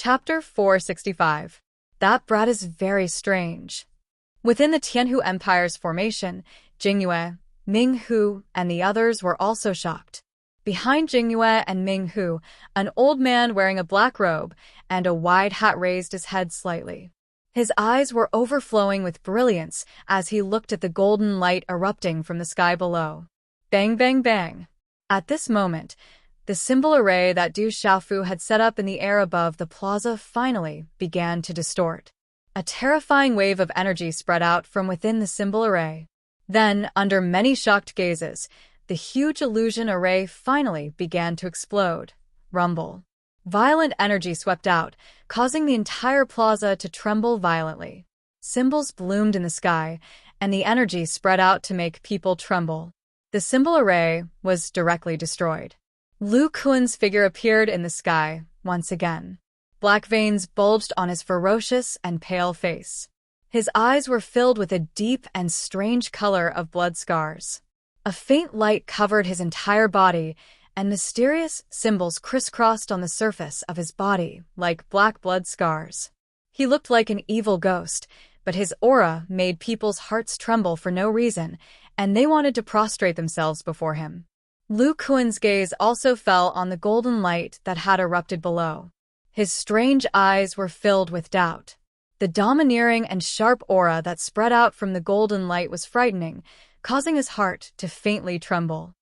Chapter 465. That brat is very strange. Within the Tianhu Empire's formation, Jingyue, Minghu, and the others were also shocked. Behind Jingyue and Minghu, an old man wearing a black robe and a wide hat raised his head slightly. His eyes were overflowing with brilliance as he looked at the golden light erupting from the sky below. Bang, bang, bang. At this moment, the symbol array that Du Xiaofu had set up in the air above the plaza finally began to distort. A terrifying wave of energy spread out from within the symbol array. Then, under many shocked gazes, the huge illusion array finally began to explode. Rumble. Violent energy swept out, causing the entire plaza to tremble violently. Symbols bloomed in the sky, and the energy spread out to make people tremble. The symbol array was directly destroyed. Lu Kuan's figure appeared in the sky once again. Black veins bulged on his ferocious and pale face. His eyes were filled with a deep and strange color of blood scars. A faint light covered his entire body, and mysterious symbols crisscrossed on the surface of his body like black blood scars. He looked like an evil ghost, but his aura made people's hearts tremble for no reason, and they wanted to prostrate themselves before him. Lu Kuan's gaze also fell on the golden light that had erupted below. His strange eyes were filled with doubt. The domineering and sharp aura that spread out from the golden light was frightening, causing his heart to faintly tremble.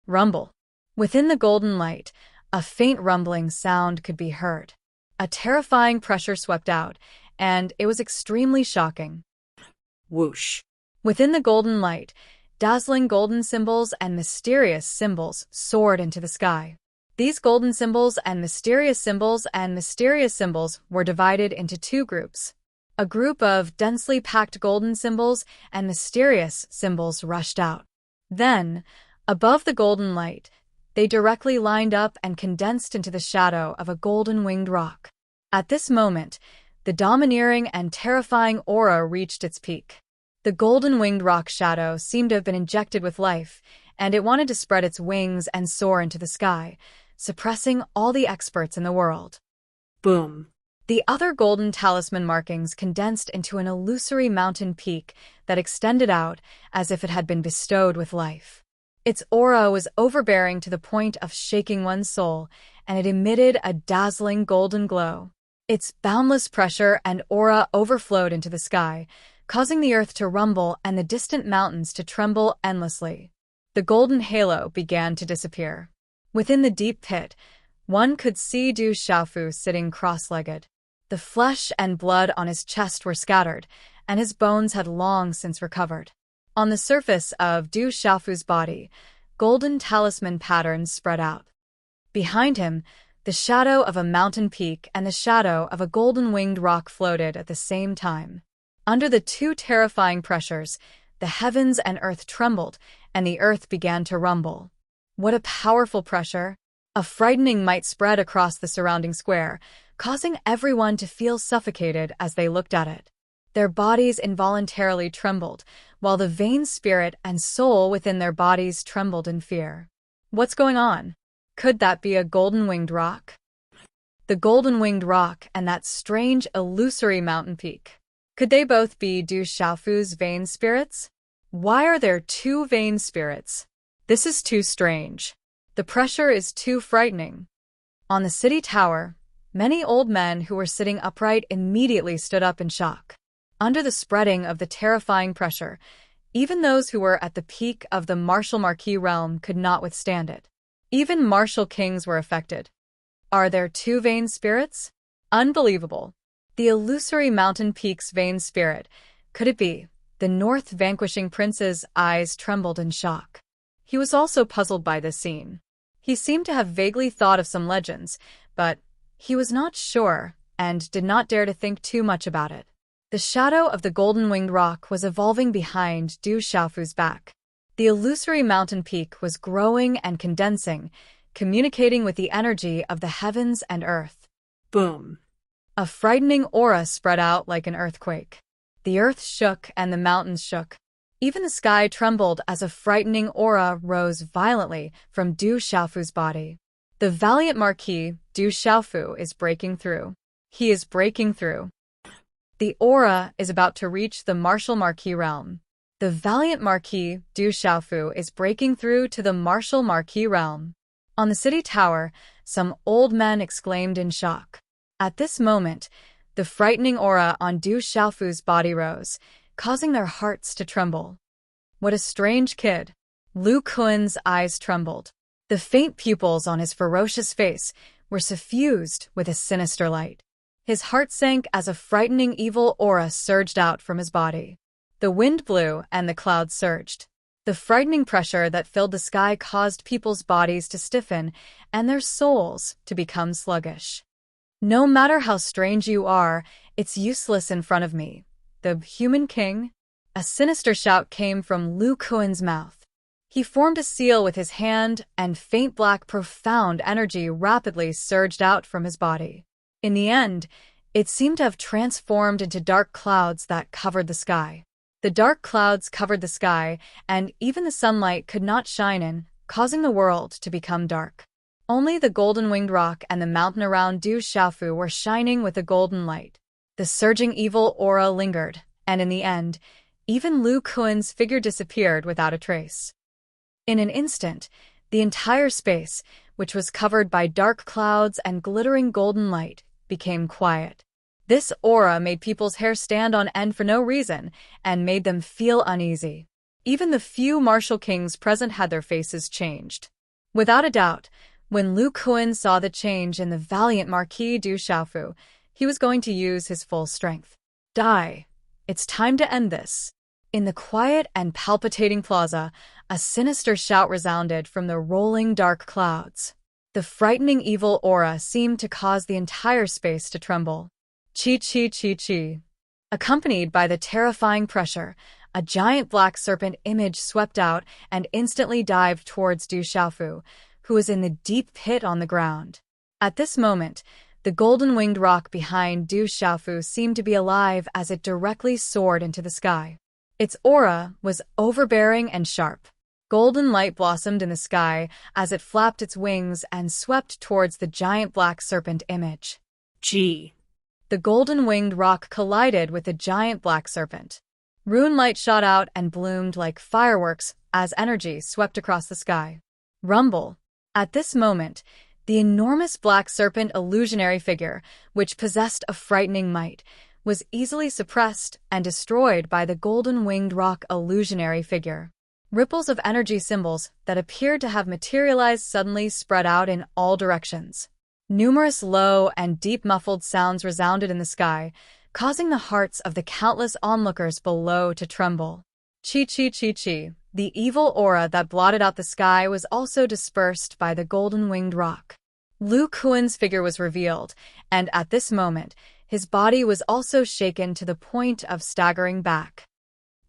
Rumble. Within the golden light, a faint rumbling sound could be heard. A terrifying pressure swept out, and it was extremely shocking. Whoosh. Within the golden light, dazzling golden symbols and mysterious symbols soared into the sky. These golden symbols and mysterious symbols were divided into two groups. A group of densely packed golden symbols and mysterious symbols rushed out. Then, above the golden light, they directly lined up and condensed into the shadow of a golden-winged rock. At this moment, the domineering and terrifying aura reached its peak. The golden-winged rock shadow seemed to have been injected with life, and it wanted to spread its wings and soar into the sky, suppressing all the experts in the world. Boom. The other golden talisman markings condensed into an illusory mountain peak that extended out as if it had been bestowed with life. Its aura was overbearing to the point of shaking one's soul, and it emitted a dazzling golden glow. Its boundless pressure and aura overflowed into the sky, causing the earth to rumble and the distant mountains to tremble endlessly. The golden halo began to disappear. Within the deep pit, one could see Du Xiaofu sitting cross-legged. The flesh and blood on his chest were scattered, and his bones had long since recovered. On the surface of Du Xiaofu's body, golden talisman patterns spread out. Behind him, the shadow of a mountain peak and the shadow of a golden-winged rock floated at the same time. Under the two terrifying pressures, the heavens and earth trembled, and the earth began to rumble. What a powerful pressure! A frightening might spread across the surrounding square, causing everyone to feel suffocated as they looked at it. Their bodies involuntarily trembled, while the vain spirit and soul within their bodies trembled in fear. What's going on? Could that be a golden-winged rock? The golden-winged rock and that strange, illusory mountain peak. Could they both be Du Xiaofu's vain spirits? Why are there two vain spirits? This is too strange. The pressure is too frightening. On the city tower, many old men who were sitting upright immediately stood up in shock. Under the spreading of the terrifying pressure, even those who were at the peak of the martial marquis realm could not withstand it. Even martial kings were affected. Are there two vain spirits? Unbelievable. The illusory mountain peak's vain spirit. Could it be? The North vanquishing prince's eyes trembled in shock. He was also puzzled by this scene. He seemed to have vaguely thought of some legends, but he was not sure and did not dare to think too much about it. The shadow of the golden-winged rock was evolving behind Du Xiaofu's back. The illusory mountain peak was growing and condensing, communicating with the energy of the heavens and earth. Boom. A frightening aura spread out like an earthquake. The earth shook and the mountains shook. Even the sky trembled as a frightening aura rose violently from Du Xiaofu's body. The valiant Marquis, Du Xiaofu, is breaking through. He is breaking through. The aura is about to reach the martial Marquis realm. The valiant Marquis Du Xiaofu is breaking through to the martial Marquis realm. On the city tower, some old men exclaimed in shock. At this moment, the frightening aura on Du Xiaofu's body rose, causing their hearts to tremble. What a strange kid! Lu Kuan's eyes trembled. The faint pupils on his ferocious face were suffused with a sinister light. His heart sank as a frightening evil aura surged out from his body. The wind blew and the clouds surged. The frightening pressure that filled the sky caused people's bodies to stiffen and their souls to become sluggish. No matter how strange you are, it's useless in front of me. The human king? A sinister shout came from Lu Kuan's mouth. He formed a seal with his hand, and faint black profound energy rapidly surged out from his body. In the end, it seemed to have transformed into dark clouds that covered the sky. The dark clouds covered the sky, and even the sunlight could not shine in, causing the world to become dark. Only the golden-winged rock and the mountain around Du Xiaofu were shining with a golden light. The surging evil aura lingered, and in the end, even Lu Kuan's figure disappeared without a trace. In an instant, the entire space, which was covered by dark clouds and glittering golden light, became quiet. This aura made people's hair stand on end for no reason and made them feel uneasy. Even the few martial kings present had their faces changed. Without a doubt, when Lu Kuan saw the change in the valiant Marquis Du Xiaofu, he was going to use his full strength. Die! It's time to end this. In the quiet and palpitating plaza, a sinister shout resounded from the rolling dark clouds. The frightening evil aura seemed to cause the entire space to tremble. Chi chi chi chi. Accompanied by the terrifying pressure, a giant black serpent image swept out and instantly dived towards Du Xiaofu, who was in the deep pit on the ground. At this moment, the golden-winged rock behind Du Xiaofu seemed to be alive as it directly soared into the sky. Its aura was overbearing and sharp. Golden light blossomed in the sky as it flapped its wings and swept towards the giant black serpent image. Gee. The golden-winged rock collided with the giant black serpent. Rune light shot out and bloomed like fireworks as energy swept across the sky. Rumble. At this moment, the enormous black serpent illusionary figure, which possessed a frightening might, was easily suppressed and destroyed by the golden-winged rock illusionary figure. Ripples of energy symbols that appeared to have materialized suddenly spread out in all directions. Numerous low and deep muffled sounds resounded in the sky, causing the hearts of the countless onlookers below to tremble. Chi chi chi chi. The evil aura that blotted out the sky was also dispersed by the golden-winged rock. Lu Kuan's figure was revealed, and at this moment, his body was also shaken to the point of staggering back.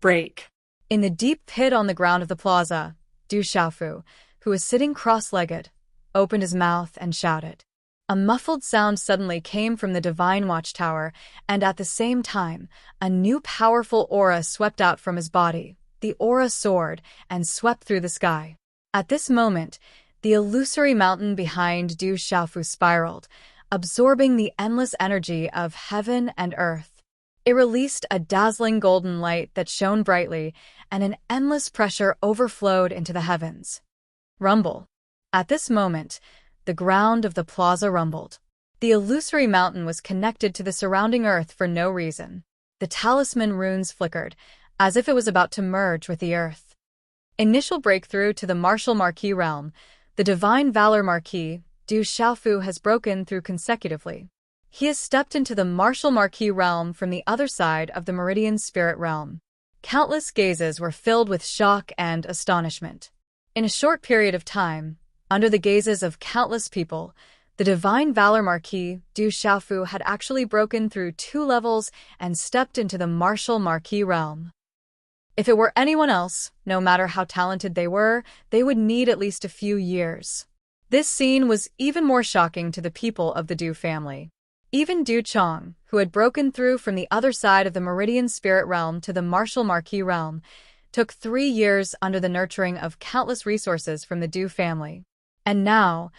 Break. In the deep pit on the ground of the plaza, Du Xiaofu, who was sitting cross-legged, opened his mouth and shouted. A muffled sound suddenly came from the divine watchtower, and at the same time, a new powerful aura swept out from his body. The aura soared and swept through the sky. At this moment, the illusory mountain behind Du Xiaofu spiraled, absorbing the endless energy of heaven and earth. It released a dazzling golden light that shone brightly, and an endless pressure overflowed into the heavens. Rumble. At this moment, the ground of the plaza rumbled. The illusory mountain was connected to the surrounding earth for no reason. The talisman runes flickered, as if it was about to merge with the earth. Initial breakthrough to the martial Marquis realm. The divine valor Marquis, Du Xiaofu, has broken through consecutively. He has stepped into the martial Marquis realm from the other side of the meridian spirit realm. Countless gazes were filled with shock and astonishment. In a short period of time, under the gazes of countless people, the divine valor Marquis Du Xiaofu had actually broken through 2 levels and stepped into the martial Marquis realm. If it were anyone else, no matter how talented they would need at least a few years. This scene was even more shocking to the people of the Du family. Even Du Chong, who had broken through from the other side of the meridian spirit realm to the martial Marquis realm, took 3 years under the nurturing of countless resources from the Du family. And now,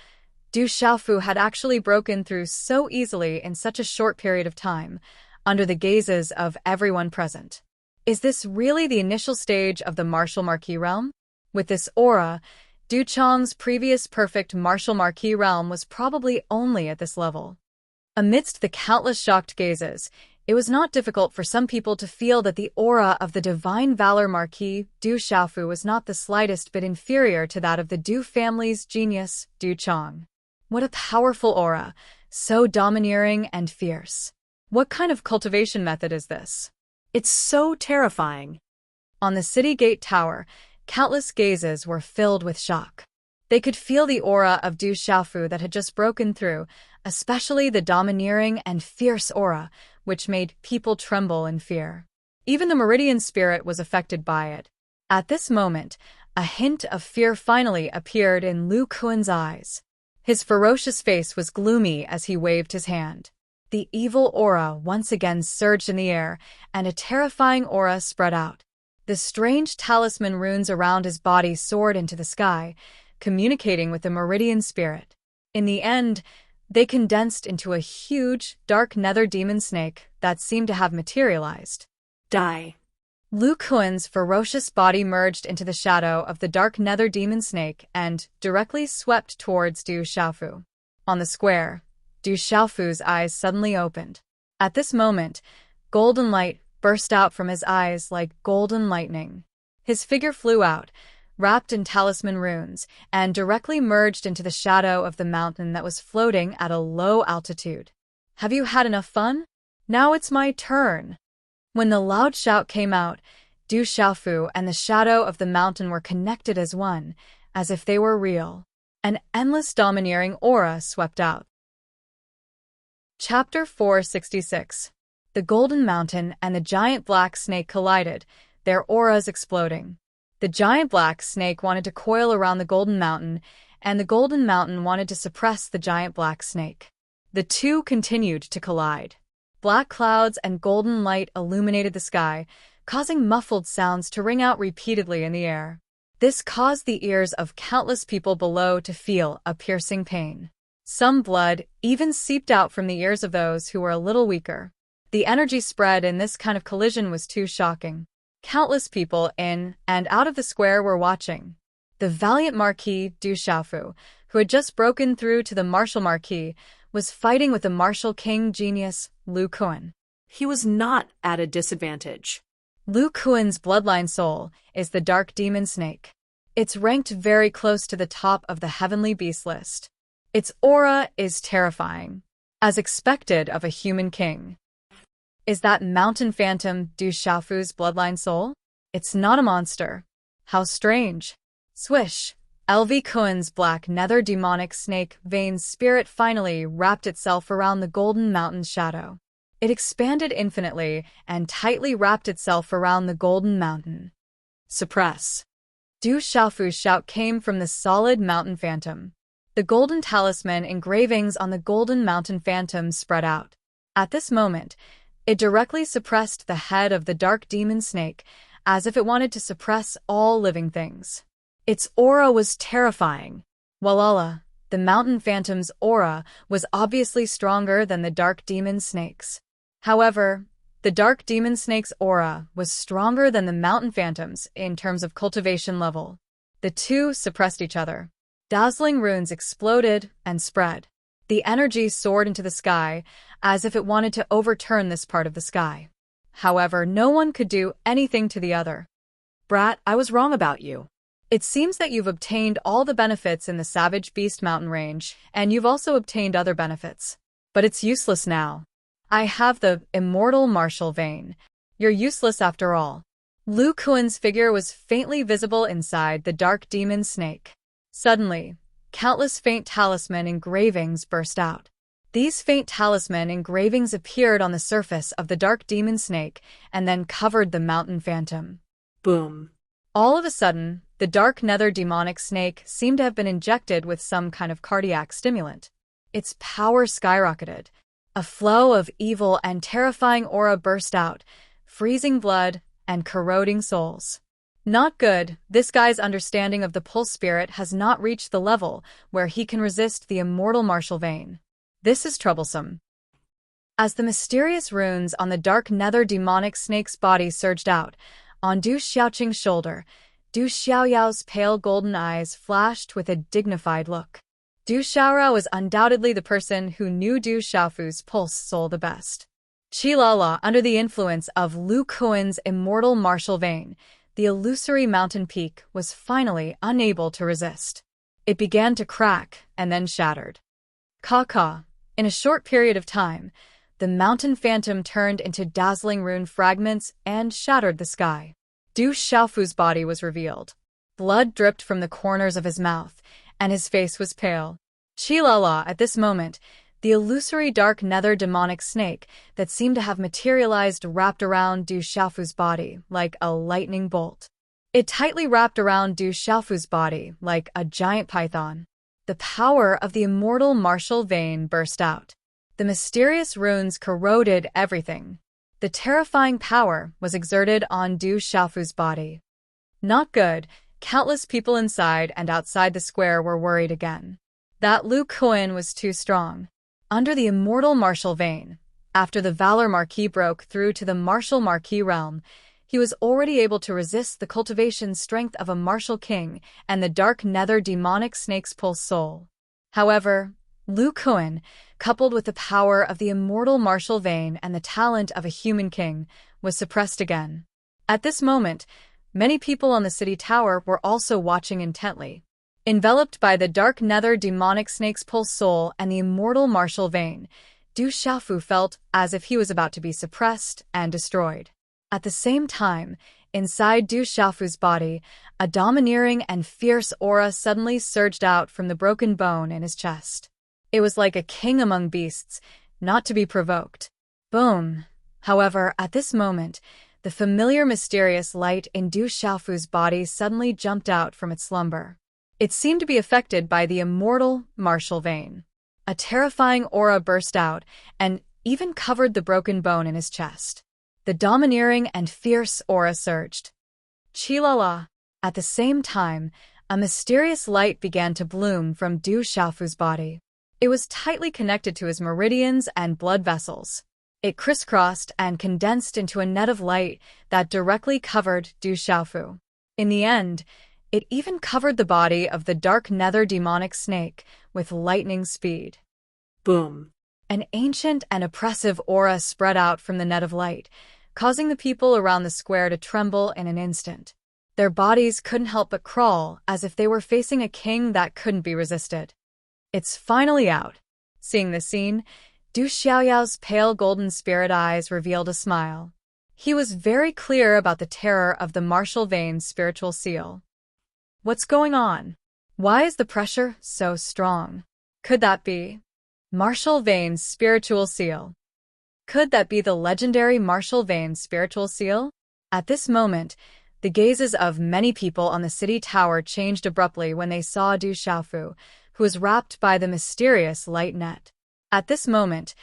Du Xiaofu had actually broken through so easily in such a short period of time, under the gazes of everyone present. Is this really the initial stage of the martial marquis realm? With this aura, Du Chang's previous perfect martial marquis realm was probably only at this level. Amidst the countless shocked gazes, it was not difficult for some people to feel that the aura of the divine valor marquis Du Xiaofu was not the slightest bit inferior to that of the Du family's genius, Du Chang. What a powerful aura, so domineering and fierce. What kind of cultivation method is this? It's so terrifying. On the city gate tower, countless gazes were filled with shock. They could feel the aura of Du Xiaofu that had just broken through, especially the domineering and fierce aura, which made people tremble in fear. Even the Meridian spirit was affected by it. At this moment, a hint of fear finally appeared in Lu Kuan's eyes. His ferocious face was gloomy as he waved his hand. The evil aura once again surged in the air, and a terrifying aura spread out. The strange talisman runes around his body soared into the sky, communicating with the Meridian spirit. In the end, they condensed into a huge, dark nether demon snake that seemed to have materialized. Die. Lu Kuan's ferocious body merged into the shadow of the dark nether demon snake and directly swept towards Du Xiaofu. On the square, Du Xiaofu's eyes suddenly opened. At this moment, golden light burst out from his eyes like golden lightning. His figure flew out, wrapped in talisman runes, and directly merged into the shadow of the mountain that was floating at a low altitude. Have you had enough fun? Now it's my turn. When the loud shout came out, Du Xiaofu and the shadow of the mountain were connected as one, as if they were real. An endless domineering aura swept out. Chapter 466. The Golden Mountain and the giant black snake collided, their auras exploding. The giant black snake wanted to coil around the Golden Mountain, and the Golden Mountain wanted to suppress the giant black snake. The two continued to collide. Black clouds and golden light illuminated the sky, causing muffled sounds to ring out repeatedly in the air. This caused the ears of countless people below to feel a piercing pain. Some blood even seeped out from the ears of those who were a little weaker. The energy spread in this kind of collision was too shocking. Countless people in and out of the square were watching. The valiant Marquis Du Xiaofu, who had just broken through to the martial marquis, was fighting with the martial king genius, Lu Kuan. He was not at a disadvantage. Lu Kuan's bloodline soul is the dark demon snake. It's ranked very close to the top of the heavenly beast list. Its aura is terrifying, as expected of a human king. Is that mountain phantom Du Xiaofu's bloodline soul? It's not a monster. How strange. Swish. LV Kuan's black nether demonic snake vein spirit finally wrapped itself around the Golden Mountain's shadow. It expanded infinitely and tightly wrapped itself around the Golden Mountain. Suppress. Du Xiaofu's shout came from the solid mountain phantom. The golden talisman engravings on the Golden Mountain phantom spread out. At this moment, it directly suppressed the head of the dark demon snake, as if it wanted to suppress all living things. Its aura was terrifying. Walala, the mountain phantom's aura was obviously stronger than the dark demon snake's. However, the dark demon snake's aura was stronger than the mountain phantom's in terms of cultivation level. The two suppressed each other. Dazzling runes exploded and spread. The energy soared into the sky, as if it wanted to overturn this part of the sky. However, no one could do anything to the other. Brat, I was wrong about you. It seems that you've obtained all the benefits in the Savage Beast Mountain Range, and you've also obtained other benefits. But it's useless now. I have the immortal martial vein. You're useless after all. Lu Kuan's figure was faintly visible inside the dark demon snake. Suddenly, countless faint talisman engravings burst out. These faint talisman engravings appeared on the surface of the dark demon snake and then covered the mountain phantom. Boom. All of a sudden, the dark nether demonic snake seemed to have been injected with some kind of cardiac stimulant. Its power skyrocketed. A flow of evil and terrifying aura burst out, freezing blood and corroding souls. Not good. This guy's understanding of the pulse spirit has not reached the level where he can resist the immortal martial vein. This is troublesome. As the mysterious runes on the dark nether demonic snake's body surged out, on Du Xiaoqing's shoulder, Du Xiaoyao's pale golden eyes flashed with a dignified look. Du Xiaorao was undoubtedly the person who knew Du Xiaofu's pulse soul the best. Qilala, under the influence of Lu Kuan's immortal martial vein, the illusory mountain peak was finally unable to resist. It began to crack and then shattered. Ka. In a short period of time, the mountain phantom turned into dazzling rune fragments and shattered the sky. Du Xiaofu's body was revealed. Blood dripped from the corners of his mouth, and his face was pale. Qilala, at this moment, the illusory dark nether demonic snake that seemed to have materialized wrapped around Du Xiaofu's body like a lightning bolt. It tightly wrapped around Du Xiaofu's body like a giant python. The power of the immortal martial vein burst out. The mysterious runes corroded everything. The terrifying power was exerted on Du Xiaofu's body. Not good. Countless people inside and outside the square were worried again. That Lu Kuan was too strong. Under the immortal martial vein, after the Valor Marquis broke through to the martial Marquis realm, he was already able to resist the cultivation strength of a martial king and the dark nether demonic snake's pulse soul. However, Lu Kuan, coupled with the power of the immortal martial vein and the talent of a human king, was suppressed again. At this moment, many people on the city tower were also watching intently. Enveloped by the dark nether demonic snake's pulse soul and the immortal martial vein, Du Xiaofu felt as if he was about to be suppressed and destroyed. At the same time, inside Du Xiaofu's body, a domineering and fierce aura suddenly surged out from the broken bone in his chest. It was like a king among beasts, not to be provoked. Boom! However, at this moment, the familiar mysterious light in Du Xiaofu's body suddenly jumped out from its slumber. It seemed to be affected by the immortal martial vein. A terrifying aura burst out and even covered the broken bone in his chest. The domineering and fierce aura surged. Qilala! At the same time, a mysterious light began to bloom from Du Xiaofu's body. It was tightly connected to his meridians and blood vessels. It crisscrossed and condensed into a net of light that directly covered Du Xiaofu. In the end, it even covered the body of the dark nether demonic snake with lightning speed. Boom. An ancient and oppressive aura spread out from the net of light, causing the people around the square to tremble in an instant. Their bodies couldn't help but crawl as if they were facing a king that couldn't be resisted. It's finally out. Seeing the scene, Du Xiaoyao's pale golden spirit eyes revealed a smile. He was very clear about the terror of the martial vein's spiritual seal. What's going on? Why is the pressure so strong? Could that be martial vein's spiritual seal? Could that be the legendary martial vein's spiritual seal? At this moment, the gazes of many people on the city tower changed abruptly when they saw Du Xiaofu, who was wrapped by the mysterious light net. At this moment,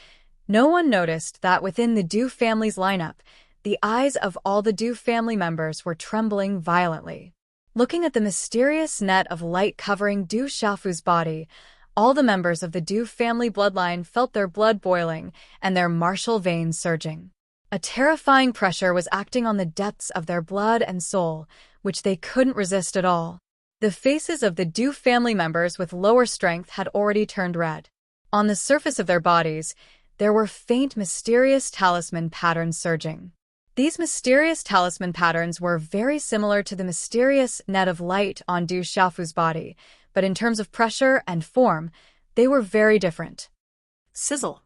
no one noticed that within the Du family's lineup, the eyes of all the Du family members were trembling violently. Looking at the mysterious net of light covering Du Xiaofu's body, all the members of the Du family bloodline felt their blood boiling and their martial veins surging. A terrifying pressure was acting on the depths of their blood and soul, which they couldn't resist at all. The faces of the Du family members with lower strength had already turned red. On the surface of their bodies, there were faint mysterious talisman patterns surging. These mysterious talisman patterns were very similar to the mysterious net of light on Du Xiaofu's body, but in terms of pressure and form, they were very different. Sizzle.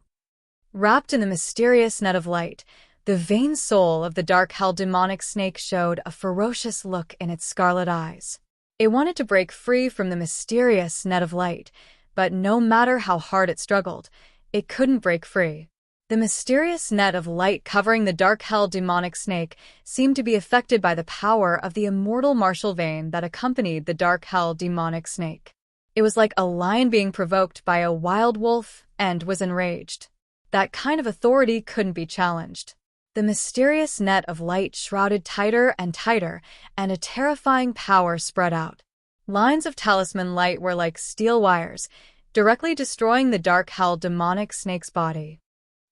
Wrapped in the mysterious net of light, the vain soul of the dark hell demonic snake showed a ferocious look in its scarlet eyes. It wanted to break free from the mysterious net of light, but no matter how hard it struggled, it couldn't break free. The mysterious net of light covering the dark hell demonic snake seemed to be affected by the power of the immortal martial vein that accompanied the dark hell demonic snake. It was like a lion being provoked by a wild wolf and was enraged. That kind of authority couldn't be challenged. The mysterious net of light shrouded tighter and tighter, and a terrifying power spread out. Lines of talisman light were like steel wires, directly destroying the dark-held demonic snake's body.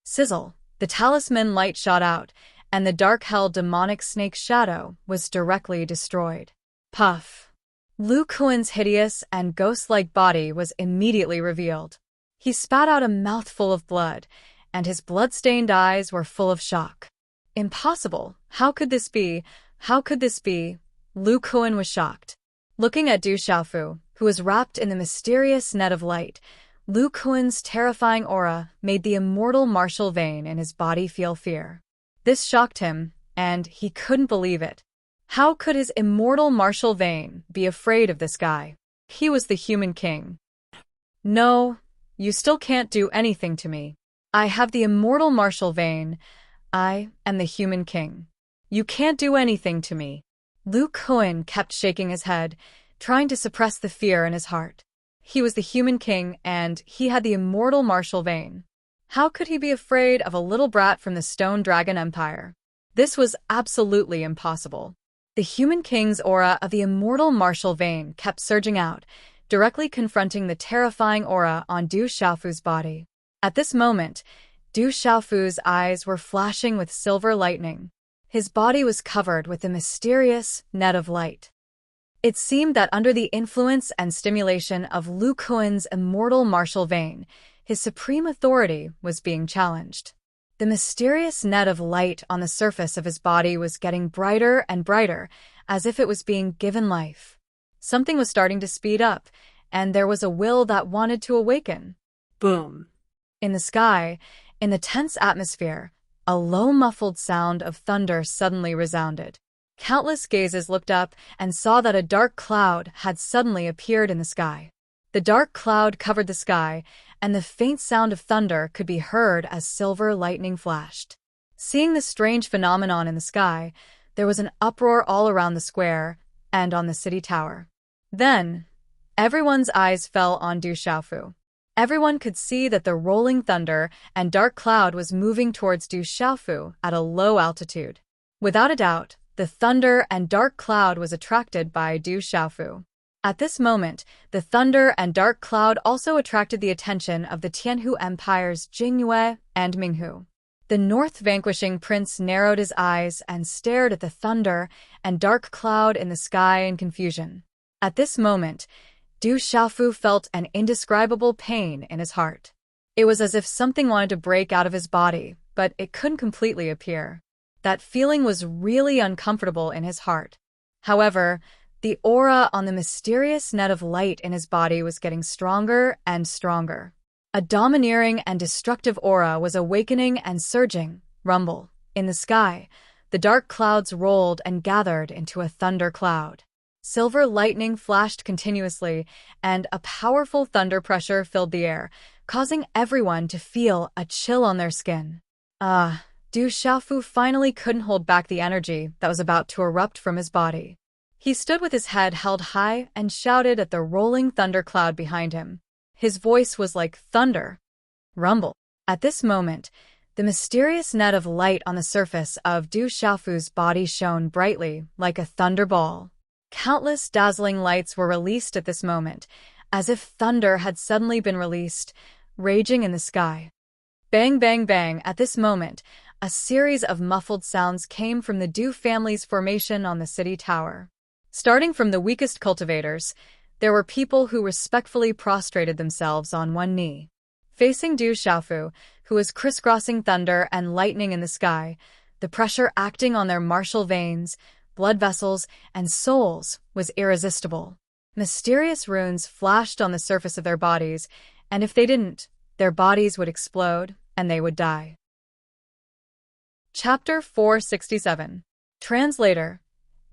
Sizzle! The talisman light shot out, and the dark-held demonic snake's shadow was directly destroyed. Puff! Lu Kuan's hideous and ghost-like body was immediately revealed. He spat out a mouthful of blood, and his blood-stained eyes were full of shock. Impossible! How could this be? How could this be? Lu Kuan was shocked. Looking at Du Xiaofu, who was wrapped in the mysterious net of light, Lu Kuan's terrifying aura made the immortal martial vein in his body feel fear. This shocked him, and he couldn't believe it. How could his immortal martial vein be afraid of this guy? He was the human king. No, you still can't do anything to me. I have the immortal martial vein. I am the human king. You can't do anything to me. Lu Kuan kept shaking his head, trying to suppress the fear in his heart. He was the human king, and he had the immortal martial vein. How could he be afraid of a little brat from the Stone Dragon Empire? This was absolutely impossible. The human king's aura of the immortal martial vein kept surging out, directly confronting the terrifying aura on Du Xiaofu's body. At this moment, Du Xiaofu's eyes were flashing with silver lightning. His body was covered with the mysterious net of light. It seemed that under the influence and stimulation of Lu Kuan's immortal martial vein, his supreme authority was being challenged. The mysterious net of light on the surface of his body was getting brighter and brighter, as if it was being given life. Something was starting to speed up, and there was a will that wanted to awaken. Boom. In the sky, in the tense atmosphere, a low muffled sound of thunder suddenly resounded. Countless gazes looked up and saw that a dark cloud had suddenly appeared in the sky. The dark cloud covered the sky, and the faint sound of thunder could be heard as silver lightning flashed. Seeing this strange phenomenon in the sky, there was an uproar all around the square and on the city tower. Then, everyone's eyes fell on Du Xiaofu. Everyone could see that the rolling thunder and dark cloud was moving towards Du Xiaofu at a low altitude. Without a doubt, the thunder and dark cloud was attracted by Du Xiaofu. At this moment, the thunder and dark cloud also attracted the attention of the Tianhu Empire's Jingyue and Minghu. The North vanquishing prince narrowed his eyes and stared at the thunder and dark cloud in the sky in confusion. At this moment, Du Xiaofu felt an indescribable pain in his heart. It was as if something wanted to break out of his body, but it couldn't completely appear. That feeling was really uncomfortable in his heart. However, the aura on the mysterious net of light in his body was getting stronger and stronger. A domineering and destructive aura was awakening and surging. Rumble. In the sky, the dark clouds rolled and gathered into a thunder cloud. Silver lightning flashed continuously, and a powerful thunder pressure filled the air, causing everyone to feel a chill on their skin. Du Xiaofu finally couldn't hold back the energy that was about to erupt from his body. He stood with his head held high and shouted at the rolling thunder cloud behind him. His voice was like thunder. Rumble. At this moment, the mysterious net of light on the surface of Du Xiaofu's body shone brightly like a thunderball. Countless dazzling lights were released at this moment, as if thunder had suddenly been released, raging in the sky. Bang, bang, bang. At this moment, a series of muffled sounds came from the Du family's formation on the city tower. Starting from the weakest cultivators, there were people who respectfully prostrated themselves on one knee. Facing Du Xiaofu, who was crisscrossing thunder and lightning in the sky, the pressure acting on their martial veins, blood vessels, and souls was irresistible. Mysterious runes flashed on the surface of their bodies, and if they didn't, their bodies would explode and they would die. Chapter 467. Translator.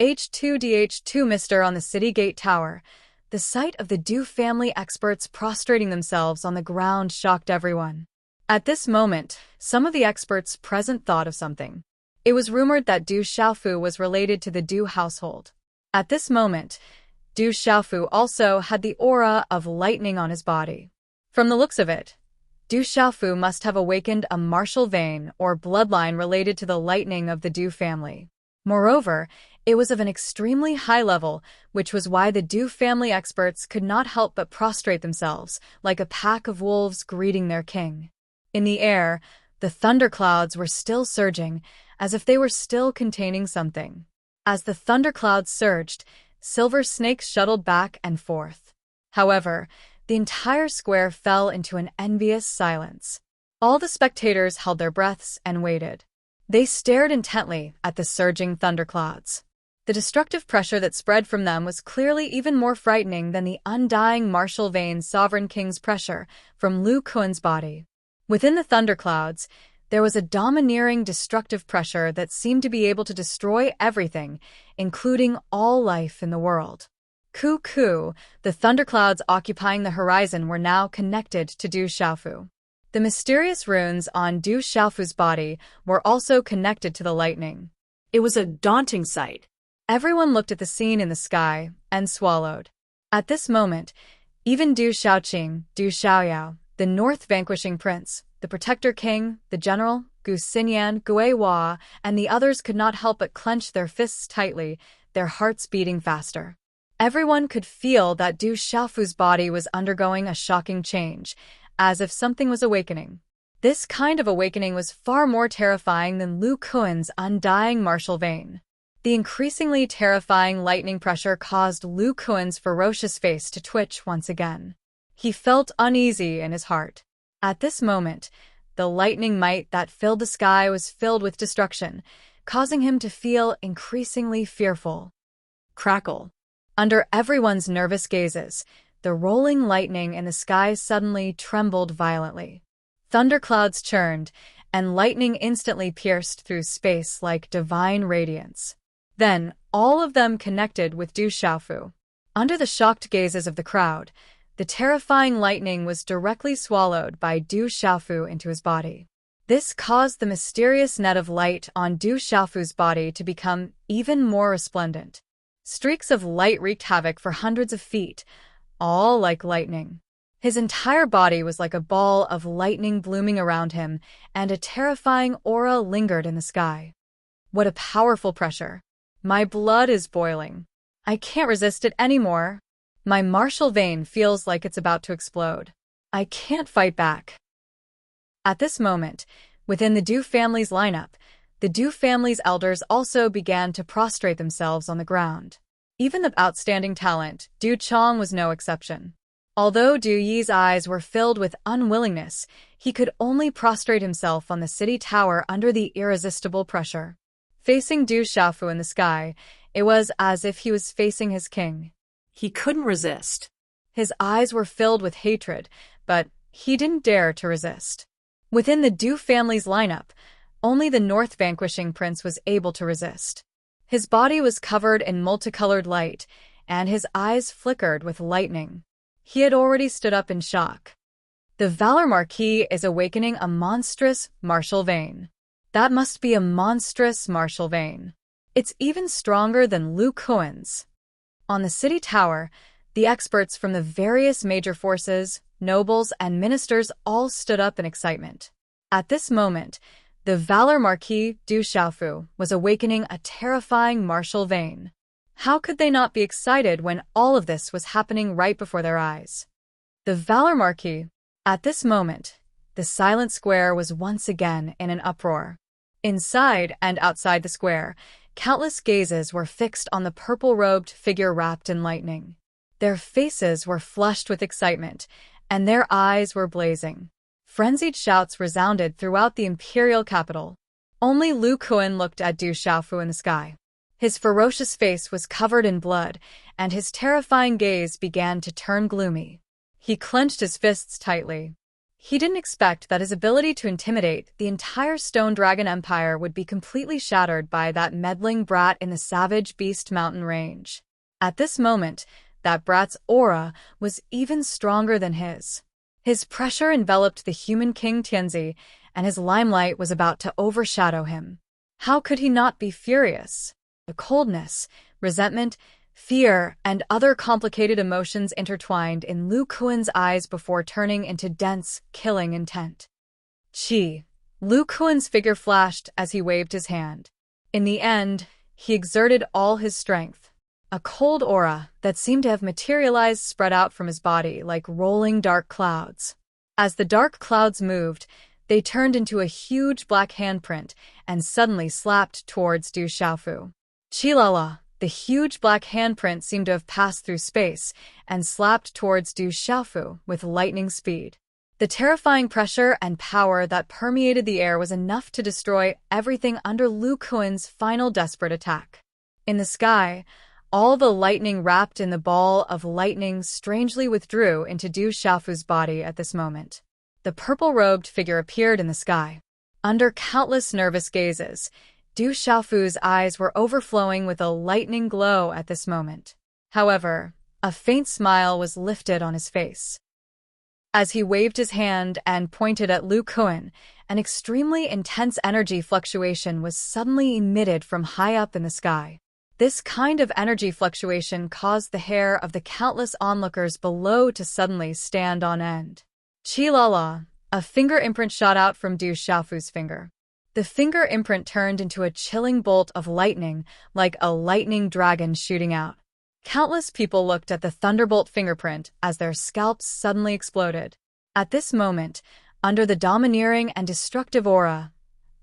H2DH2 Mister on the city gate tower. The sight of the Du family experts prostrating themselves on the ground shocked everyone. At this moment, some of the experts present thought of something. It was rumored that Du Xiaofu was related to the Du household. At this moment, Du Xiaofu also had the aura of lightning on his body. From the looks of it, Du Xiaofu must have awakened a martial vein or bloodline related to the lightning of the Du family. Moreover, it was of an extremely high level, which was why the Du family experts could not help but prostrate themselves, like a pack of wolves greeting their king. In the air, the thunderclouds were still surging, as if they were still containing something. As the thunderclouds surged, silver snakes shuttled back and forth. However, the entire square fell into an envious silence. All the spectators held their breaths and waited. They stared intently at the surging thunderclouds. The destructive pressure that spread from them was clearly even more frightening than the undying martial vein sovereign king's pressure from Lu Kuan's body. Within the thunderclouds, there was a domineering destructive pressure that seemed to be able to destroy everything, including all life in the world. Ku, the thunderclouds occupying the horizon were now connected to Du Xiaofu. The mysterious runes on Du Xiaofu's body were also connected to the lightning. It was a daunting sight. Everyone looked at the scene in the sky and swallowed. At this moment, even Du Xiaoqing, Du Xiaoyao, the North vanquishing prince, the protector king, the general, Gu Xinyan, Gui Hua, and the others could not help but clench their fists tightly, their hearts beating faster. Everyone could feel that Du Xiaofu's body was undergoing a shocking change, as if something was awakening. This kind of awakening was far more terrifying than Lu Kuan's undying martial vein. The increasingly terrifying lightning pressure caused Lu Kuan's ferocious face to twitch once again. He felt uneasy in his heart. At this moment, the lightning might that filled the sky was filled with destruction, causing him to feel increasingly fearful. Crackle. Under everyone's nervous gazes, the rolling lightning in the sky suddenly trembled violently. Thunderclouds churned, and lightning instantly pierced through space like divine radiance. Then, all of them connected with Du Xiaofu. Under the shocked gazes of the crowd, the terrifying lightning was directly swallowed by Du Xiaofu into his body. This caused the mysterious net of light on Du Xiaofu's body to become even more resplendent. Streaks of light wreaked havoc for hundreds of feet, all like lightning. His entire body was like a ball of lightning blooming around him, and a terrifying aura lingered in the sky. What a powerful pressure! My blood is boiling. I can't resist it anymore. My martial vein feels like it's about to explode. I can't fight back. At this moment, within the Du family's lineup, the Du family's elders also began to prostrate themselves on the ground. Even the outstanding talent, Du Chong, was no exception. Although Du Yi's eyes were filled with unwillingness, he could only prostrate himself on the city tower under the irresistible pressure. Facing Du Xiaofu in the sky, it was as if he was facing his king. He couldn't resist. His eyes were filled with hatred, but he didn't dare to resist. Within the Du family's lineup, only the North vanquishing prince was able to resist. His body was covered in multicolored light, and his eyes flickered with lightning. He had already stood up in shock. The Valor Marquis is awakening a monstrous martial vein. That must be a monstrous martial vein. It's even stronger than Lu Kuan's. On the city tower, the experts from the various major forces, nobles, and ministers all stood up in excitement. At this moment, the Valor Marquis Du Xiaofu was awakening a terrifying martial vein. How could they not be excited when all of this was happening right before their eyes? The Valor Marquis. At this moment, the silent square was once again in an uproar. Inside and outside the square, countless gazes were fixed on the purple-robed figure wrapped in lightning. Their faces were flushed with excitement, and their eyes were blazing. Frenzied shouts resounded throughout the imperial capital. Only Lu Kuan looked at Du Xiaofu in the sky. His ferocious face was covered in blood, and his terrifying gaze began to turn gloomy. He clenched his fists tightly. He didn't expect that his ability to intimidate the entire Stone Dragon Empire would be completely shattered by that meddling brat in the Savage Beast Mountain range. At this moment, that brat's aura was even stronger than his. His pressure enveloped the human King Tianzi, and his limelight was about to overshadow him. How could he not be furious? The coldness, resentment, Fear and other complicated emotions intertwined in Lu Kuan's eyes before turning into dense, killing intent. Qi. Lu Kuan's figure flashed as he waved his hand. In the end, he exerted all his strength. A cold aura that seemed to have materialized spread out from his body like rolling dark clouds. As the dark clouds moved, they turned into a huge black handprint and suddenly slapped towards Du Xiaofu. Chilala, the huge black handprint seemed to have passed through space and slapped towards Du Xiaofu with lightning speed. The terrifying pressure and power that permeated the air was enough to destroy everything under Lu Kuan's final desperate attack. In the sky, all the lightning wrapped in the ball of lightning strangely withdrew into Du Xiaofu's body at this moment. The purple-robed figure appeared in the sky. Under countless nervous gazes, Du Xiaofu's eyes were overflowing with a lightning glow at this moment. However, a faint smile was lifted on his face. As he waved his hand and pointed at Lu Kuan, an extremely intense energy fluctuation was suddenly emitted from high up in the sky. This kind of energy fluctuation caused the hair of the countless onlookers below to suddenly stand on end. Chilala, a finger imprint shot out from Du Xiaofu's finger. The finger imprint turned into a chilling bolt of lightning, like a lightning dragon shooting out. Countless people looked at the thunderbolt fingerprint as their scalps suddenly exploded. At this moment, under the domineering and destructive aura,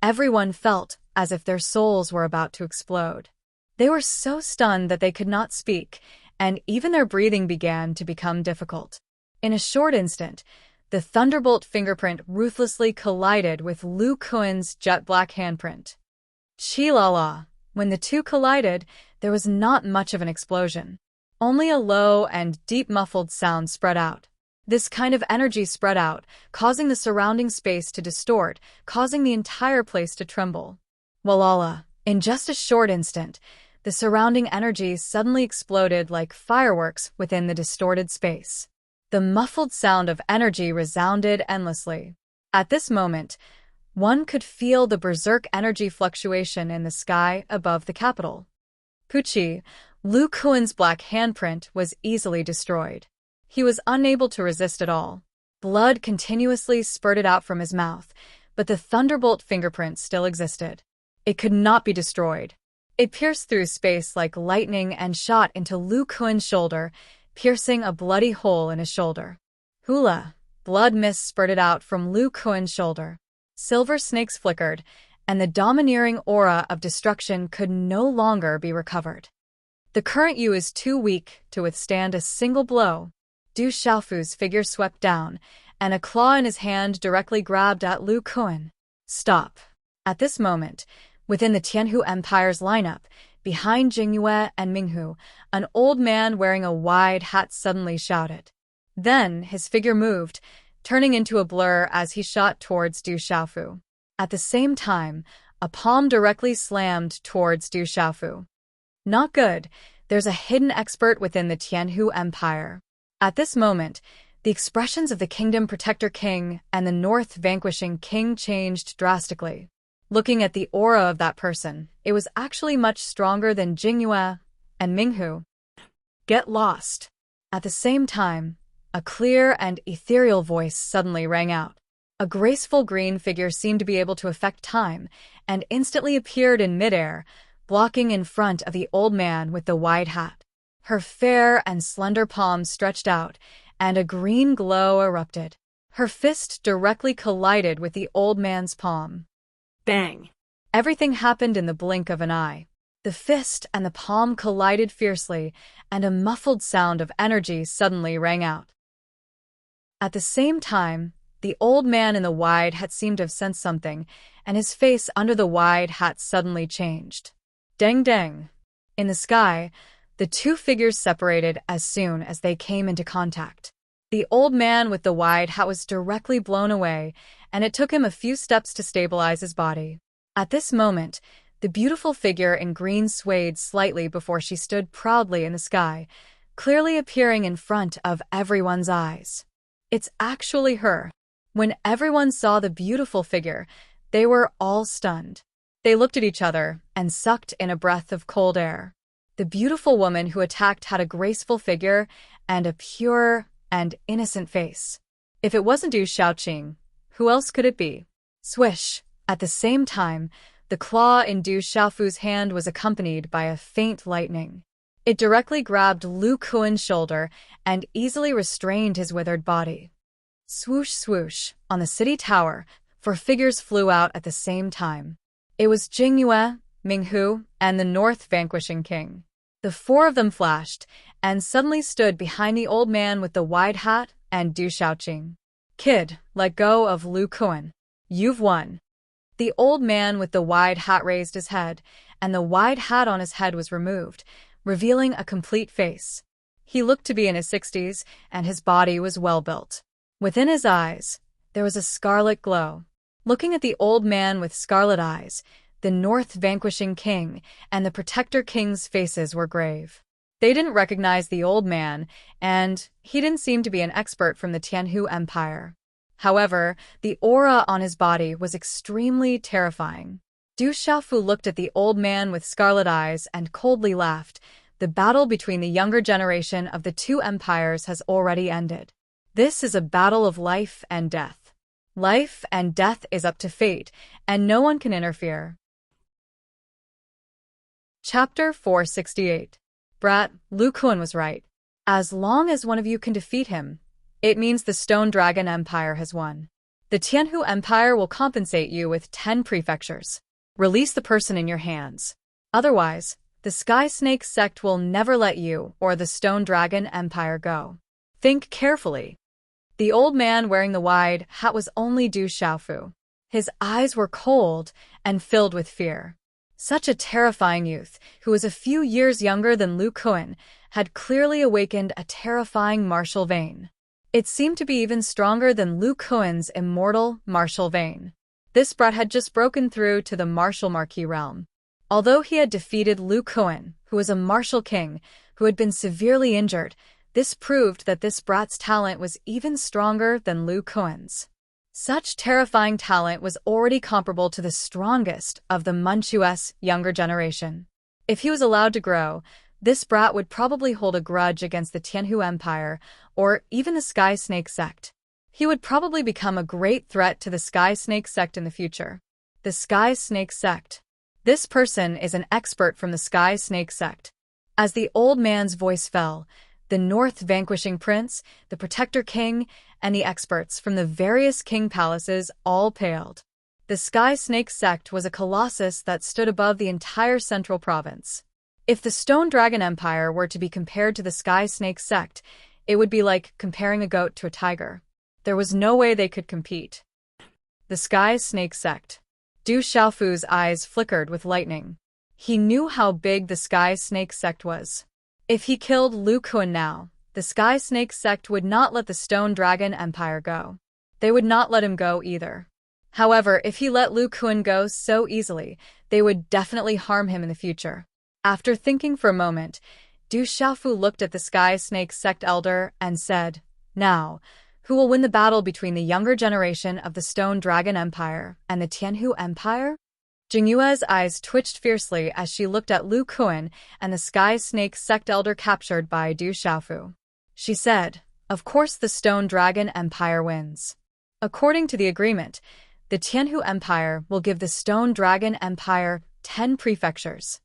everyone felt as if their souls were about to explode. They were so stunned that they could not speak, and even their breathing began to become difficult. In a short instant, the thunderbolt fingerprint ruthlessly collided with Lu Kuan's jet-black handprint. Chilala. When the two collided, there was not much of an explosion. Only a low and deep muffled sound spread out. This kind of energy spread out, causing the surrounding space to distort, causing the entire place to tremble. Walala. In just a short instant, the surrounding energy suddenly exploded like fireworks within the distorted space. The muffled sound of energy resounded endlessly. At this moment, one could feel the berserk energy fluctuation in the sky above the capital. Pucci, Lu Kuan's black handprint was easily destroyed. He was unable to resist at all. Blood continuously spurted out from his mouth, but the thunderbolt fingerprint still existed. It could not be destroyed. It pierced through space like lightning and shot into Lu Kuan's shoulder, piercing a bloody hole in his shoulder. Hula! Blood mist spurted out from Lu Kuan's shoulder. Silver snakes flickered, and the domineering aura of destruction could no longer be recovered. The current Yu is too weak to withstand a single blow. Du Xiaofu's figure swept down, and a claw in his hand directly grabbed at Lu Kuan. Stop. At this moment, within the Tianhu Empire's lineup, behind Jingyue and Minghu, an old man wearing a wide hat suddenly shouted. Then his figure moved, turning into a blur as he shot towards Du Xiaofu. At the same time, a palm directly slammed towards Du Xiaofu. Not good. There's a hidden expert within the Tianhu Empire. At this moment, the expressions of the Kingdom Protector King and the North Vanquishing King changed drastically. Looking at the aura of that person, it was actually much stronger than Jingyue and Minghu. Get lost. At the same time, a clear and ethereal voice suddenly rang out. A graceful green figure seemed to be able to affect time, and instantly appeared in midair, blocking in front of the old man with the wide hat. Her fair and slender palms stretched out, and a green glow erupted. Her fist directly collided with the old man's palm. Bang! Everything happened in the blink of an eye. The fist and the palm collided fiercely, and a muffled sound of energy suddenly rang out. At the same time, the old man in the wide hat seemed to have sensed something, and his face under the wide hat suddenly changed. Deng deng! In the sky, the two figures separated as soon as they came into contact. The old man with the wide hat was directly blown away, and it took him a few steps to stabilize his body. At this moment, the beautiful figure in green swayed slightly before she stood proudly in the sky, clearly appearing in front of everyone's eyes. It's actually her. When everyone saw the beautiful figure, they were all stunned. They looked at each other and sucked in a breath of cold air. The beautiful woman who attacked had a graceful figure and a pure and innocent face. If it wasn't Du Shaoqing, who else could it be? Swish! At the same time, the claw in Du Xiaofu's hand was accompanied by a faint lightning. It directly grabbed Lu Kuan's shoulder and easily restrained his withered body. Swoosh swoosh, on the city tower, 4 figures flew out at the same time. It was Jingyue, Minghu, and the North Vanquishing King. The 4 of them flashed, and suddenly stood behind the old man with the wide hat and Du Shaoqing. Kid, let go of Lu Kuan. You've won. The old man with the wide hat raised his head, and the wide hat on his head was removed, revealing a complete face. He looked to be in his 60s, and his body was well built. Within his eyes, there was a scarlet glow. Looking at the old man with scarlet eyes, the North Vanquishing King and the Protector King's faces were grave. They didn't recognize the old man, and he didn't seem to be an expert from the Tianhu Empire. However, the aura on his body was extremely terrifying. Du Xiaofu looked at the old man with scarlet eyes and coldly laughed. The battle between the younger generation of the 2 empires has already ended. This is a battle of life and death. Life and death is up to fate, and no one can interfere. Chapter 468. Brat, Lu Kuan was right. As long as one of you can defeat him, it means the Stone Dragon Empire has won. The Tianhu Empire will compensate you with 10 prefectures. Release the person in your hands. Otherwise, the Sky Snake sect will never let you or the Stone Dragon Empire go. Think carefully. The old man wearing the wide hat was only Du Xiaofu. His eyes were cold and filled with fear. Such a terrifying youth, who was a few years younger than Lu Kuan, had clearly awakened a terrifying martial vein. It seemed to be even stronger than Lu Kuan's immortal martial vein. This brat had just broken through to the martial marquis realm. Although he had defeated Lu Kuan, who was a martial king, who had been severely injured, this proved that this brat's talent was even stronger than Lu Kuan's. Such terrifying talent was already comparable to the strongest of the Manchu's younger generation. If he was allowed to grow, this brat would probably hold a grudge against the Tianhu Empire or even the Sky Snake sect. He would probably become a great threat to the Sky Snake sect in the future. The Sky Snake sect. This person is an expert from the Sky Snake sect. As the old man's voice fell, the North Vanquishing Prince, the Protector King, and the experts from the various king palaces all paled. The Sky Snake sect was a colossus that stood above the entire central province. If the Stone Dragon Empire were to be compared to the Sky Snake sect, it would be like comparing a goat to a tiger. There was no way they could compete. The Sky Snake sect. Du Xiaofu's eyes flickered with lightning. He knew how big the Sky Snake sect was. If he killed Lu Kuan now, the Sky Snake sect would not let the Stone Dragon Empire go. They would not let him go either. However, if he let Lu Kuan go so easily, they would definitely harm him in the future. After thinking for a moment, Du Xiaofu looked at the Sky Snake sect elder and said, "Now, who will win the battle between the younger generation of the Stone Dragon Empire and the Tianhu Empire?" Jingyue's eyes twitched fiercely as she looked at Lu Kuan and the Sky Snake sect elder captured by Du Xiaofu. She said, "Of course the Stone Dragon Empire wins. According to the agreement, the Tianhu Empire will give the Stone Dragon Empire 10 prefectures."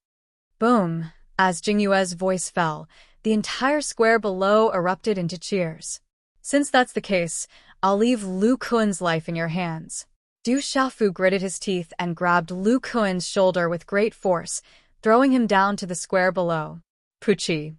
Boom! As Jingyue's voice fell, the entire square below erupted into cheers. "Since that's the case, I'll leave Lu Kuan's life in your hands." Du Xiaofu gritted his teeth and grabbed Lu Kuan's shoulder with great force, throwing him down to the square below. Puchi!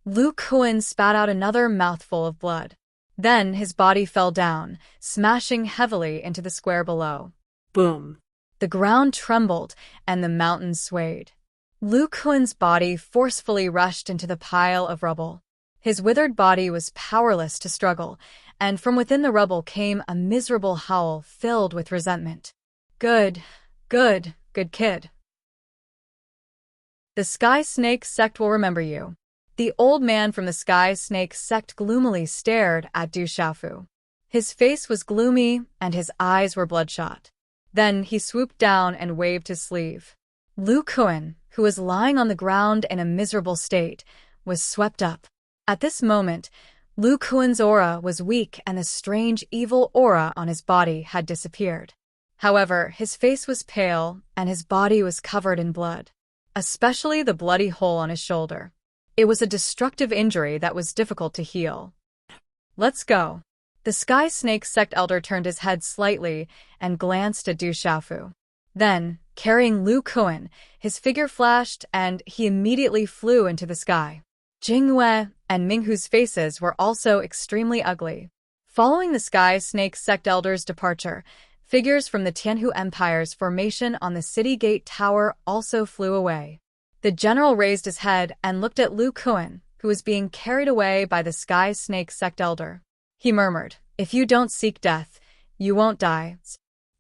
Lu Kuan spat out another mouthful of blood. Then his body fell down, smashing heavily into the square below. Boom! The ground trembled and the mountains swayed. Lu Kuan's body forcefully rushed into the pile of rubble. His withered body was powerless to struggle, and from within the rubble came a miserable howl filled with resentment. Good kid. The Sky Snake sect will remember you." The old man from the Sky Snake sect gloomily stared at Du Xiaofu. His face was gloomy and his eyes were bloodshot. Then he swooped down and waved his sleeve. Lu Kuan, who was lying on the ground in a miserable state, was swept up. At this moment, Lu Kuan's aura was weak and the strange evil aura on his body had disappeared. However, his face was pale and his body was covered in blood, especially the bloody hole on his shoulder. It was a destructive injury that was difficult to heal. "Let's go." The Sky Snake sect elder turned his head slightly and glanced at Du Xiaofu. Then, carrying Lu Kuan, his figure flashed and he immediately flew into the sky. Jingyue and Minghu's faces were also extremely ugly. Following the Sky Snake sect elder's departure, figures from the Tianhu Empire's formation on the city gate tower also flew away. The general raised his head and looked at Lu Kuan, who was being carried away by the Sky Snake sect elder. He murmured, "If you don't seek death, you won't die."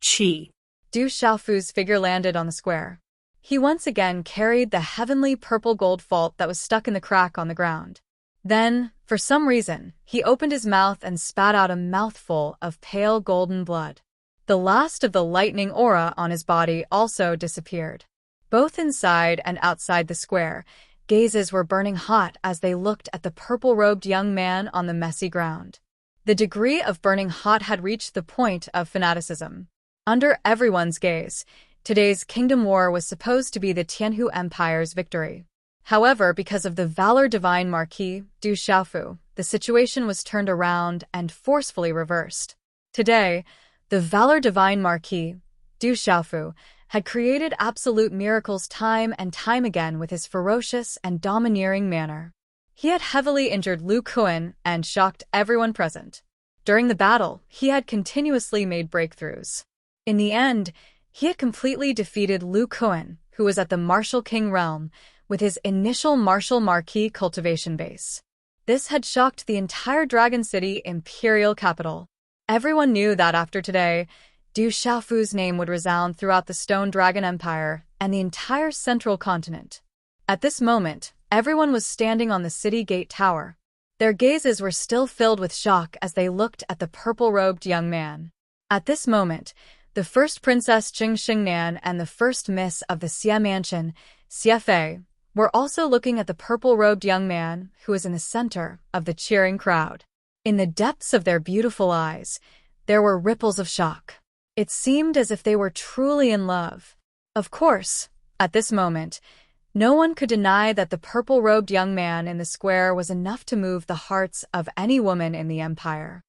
Chi. Du Xiaofu's figure landed on the square. He once again carried the heavenly purple gold fault that was stuck in the crack on the ground. Then, for some reason, he opened his mouth and spat out a mouthful of pale golden blood. The last of the lightning aura on his body also disappeared. Both inside and outside the square, gazes were burning hot as they looked at the purple-robed young man on the messy ground. The degree of burning hot had reached the point of fanaticism. Under everyone's gaze, today's kingdom war was supposed to be the Tianhu Empire's victory. However, because of the Valor Divine Marquis, Du Xiaofu, the situation was turned around and forcefully reversed. Today, the Valor Divine Marquis, Du Xiaofu, had created absolute miracles time and time again with his ferocious and domineering manner. He had heavily injured Lu Kuan and shocked everyone present. During the battle, he had continuously made breakthroughs. In the end, he had completely defeated Lu Kuan, who was at the Martial King realm, with his initial Martial Marquis cultivation base. This had shocked the entire Dragon City imperial capital. Everyone knew that after today, Du Xiaofu's name would resound throughout the Stone Dragon Empire and the entire central continent. At this moment, everyone was standing on the city gate tower. Their gazes were still filled with shock as they looked at the purple-robed young man. At this moment, the first Princess Jing Xingnan and the first Miss of the Xie Mansion, Xie Fei, were also looking at the purple-robed young man who was in the center of the cheering crowd. In the depths of their beautiful eyes, there were ripples of shock. It seemed as if they were truly in love. Of course, at this moment, no one could deny that the purple-robed young man in the square was enough to move the hearts of any woman in the empire.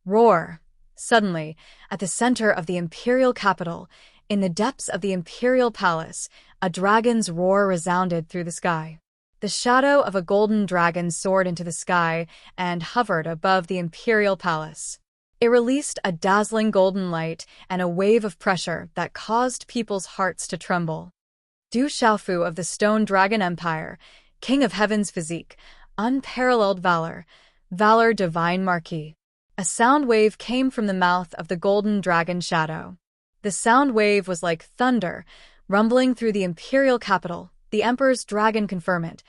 Roar! Suddenly, at the center of the imperial capital, in the depths of the imperial palace, a dragon's roar resounded through the sky. The shadow of a golden dragon soared into the sky and hovered above the imperial palace. It released a dazzling golden light and a wave of pressure that caused people's hearts to tremble. Du Xiaofu of the Stone Dragon Empire, King of Heaven's physique, unparalleled valor, Valor Divine Marquis. A sound wave came from the mouth of the golden dragon shadow. The sound wave was like thunder, rumbling through the imperial capital. The Emperor's dragon conferment,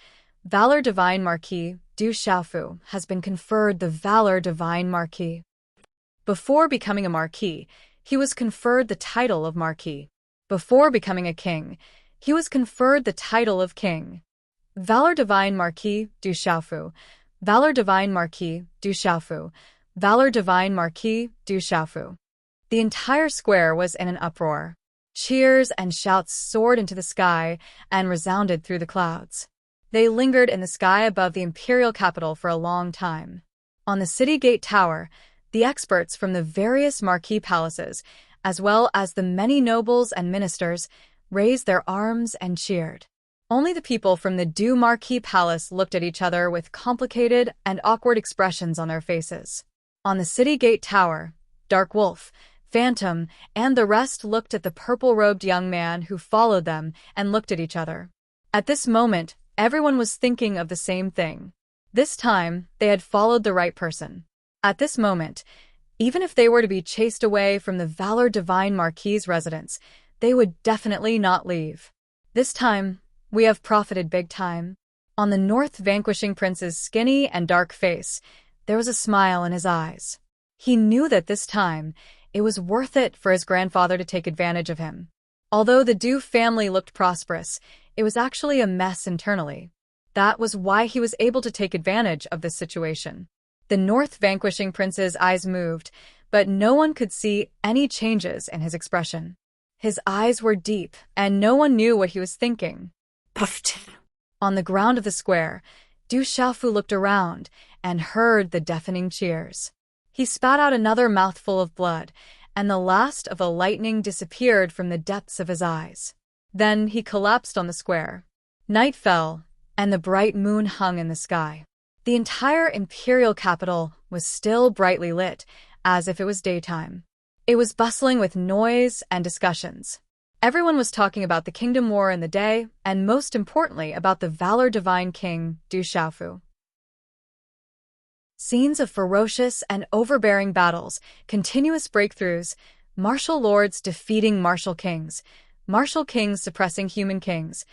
Valor Divine Marquis, Du Xiaofu, has been conferred the Valor Divine Marquis. Before becoming a marquis, he was conferred the title of marquis. Before becoming a king, he was conferred the title of king. Valor Divine Marquis, Du Xiaofu, Valor Divine Marquis, Du Xiaofu, Valor Divine Marquis, Du Xiaofu. The entire square was in an uproar. Cheers and shouts soared into the sky and resounded through the clouds. They lingered in the sky above the imperial capital for a long time. On the city gate tower, the experts from the various marquis palaces, as well as the many nobles and ministers, raised their arms and cheered. Only the people from the Du Marquis Palace looked at each other with complicated and awkward expressions on their faces. On the city gate tower, Dark Wolf, Phantom, and the rest looked at the purple-robed young man who followed them and looked at each other. At this moment, everyone was thinking of the same thing. This time, they had followed the right person. At this moment, even if they were to be chased away from the Valor Divine Marquis' residence, they would definitely not leave. This time, we have profited big time. On the North Vanquishing Prince's skinny and dark face, there was a smile in his eyes. He knew that this time, it was worth it for his grandfather to take advantage of him. Although the Du family looked prosperous, it was actually a mess internally. That was why he was able to take advantage of this situation. The North vanquishing prince's eyes moved, but no one could see any changes in his expression. His eyes were deep, and no one knew what he was thinking. Puffed. On the ground of the square, Du Xiaofu looked around and heard the deafening cheers. He spat out another mouthful of blood, and the last of the lightning disappeared from the depths of his eyes. Then he collapsed on the square. Night fell, and the bright moon hung in the sky. The entire imperial capital was still brightly lit, as if it was daytime. It was bustling with noise and discussions. Everyone was talking about the kingdom war in the day, and most importantly about the valor divine king, Du Xiaofu. Scenes of ferocious and overbearing battles, continuous breakthroughs, martial lords defeating martial kings suppressing human kings,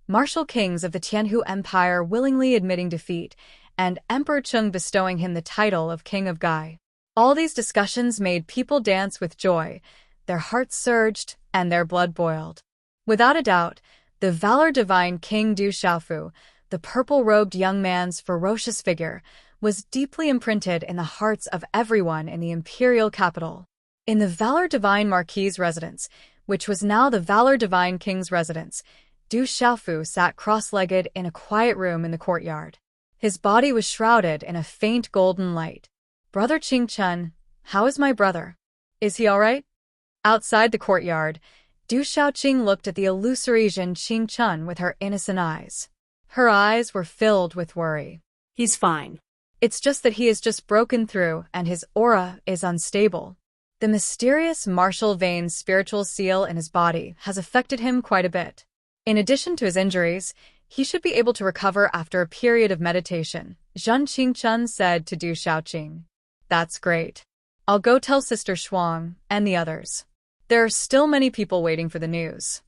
martial kings of the Tianhu Empire willingly admitting defeat, and Emperor Cheng bestowing him the title of King of Gai. All these discussions made people dance with joy, their hearts surged, and their blood boiled. Without a doubt, the valor divine King Du Xiaofu, the purple-robed young man's ferocious figure, was deeply imprinted in the hearts of everyone in the imperial capital. In the Valor Divine Marquis's residence, which was now the Valor Divine King's residence, Du Xiaofu sat cross-legged in a quiet room in the courtyard. His body was shrouded in a faint golden light. "Brother Qingchen, how is my brother? Is he all right?" Outside the courtyard, Du Xiaoqing looked at the illusory Zhen Qingchen with her innocent eyes. Her eyes were filled with worry. He's fine. It's just that he has just broken through and his aura is unstable. The mysterious martial vein spiritual seal in his body has affected him quite a bit. In addition to his injuries, he should be able to recover after a period of meditation, Zhen Qingchen said to Du Xiaoqing. That's great. I'll go tell Sister Shuang and the others. There are still many people waiting for the news.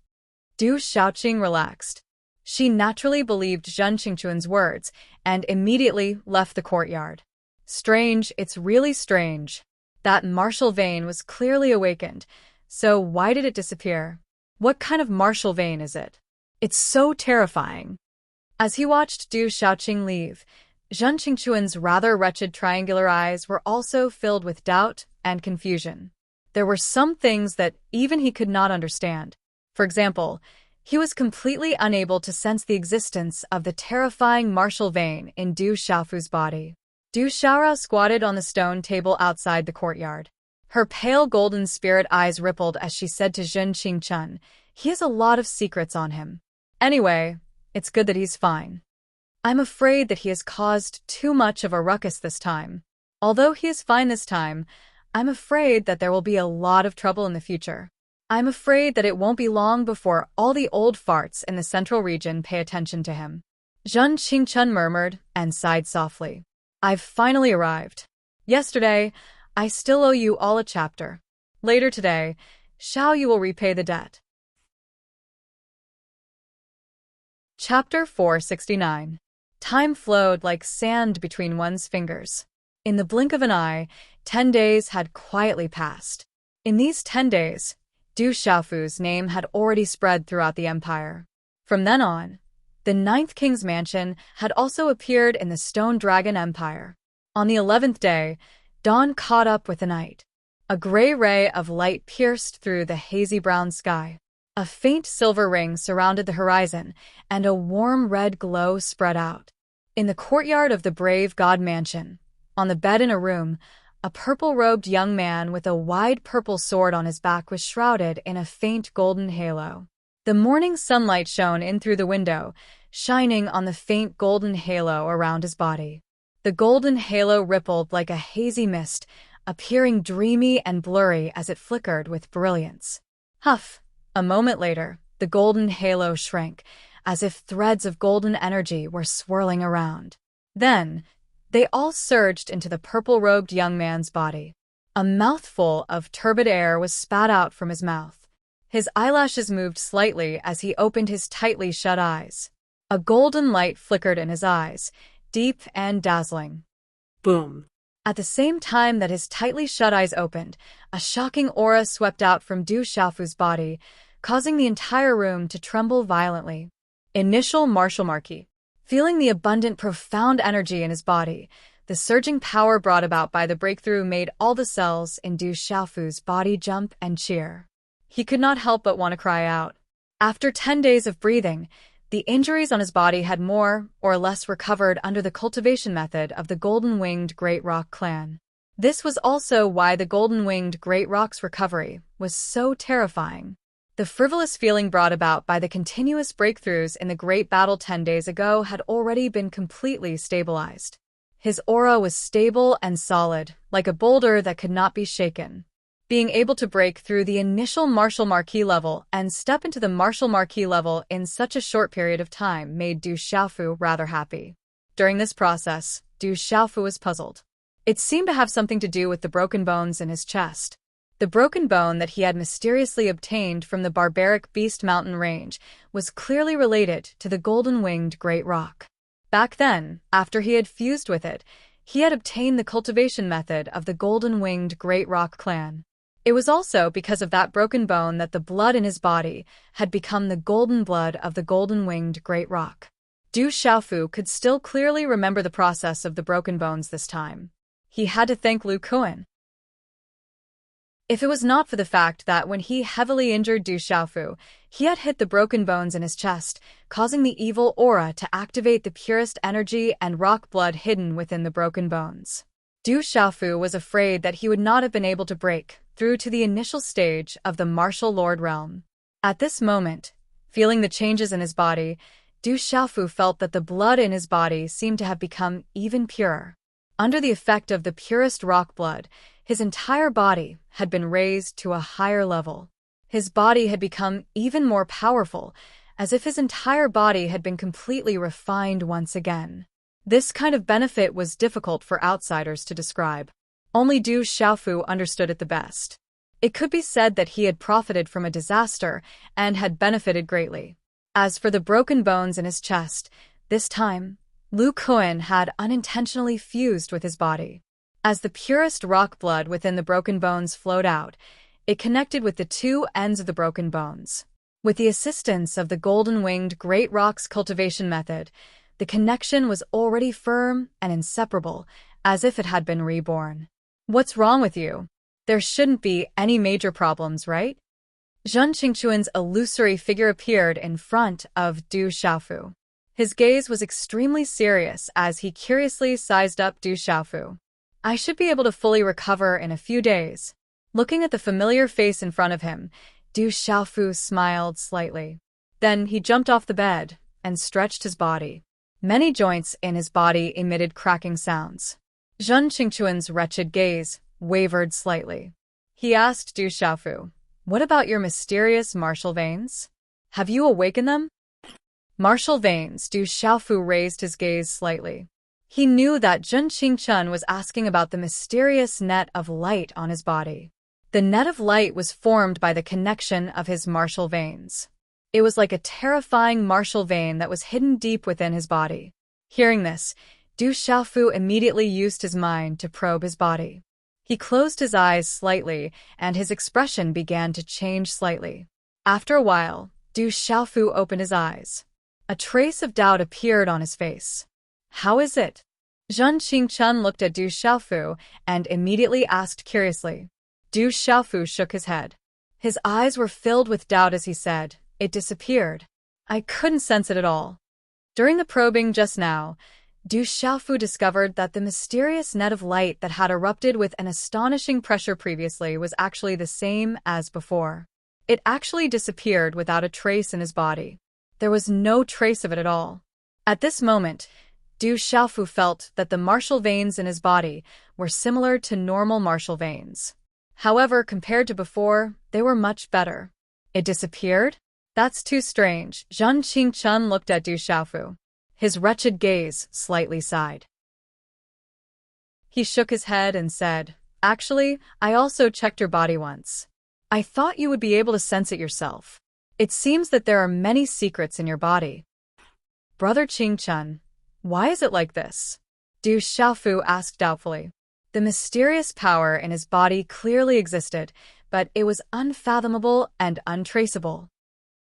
Du Xiaoqing relaxed. She naturally believed Zhen Qingquan's words and immediately left the courtyard. Strange, it's really strange. That martial vein was clearly awakened, so why did it disappear? What kind of martial vein is it? It's so terrifying. As he watched Du Xiaoqing leave, Zhen Qingquan's rather wretched triangular eyes were also filled with doubt and confusion. There were some things that even he could not understand. For example, he was completely unable to sense the existence of the terrifying martial vein in Du Xiaofu's body. Du Xiaorao squatted on the stone table outside the courtyard. Her pale golden spirit eyes rippled as she said to Zhen Qingchen, "He has a lot of secrets on him. Anyway, it's good that he's fine. I'm afraid that he has caused too much of a ruckus this time. Although he is fine this time, I'm afraid that there will be a lot of trouble in the future. I'm afraid that it won't be long before all the old farts in the central region pay attention to him." Zhen Qingchen murmured and sighed softly. "I've finally arrived. Yesterday, I still owe you all a chapter. Later today, Xiao Yu will repay the debt." Chapter 469. Time flowed like sand between one's fingers. In the blink of an eye, 10 days had quietly passed. In these 10 days, Du Xiaofu's name had already spread throughout the empire. From then on, the 9th King's mansion had also appeared in the Stone Dragon Empire. On the 11th day, dawn caught up with the night. A gray ray of light pierced through the hazy brown sky. A faint silver ring surrounded the horizon, and a warm red glow spread out. In the courtyard of the Brave God Mansion, on the bed in a room, a purple-robed young man with a wide purple sword on his back was shrouded in a faint golden halo. The morning sunlight shone in through the window, shining on the faint golden halo around his body. The golden halo rippled like a hazy mist, appearing dreamy and blurry as it flickered with brilliance. Huff! A moment later, the golden halo shrank, as if threads of golden energy were swirling around. Then, they all surged into the purple-robed young man's body. A mouthful of turbid air was spat out from his mouth. His eyelashes moved slightly as he opened his tightly shut eyes. A golden light flickered in his eyes, deep and dazzling. Boom. At the same time that his tightly shut eyes opened, a shocking aura swept out from Du Xiaofu's body, causing the entire room to tremble violently. Initial martial marquee. Feeling the abundant, profound energy in his body, the surging power brought about by the breakthrough made all the cells in Du Xiaofu's body jump and cheer. He could not help but want to cry out. After 10 days of breathing, the injuries on his body had more or less recovered under the cultivation method of the golden-winged Great Rock clan. This was also why the golden-winged Great Rock's recovery was so terrifying. The frivolous feeling brought about by the continuous breakthroughs in the Great Battle 10 days ago had already been completely stabilized. His aura was stable and solid, like a boulder that could not be shaken. Being able to break through the initial martial marquee level and step into the martial marquee level in such a short period of time made Du Xiaofu rather happy. During this process, Du Xiaofu was puzzled. It seemed to have something to do with the broken bones in his chest. The broken bone that he had mysteriously obtained from the barbaric Beast Mountain range was clearly related to the golden-winged Great Rock. Back then, after he had fused with it, he had obtained the cultivation method of the golden-winged Great Rock clan. It was also because of that broken bone that the blood in his body had become the golden blood of the golden-winged Great Rock. Du Xiaofu could still clearly remember the process of the broken bones this time. He had to thank Lu Kuan. If it was not for the fact that when he heavily injured Du Xiaofu, he had hit the broken bones in his chest, causing the evil aura to activate the purest energy and rock blood hidden within the broken bones. Du Xiaofu was afraid that he would not have been able to break through to the initial stage of the Martial Lord realm. At this moment, feeling the changes in his body, Du Xiaofu felt that the blood in his body seemed to have become even purer. Under the effect of the purest rock blood, his entire body had been raised to a higher level. His body had become even more powerful, as if his entire body had been completely refined once again. This kind of benefit was difficult for outsiders to describe. Only Du Xiaofu understood it the best. It could be said that he had profited from a disaster and had benefited greatly. As for the broken bones in his chest, this time, Lu Kuan had unintentionally fused with his body. As the purest rock blood within the broken bones flowed out, it connected with the two ends of the broken bones. With the assistance of the golden-winged Great Rock's cultivation method, the connection was already firm and inseparable, as if it had been reborn. "What's wrong with you? There shouldn't be any major problems, right?" Zheng Qingquan's illusory figure appeared in front of Du Xiaofu. His gaze was extremely serious as he curiously sized up Du Xiaofu. "I should be able to fully recover in a few days." Looking at the familiar face in front of him, Du Xiaofu smiled slightly. Then he jumped off the bed and stretched his body. Many joints in his body emitted cracking sounds. Zheng Qingquan's wretched gaze wavered slightly. He asked Du Xiaofu, "What about your mysterious martial veins? Have you awakened them?" Martial veins. Du Xiaofu raised his gaze slightly. He knew that Zheng Qingquan was asking about the mysterious net of light on his body. The net of light was formed by the connection of his martial veins. It was like a terrifying martial vein that was hidden deep within his body. Hearing this, Du Xiaofu immediately used his mind to probe his body. He closed his eyes slightly, and his expression began to change slightly. After a while, Du Xiaofu opened his eyes. A trace of doubt appeared on his face. "How is it?" Zheng Qingquan looked at Du Xiaofu and immediately asked curiously. Du Xiaofu shook his head. His eyes were filled with doubt as he said, "It disappeared. I couldn't sense it at all." During the probing just now, Du Xiaofu discovered that the mysterious net of light that had erupted with an astonishing pressure previously was actually the same as before. It actually disappeared without a trace in his body. There was no trace of it at all. At this moment, Du Xiaofu felt that the martial veins in his body were similar to normal martial veins. However, compared to before, they were much better. It disappeared? That's too strange. Zheng Qingquan looked at Du Xiaofu. His wretched gaze slightly sighed. He shook his head and said, "Actually, I also checked your body once. I thought you would be able to sense it yourself. It seems that there are many secrets in your body." "Brother Qingquan, why is it like this?" Du Xiaofu asked doubtfully. The mysterious power in his body clearly existed, but it was unfathomable and untraceable.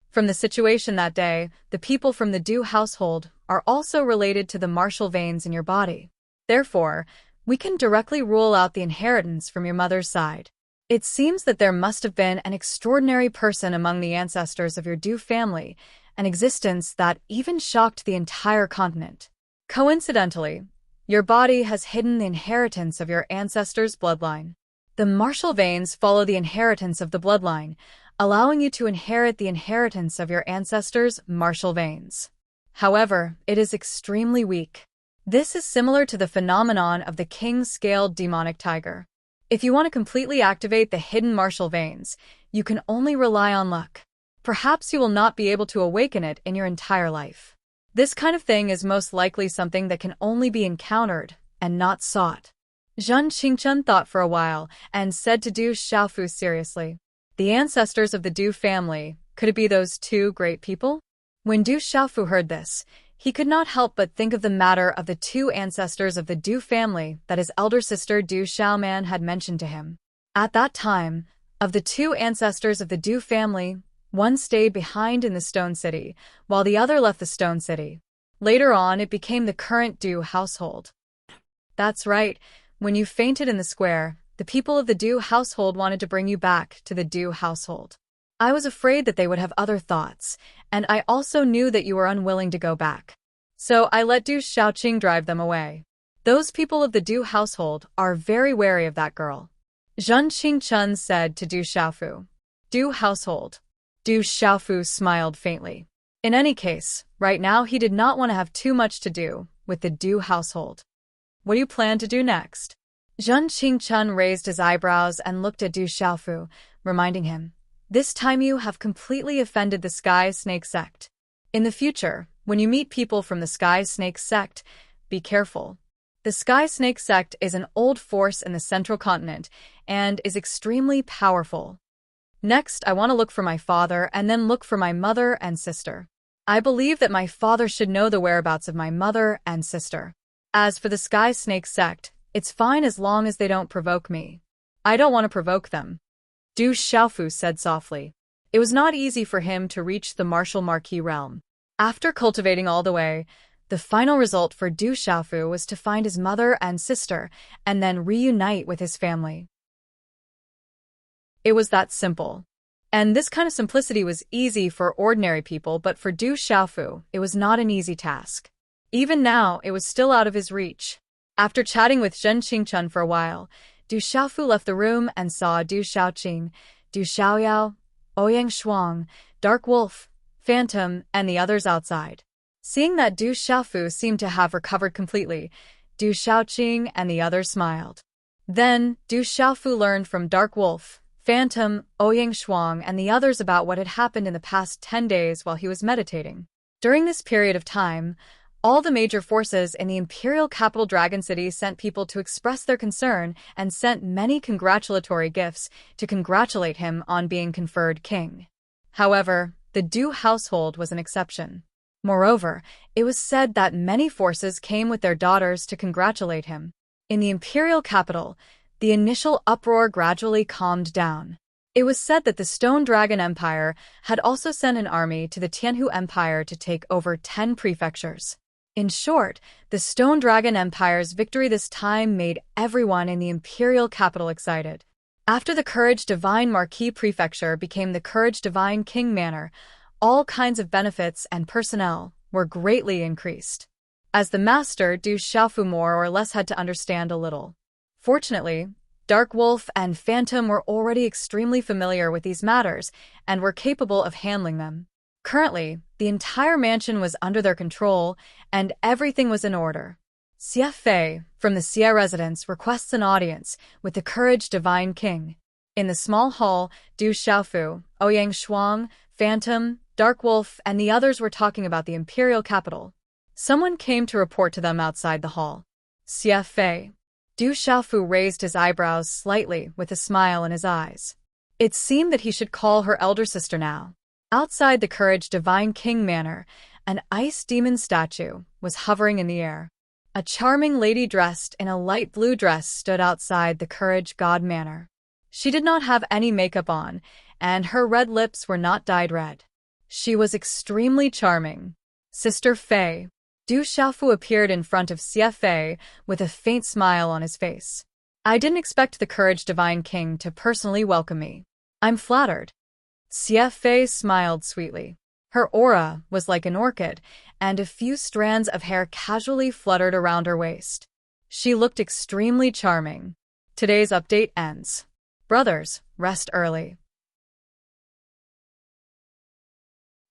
From the situation that day, the people from the Du household are also related to the martial veins in your body. Therefore, we can directly rule out the inheritance from your mother's side. It seems that there must have been an extraordinary person among the ancestors of your Du family, an existence that even shocked the entire continent. Coincidentally, your body has hidden the inheritance of your ancestors' bloodline. The martial veins follow the inheritance of the bloodline, allowing you to inherit the inheritance of your ancestors' martial veins. However, it is extremely weak. This is similar to the phenomenon of the king-scaled demonic tiger. If you want to completely activate the hidden martial veins, you can only rely on luck. Perhaps you will not be able to awaken it in your entire life. This kind of thing is most likely something that can only be encountered and not sought. Zhen Qingchun thought for a while and said to Du Xiaofu seriously, "The ancestors of the Du family, could it be those two great people?" When Du Xiaofu heard this, he could not help but think of the matter of the two ancestors of the Du family that his elder sister Du Xiaoman had mentioned to him. At that time, of the two ancestors of the Du family, one stayed behind in the Stone City, while the other left the Stone City. Later on, it became the current Du household. That's right. When you fainted in the square, the people of the Du household wanted to bring you back to the Du household. I was afraid that they would have other thoughts, and I also knew that you were unwilling to go back. So I let Du Xiaoqing drive them away. Those people of the Du household are very wary of that girl. Zhen Qingchun said to Du Xiaofu. Du household. Du Xiaofu smiled faintly. In any case, right now he did not want to have too much to do with the Du household. What do you plan to do next? Zhen Qingchun raised his eyebrows and looked at Du Xiaofu, reminding him, "This time you have completely offended the Sky Snake sect. In the future, when you meet people from the Sky Snake sect, be careful. The Sky Snake sect is an old force in the central continent and is extremely powerful. Next, I want to look for my father and then look for my mother and sister. I believe that my father should know the whereabouts of my mother and sister. As for the Sky Snake sect, it's fine as long as they don't provoke me. I don't want to provoke them." Du Xiaofu said softly. It was not easy for him to reach the martial marquis realm. After cultivating all the way, the final result for Du Xiaofu was to find his mother and sister and then reunite with his family. It was that simple. And this kind of simplicity was easy for ordinary people, but for Du Xiaofu, it was not an easy task. Even now, it was still out of his reach. After chatting with Zhen Qingchun for a while, Du Xiaofu left the room and saw Du Xiaoqing, Du Xiaoyao, Ouyang Shuang, Dark Wolf, Phantom, and the others outside. Seeing that Du Xiaofu seemed to have recovered completely, Du Xiaoqing and the others smiled. Then, Du Xiaofu learned from Dark Wolf, Phantom, Ouyang Shuang, and the others about what had happened in the past 10 days while he was meditating. During this period of time, all the major forces in the imperial capital Dragon City sent people to express their concern and sent many congratulatory gifts to congratulate him on being conferred king. However, the Du household was an exception. Moreover, it was said that many forces came with their daughters to congratulate him. In the imperial capital, the initial uproar gradually calmed down. It was said that the Stone Dragon Empire had also sent an army to the Tianhu Empire to take over 10 prefectures. In short, the Stone Dragon Empire's victory this time made everyone in the imperial capital excited. After the Courage Divine Marquis Prefecture became the Courage Divine King Manor, all kinds of benefits and personnel were greatly increased. As the master, Du Xiaofu more or less had to understand a little. Fortunately, Dark Wolf and Phantom were already extremely familiar with these matters and were capable of handling them. Currently, the entire mansion was under their control, and everything was in order. Xie Fei, from the Xie residence, requests an audience with the Courage Divine King. In the small hall, Du Xiaofu, Ouyang Shuang, Phantom, Dark Wolf, and the others were talking about the imperial capital. Someone came to report to them outside the hall. Xie Fei. Du Xiaofu raised his eyebrows slightly with a smile in his eyes. It seemed that he should call her elder sister now. Outside the Courage Divine King Manor, an ice demon statue was hovering in the air. A charming lady dressed in a light blue dress stood outside the Courage God Manor. She did not have any makeup on, and her red lips were not dyed red. She was extremely charming. Sister Fei. Du Xiaofu appeared in front of Xie Fei with a faint smile on his face. I didn't expect the Courage Divine King to personally welcome me. I'm flattered. Xie Fei smiled sweetly. Her aura was like an orchid, and a few strands of hair casually fluttered around her waist. She looked extremely charming. Today's update ends. Brothers, rest early.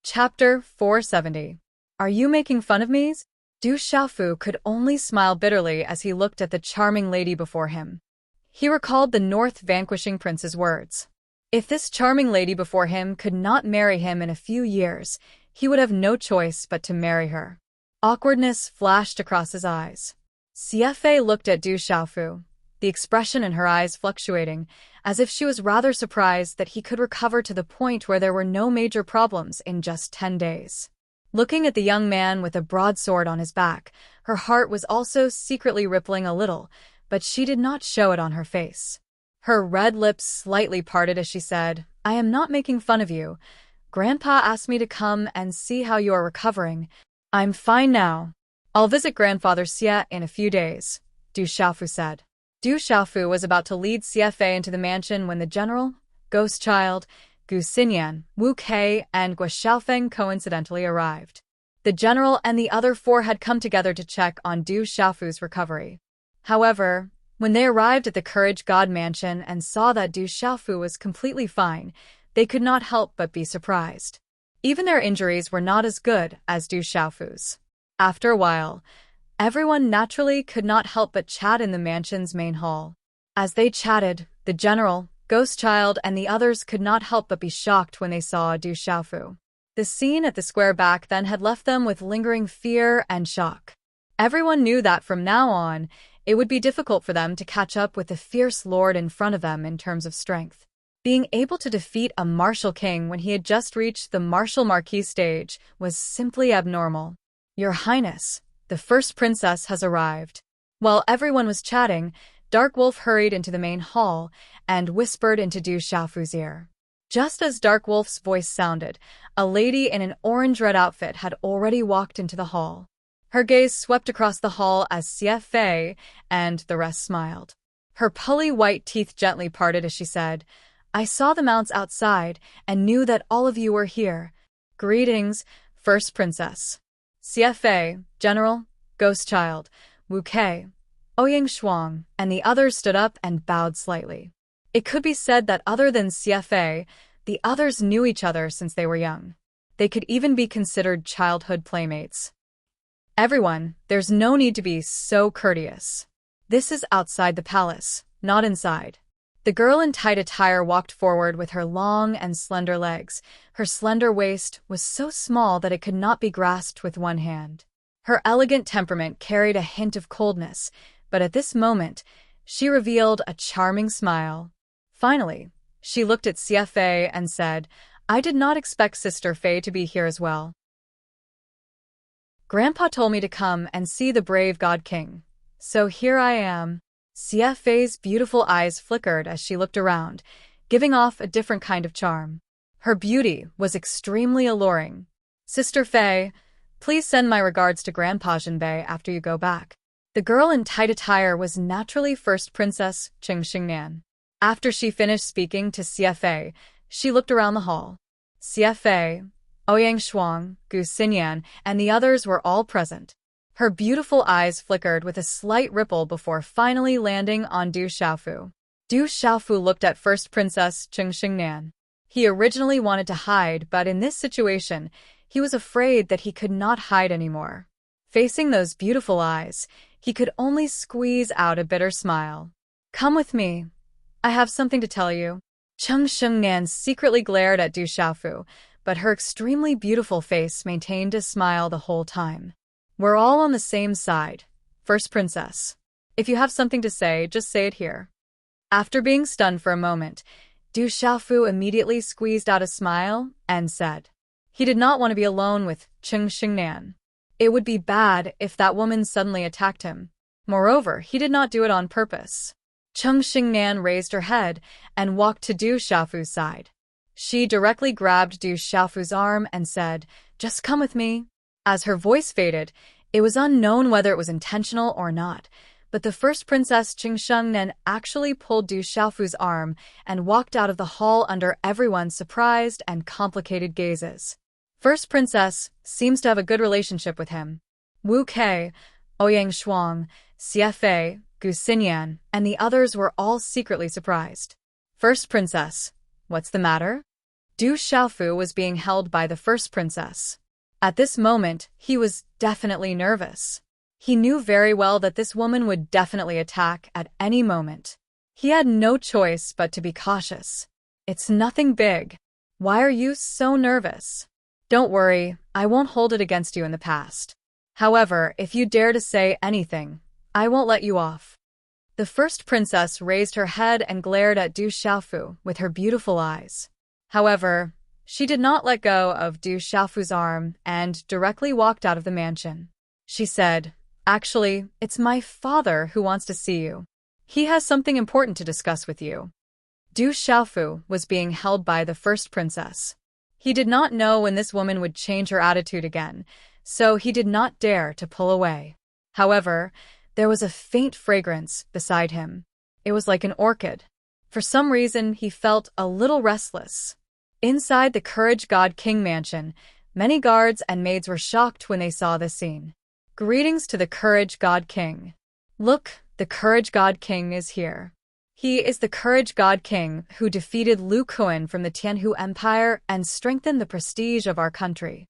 Chapter 470. Are you making fun of me? Du Xiaofu could only smile bitterly as he looked at the charming lady before him. He recalled the North Vanquishing Prince's words. If this charming lady before him could not marry him in a few years, he would have no choice but to marry her. Awkwardness flashed across his eyes. Xie Fei looked at Du Xiaofu, the expression in her eyes fluctuating, as if she was rather surprised that he could recover to the point where there were no major problems in just 10 days. Looking at the young man with a broadsword on his back, her heart was also secretly rippling a little, but she did not show it on her face. Her red lips slightly parted as she said, I am not making fun of you. Grandpa asked me to come and see how you are recovering. I'm fine now. I'll visit Grandfather Xie in a few days, Du Xiaofu said. Du Xiaofu was about to lead Xie Fei into the mansion when the general, Ghost Child, Gu Xinyan, Wu Kei, and Gua Xiaofeng coincidentally arrived. The general and the other four had come together to check on Du Xiaofu's recovery. However, when they arrived at the Courage God Mansion and saw that Du Xiaofu was completely fine, they could not help but be surprised. Even their injuries were not as good as Du Xiaofu's. After a while, everyone naturally could not help but chat in the mansion's main hall. As they chatted, the general, Ghost Child, and the others could not help but be shocked when they saw Du Xiaofu. The scene at the square back then had left them with lingering fear and shock. Everyone knew that from now on, it would be difficult for them to catch up with the fierce lord in front of them in terms of strength. Being able to defeat a martial king when he had just reached the martial marquis stage was simply abnormal. Your Highness, the first princess has arrived. While everyone was chatting, Dark Wolf hurried into the main hall and whispered into Du Xiaofu's ear. Just as Dark Wolf's voice sounded, a lady in an orange-red outfit had already walked into the hall. Her gaze swept across the hall as Xie Fei and the rest smiled. Her pulley white teeth gently parted as she said, I saw the mounts outside and knew that all of you were here. Greetings, First Princess. Xie Fei, General, Ghost Child, Wu Kei, Ouyang Shuang, and the others stood up and bowed slightly. It could be said that other than Xie Fei, the others knew each other since they were young. They could even be considered childhood playmates. Everyone, there's no need to be so courteous. This is outside the palace, not inside. The girl in tight attire walked forward with her long and slender legs. Her slender waist was so small that it could not be grasped with one hand. Her elegant temperament carried a hint of coldness, but at this moment, she revealed a charming smile. Finally, she looked at Xie Fei and said, I did not expect Sister Fei to be here as well. Grandpa told me to come and see the brave God King. So here I am. Xie Fei's beautiful eyes flickered as she looked around, giving off a different kind of charm. Her beauty was extremely alluring. Sister Fei, please send my regards to Grandpa Jinbei after you go back. The girl in tight attire was naturally First Princess Qing Xingnan. After she finished speaking to Xie Fei, she looked around the hall. Xie Fei, Ouyang Shuang, Gu Xinyan, and the others were all present. Her beautiful eyes flickered with a slight ripple before finally landing on Du Xiaofu. Du Xiaofu looked at First Princess Qing Xingnan. He originally wanted to hide, but in this situation, he was afraid that he could not hide anymore. Facing those beautiful eyes, he could only squeeze out a bitter smile. Come with me. I have something to tell you. Qing Xingnan secretly glared at Du Xiaofu, but her extremely beautiful face maintained a smile the whole time. We're all on the same side, First Princess. If you have something to say, just say it here. After being stunned for a moment, Du Xiaofu immediately squeezed out a smile and said, he did not want to be alone with Qing Xingnan. It would be bad if that woman suddenly attacked him. Moreover, he did not do it on purpose. Cheng Xingnan raised her head and walked to Du Xiaofu's side. She directly grabbed Du Xiaofu's arm and said, "Just come with me." As her voice faded, it was unknown whether it was intentional or not, but the first princess Cheng Xingnan actually pulled Du Xiaofu's arm and walked out of the hall under everyone's surprised and complicated gazes. First princess seems to have a good relationship with him. Wu Kei, Ouyang Shuang, Xie Gu Xinyan, and the others were all secretly surprised. First princess, what's the matter? Du Xiaofu was being held by the first princess. At this moment, he was definitely nervous. He knew very well that this woman would definitely attack at any moment. He had no choice but to be cautious. It's nothing big. Why are you so nervous? Don't worry, I won't hold it against you in the past. However, if you dare to say anything, I won't let you off. The first princess raised her head and glared at Du Xiaofu with her beautiful eyes. However, she did not let go of Du Xiaofu's arm and directly walked out of the mansion. She said, "Actually, it's my father who wants to see you. He has something important to discuss with you." Du Xiaofu was being held by the first princess. He did not know when this woman would change her attitude again, so he did not dare to pull away. However, there was a faint fragrance beside him. It was like an orchid. For some reason, he felt a little restless. Inside the Courage God King mansion, many guards and maids were shocked when they saw this scene. Greetings to the Courage God King. Look, the Courage God King is here. He is the Courage God King who defeated Lu Kuan from the Tianhu Empire and strengthened the prestige of our country.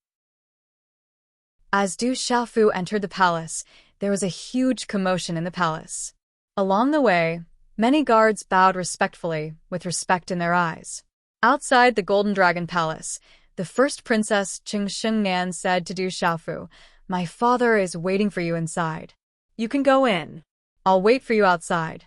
As Du Xiaofu entered the palace, there was a huge commotion in the palace. Along the way, many guards bowed respectfully, with respect in their eyes. Outside the Golden Dragon Palace, the first princess Cheng Xingnan said to Du Xiaofu, "My father is waiting for you inside. You can go in. I'll wait for you outside."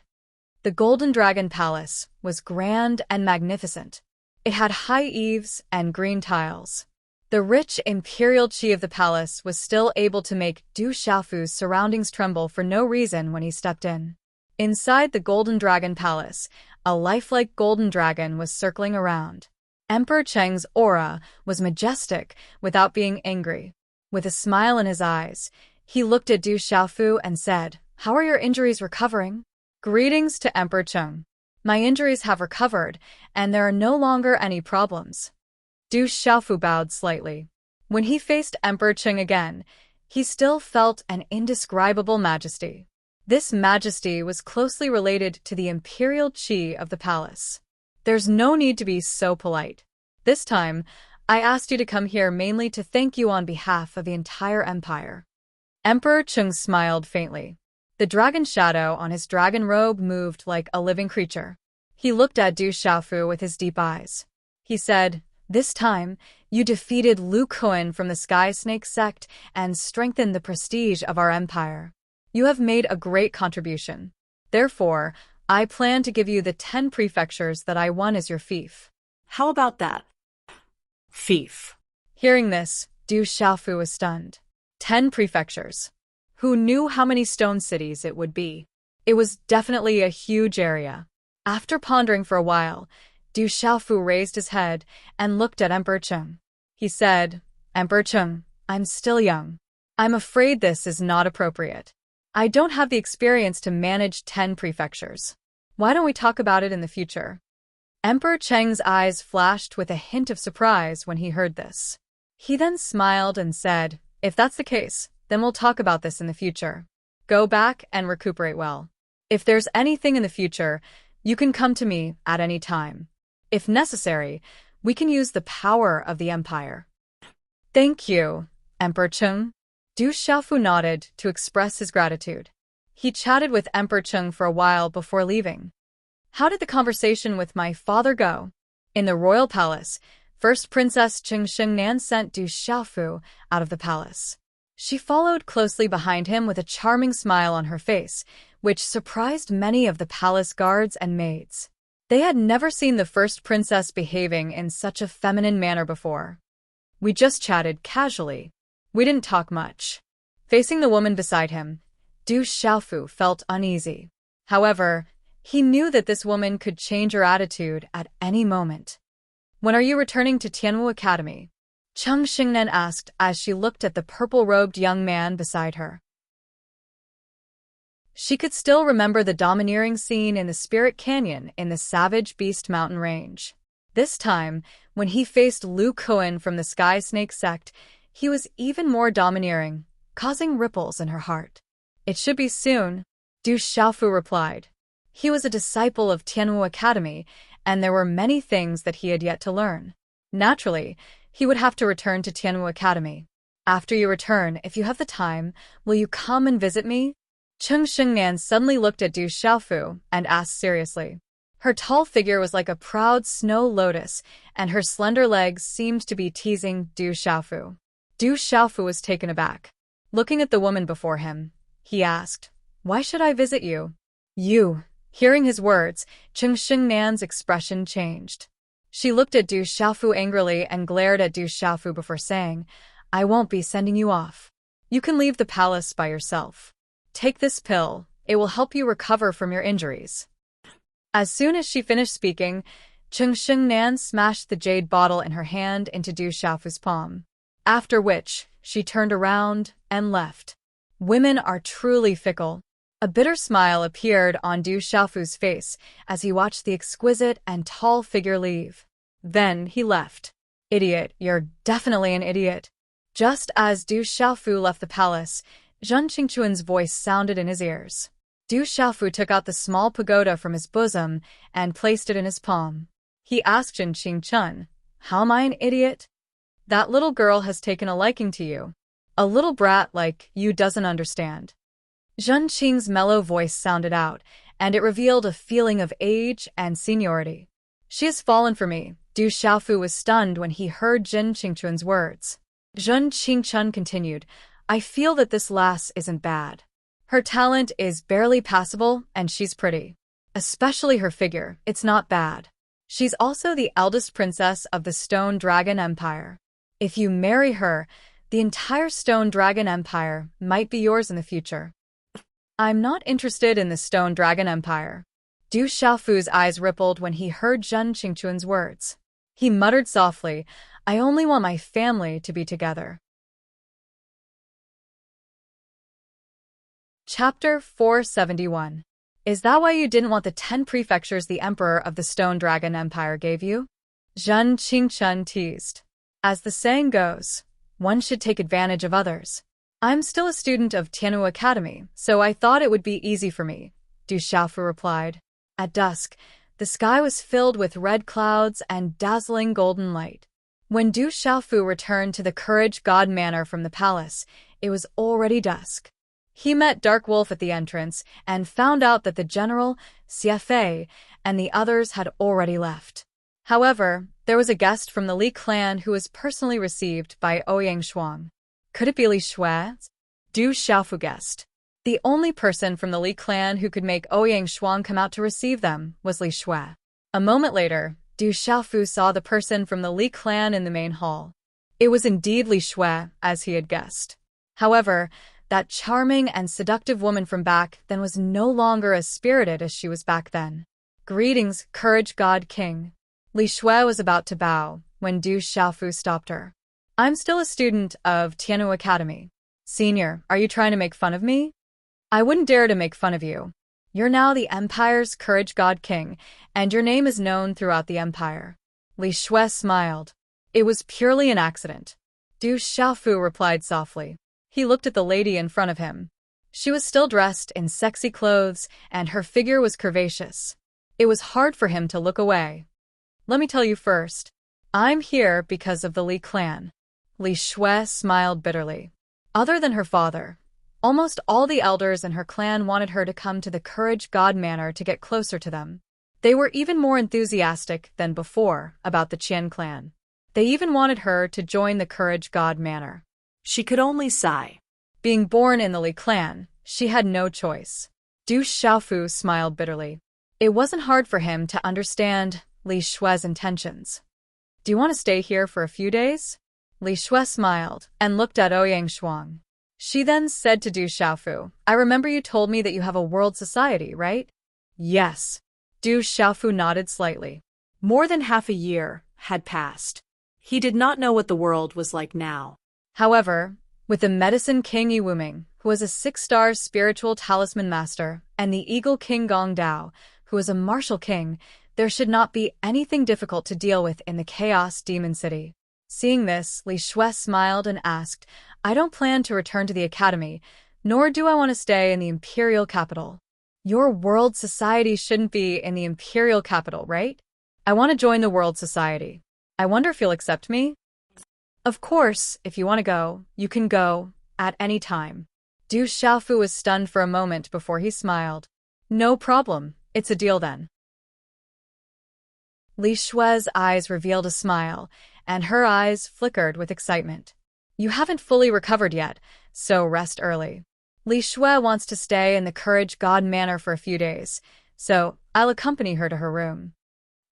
The Golden Dragon Palace was grand and magnificent. It had high eaves and green tiles. The rich imperial qi of the palace was still able to make Du Xiaofu's surroundings tremble for no reason when he stepped in. Inside the Golden Dragon Palace, a lifelike golden dragon was circling around. Emperor Cheng's aura was majestic without being angry. With a smile in his eyes, he looked at Du Xiaofu and said, "How are your injuries recovering?" "Greetings to Emperor Cheng. My injuries have recovered, and there are no longer any problems." Du Xiaofu bowed slightly. When he faced Emperor Cheng again, he still felt an indescribable majesty. This majesty was closely related to the imperial qi of the palace. "There's no need to be so polite. This time, I asked you to come here mainly to thank you on behalf of the entire empire." Emperor Cheng smiled faintly. The dragon shadow on his dragon robe moved like a living creature. He looked at Du Xiaofu with his deep eyes. He said, "This time, you defeated Lu Kuan from the Sky Snake sect and strengthened the prestige of our empire. You have made a great contribution. Therefore, I plan to give you the 10 prefectures that I won as your fief." How about that? Fief. Hearing this, Du Xiaofu was stunned. 10 prefectures. Who knew how many stone cities it would be? It was definitely a huge area. After pondering for a while, Du Xiaofu raised his head and looked at Emperor Cheng. He said, "Emperor Cheng, I'm still young. I'm afraid this is not appropriate. I don't have the experience to manage 10 prefectures. Why don't we talk about it in the future?" Emperor Cheng's eyes flashed with a hint of surprise when he heard this. He then smiled and said, "If that's the case, then we'll talk about this in the future. Go back and recuperate well. If there's anything in the future, you can come to me at any time. If necessary, we can use the power of the empire." "Thank you, Emperor Cheng." Du Xiaofu nodded to express his gratitude. He chatted with Emperor Cheng for a while before leaving. "How did the conversation with my father go?" In the royal palace, first Princess Cheng Xingnan sent Du Xiaofu out of the palace. She followed closely behind him with a charming smile on her face, which surprised many of the palace guards and maids. They had never seen the first princess behaving in such a feminine manner before. "We just chatted casually. We didn't talk much." Facing the woman beside him, Du Xiaofu felt uneasy. However, He knew that this woman could change her attitude at any moment. "When are you returning to Tianwu Academy?" Cheng Xingnan asked as she looked at the purple-robed young man beside her. She could still remember the domineering scene in the Spirit Canyon in the Savage Beast Mountain Range. This time, when he faced Lu Kuan from the Sky Snake sect, he was even more domineering, causing ripples in her heart. "It should be soon," Du Xiaofu replied. He was a disciple of Tianwu Academy, and there were many things that he had yet to learn. Naturally, he would have to return to Tianwu Academy. "After you return, if you have the time, will you come and visit me?" Cheng Xingnan suddenly looked at Du Xiaofu and asked seriously. Her tall figure was like a proud snow lotus, and her slender legs seemed to be teasing Du Xiaofu. Du Xiaofu was taken aback. Looking at the woman before him, he asked, "Why should I visit you?" "You." Hearing his words, Cheng Xingnan's expression changed. She looked at Du Xiaofu angrily and glared at Du Xiaofu before saying, "I won't be sending you off. You can leave the palace by yourself. Take this pill. It will help you recover from your injuries." As soon as she finished speaking, Cheng Xingnan smashed the jade bottle in her hand into Du Xiaofu's palm. After which, she turned around and left. Women are truly fickle. A bitter smile appeared on Du Xiaofu's face as he watched the exquisite and tall figure leave. Then he left. "Idiot, you're definitely an idiot." Just as Du Xiaofu left the palace, Zhen Qingquan's voice sounded in his ears. Du Xiaofu took out the small pagoda from his bosom and placed it in his palm. He asked Zhen Qingquan, "How am I an idiot?" "That little girl has taken a liking to you. A little brat like you doesn't understand." Zhen Qing's mellow voice sounded out, and it revealed a feeling of age and seniority. "She has fallen for me." Du Xiaofu was stunned when he heard Zhen Qingquan's words. Zhen Qingquan continued, "I feel that this lass isn't bad. Her talent is barely passable, and she's pretty. Especially her figure, it's not bad. She's also the eldest princess of the Stone Dragon Empire. If you marry her, the entire Stone Dragon Empire might be yours in the future." "I'm not interested in the Stone Dragon Empire." Du Xiaofu's eyes rippled when he heard Zhen Qingquan's words. He muttered softly, "I only want my family to be together." Chapter 471. Is that why you didn't want the 10 prefectures the Emperor of the Stone Dragon Empire gave you? Zhen Qingquan teased. As the saying goes, one should take advantage of others. "I'm still a student of Tianwu Academy, so I thought it would be easy for me," Du Xiaofu replied. At dusk, the sky was filled with red clouds and dazzling golden light. When Du Xiaofu returned to the Courage God Manor from the palace, it was already dusk. He met Dark Wolf at the entrance and found out that the general, Xie Fei, and the others had already left. However, there was a guest from the Li clan who was personally received by Ouyang Shuang. Could it be Li Shui? Du Xiaofu guessed. The only person from the Li clan who could make Ouyang Shuang come out to receive them was Li Shui. A moment later, Du Xiaofu saw the person from the Li clan in the main hall. It was indeed Li Shui, as he had guessed. However, that charming and seductive woman from back then was no longer as spirited as she was back then. "Greetings, Courage God King." Li Shui was about to bow when Du Xiaofu stopped her. "I'm still a student of Tianwu Academy. Senior, are you trying to make fun of me?" "I wouldn't dare to make fun of you. You're now the Empire's Courage God King, and your name is known throughout the Empire." Li Shui smiled. "It was purely an accident." Du Xiaofu replied softly. He looked at the lady in front of him. She was still dressed in sexy clothes, and her figure was curvaceous. It was hard for him to look away. "Let me tell you first. I'm here because of the Li clan." Li Shui smiled bitterly. Other than her father, almost all the elders in her clan wanted her to come to the Courage God Manor to get closer to them. They were even more enthusiastic than before about the Qian clan. They even wanted her to join the Courage God Manor. She could only sigh. Being born in the Li clan, she had no choice. Du Xiaofu smiled bitterly. It wasn't hard for him to understand Li Shui's intentions. "Do you want to stay here for a few days?" Li Shui smiled and looked at Ouyang Shuang. She then said to Du Xiaofu, "I remember you told me that you have a world society, right? Yes. Du Xiaofu nodded slightly. More than half a year had passed. He did not know what the world was like now. However, with the Medicine King Yi Wuming, who was a 6-star spiritual talisman master, and the Eagle King Gong Dao, who was a martial king, there should not be anything difficult to deal with in the Chaos Demon City. Seeing this, Li Shui smiled and asked, I don't plan to return to the academy, nor do I want to stay in the imperial capital. Your world society shouldn't be in the imperial capital, right? I want to join the world society. I wonder if you'll accept me? Of course, if you want to go, you can go, at any time. Du Xiaofu was stunned for a moment before he smiled. No problem, it's a deal then. Li Shui's eyes revealed a smile, and her eyes flickered with excitement. You haven't fully recovered yet, so rest early. Li Shui wants to stay in the Courage God Manor for a few days, so I'll accompany her to her room.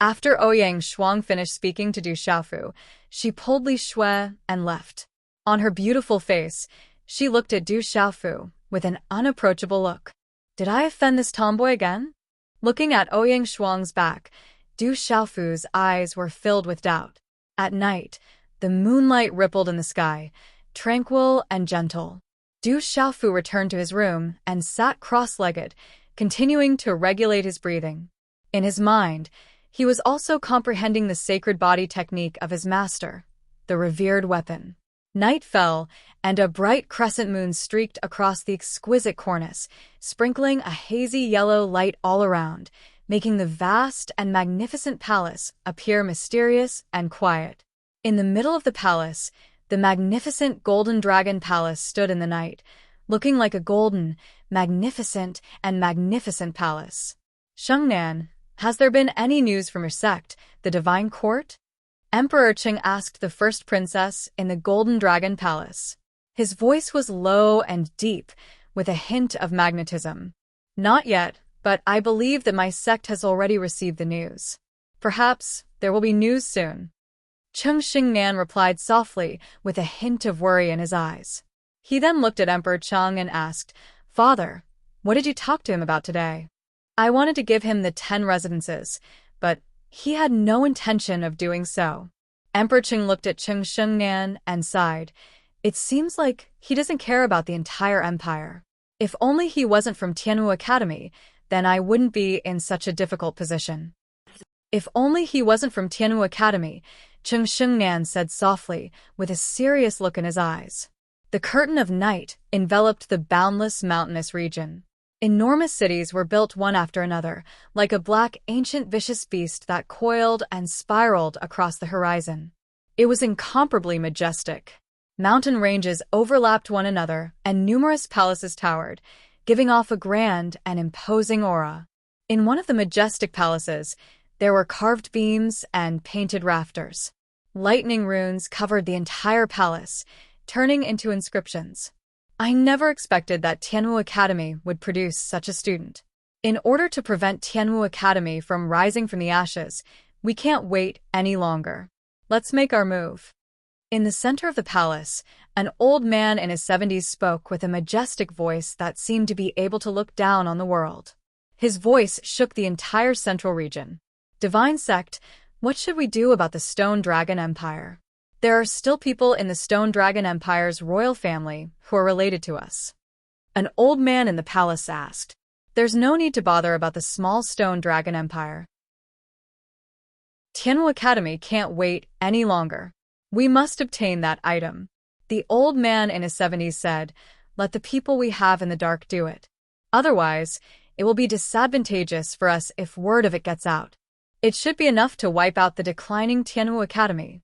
After Ouyang Shuang finished speaking to Du Xiaofu, she pulled Li Shui and left. On her beautiful face, she looked at Du Xiaofu with an unapproachable look. Did I offend this tomboy again? Looking at Ouyang Shuang's back, Du Xiaofu's eyes were filled with doubt. At night, the moonlight rippled in the sky, tranquil and gentle. Du Xiaofu returned to his room and sat cross-legged, continuing to regulate his breathing. In his mind, he was also comprehending the sacred body technique of his master, the revered weapon. Night fell, and a bright crescent moon streaked across the exquisite cornice, sprinkling a hazy yellow light all around, making the vast and magnificent palace appear mysterious and quiet. In the middle of the palace, the magnificent Golden Dragon Palace stood in the night, looking like a golden, magnificent palace. Shengnan, has there been any news from your sect, the Divine Court? Emperor Qing asked the first princess in the Golden Dragon Palace. His voice was low and deep, with a hint of magnetism. Not yet, but I believe that my sect has already received the news. Perhaps there will be news soon. Cheng Xingnan replied softly, with a hint of worry in his eyes. He then looked at Emperor Cheng and asked, Father, what did you talk to him about today? I wanted to give him the 10 residences, but he had no intention of doing so. Emperor Qing looked at Cheng Xingnan and sighed. It seems like he doesn't care about the entire empire. If only he wasn't from Tianwu Academy, then I wouldn't be in such a difficult position. If only he wasn't from Tianwu Academy, Cheng Xingnan said softly, with a serious look in his eyes. The curtain of night enveloped the boundless mountainous region. Enormous cities were built one after another, like a black ancient vicious beast that coiled and spiraled across the horizon. It was incomparably majestic. Mountain ranges overlapped one another, and numerous palaces towered, giving off a grand and imposing aura. In one of the majestic palaces, there were carved beams and painted rafters. Lightning runes covered the entire palace, turning into inscriptions. I never expected that Tianwu Academy would produce such a student. In order to prevent Tianwu Academy from rising from the ashes, we can't wait any longer. Let's make our move. In the center of the palace, an old man in his 70s spoke with a majestic voice that seemed to be able to look down on the world. His voice shook the entire central region. Divine Sect, what should we do about the Stone Dragon Empire? There are still people in the Stone Dragon Empire's royal family who are related to us. An old man in the palace asked. There's no need to bother about the small Stone Dragon Empire. Tianwu Academy can't wait any longer. We must obtain that item. The old man in his 70s said, let the people we have in the dark do it. Otherwise, it will be disadvantageous for us if word of it gets out. It should be enough to wipe out the declining Tianwu Academy.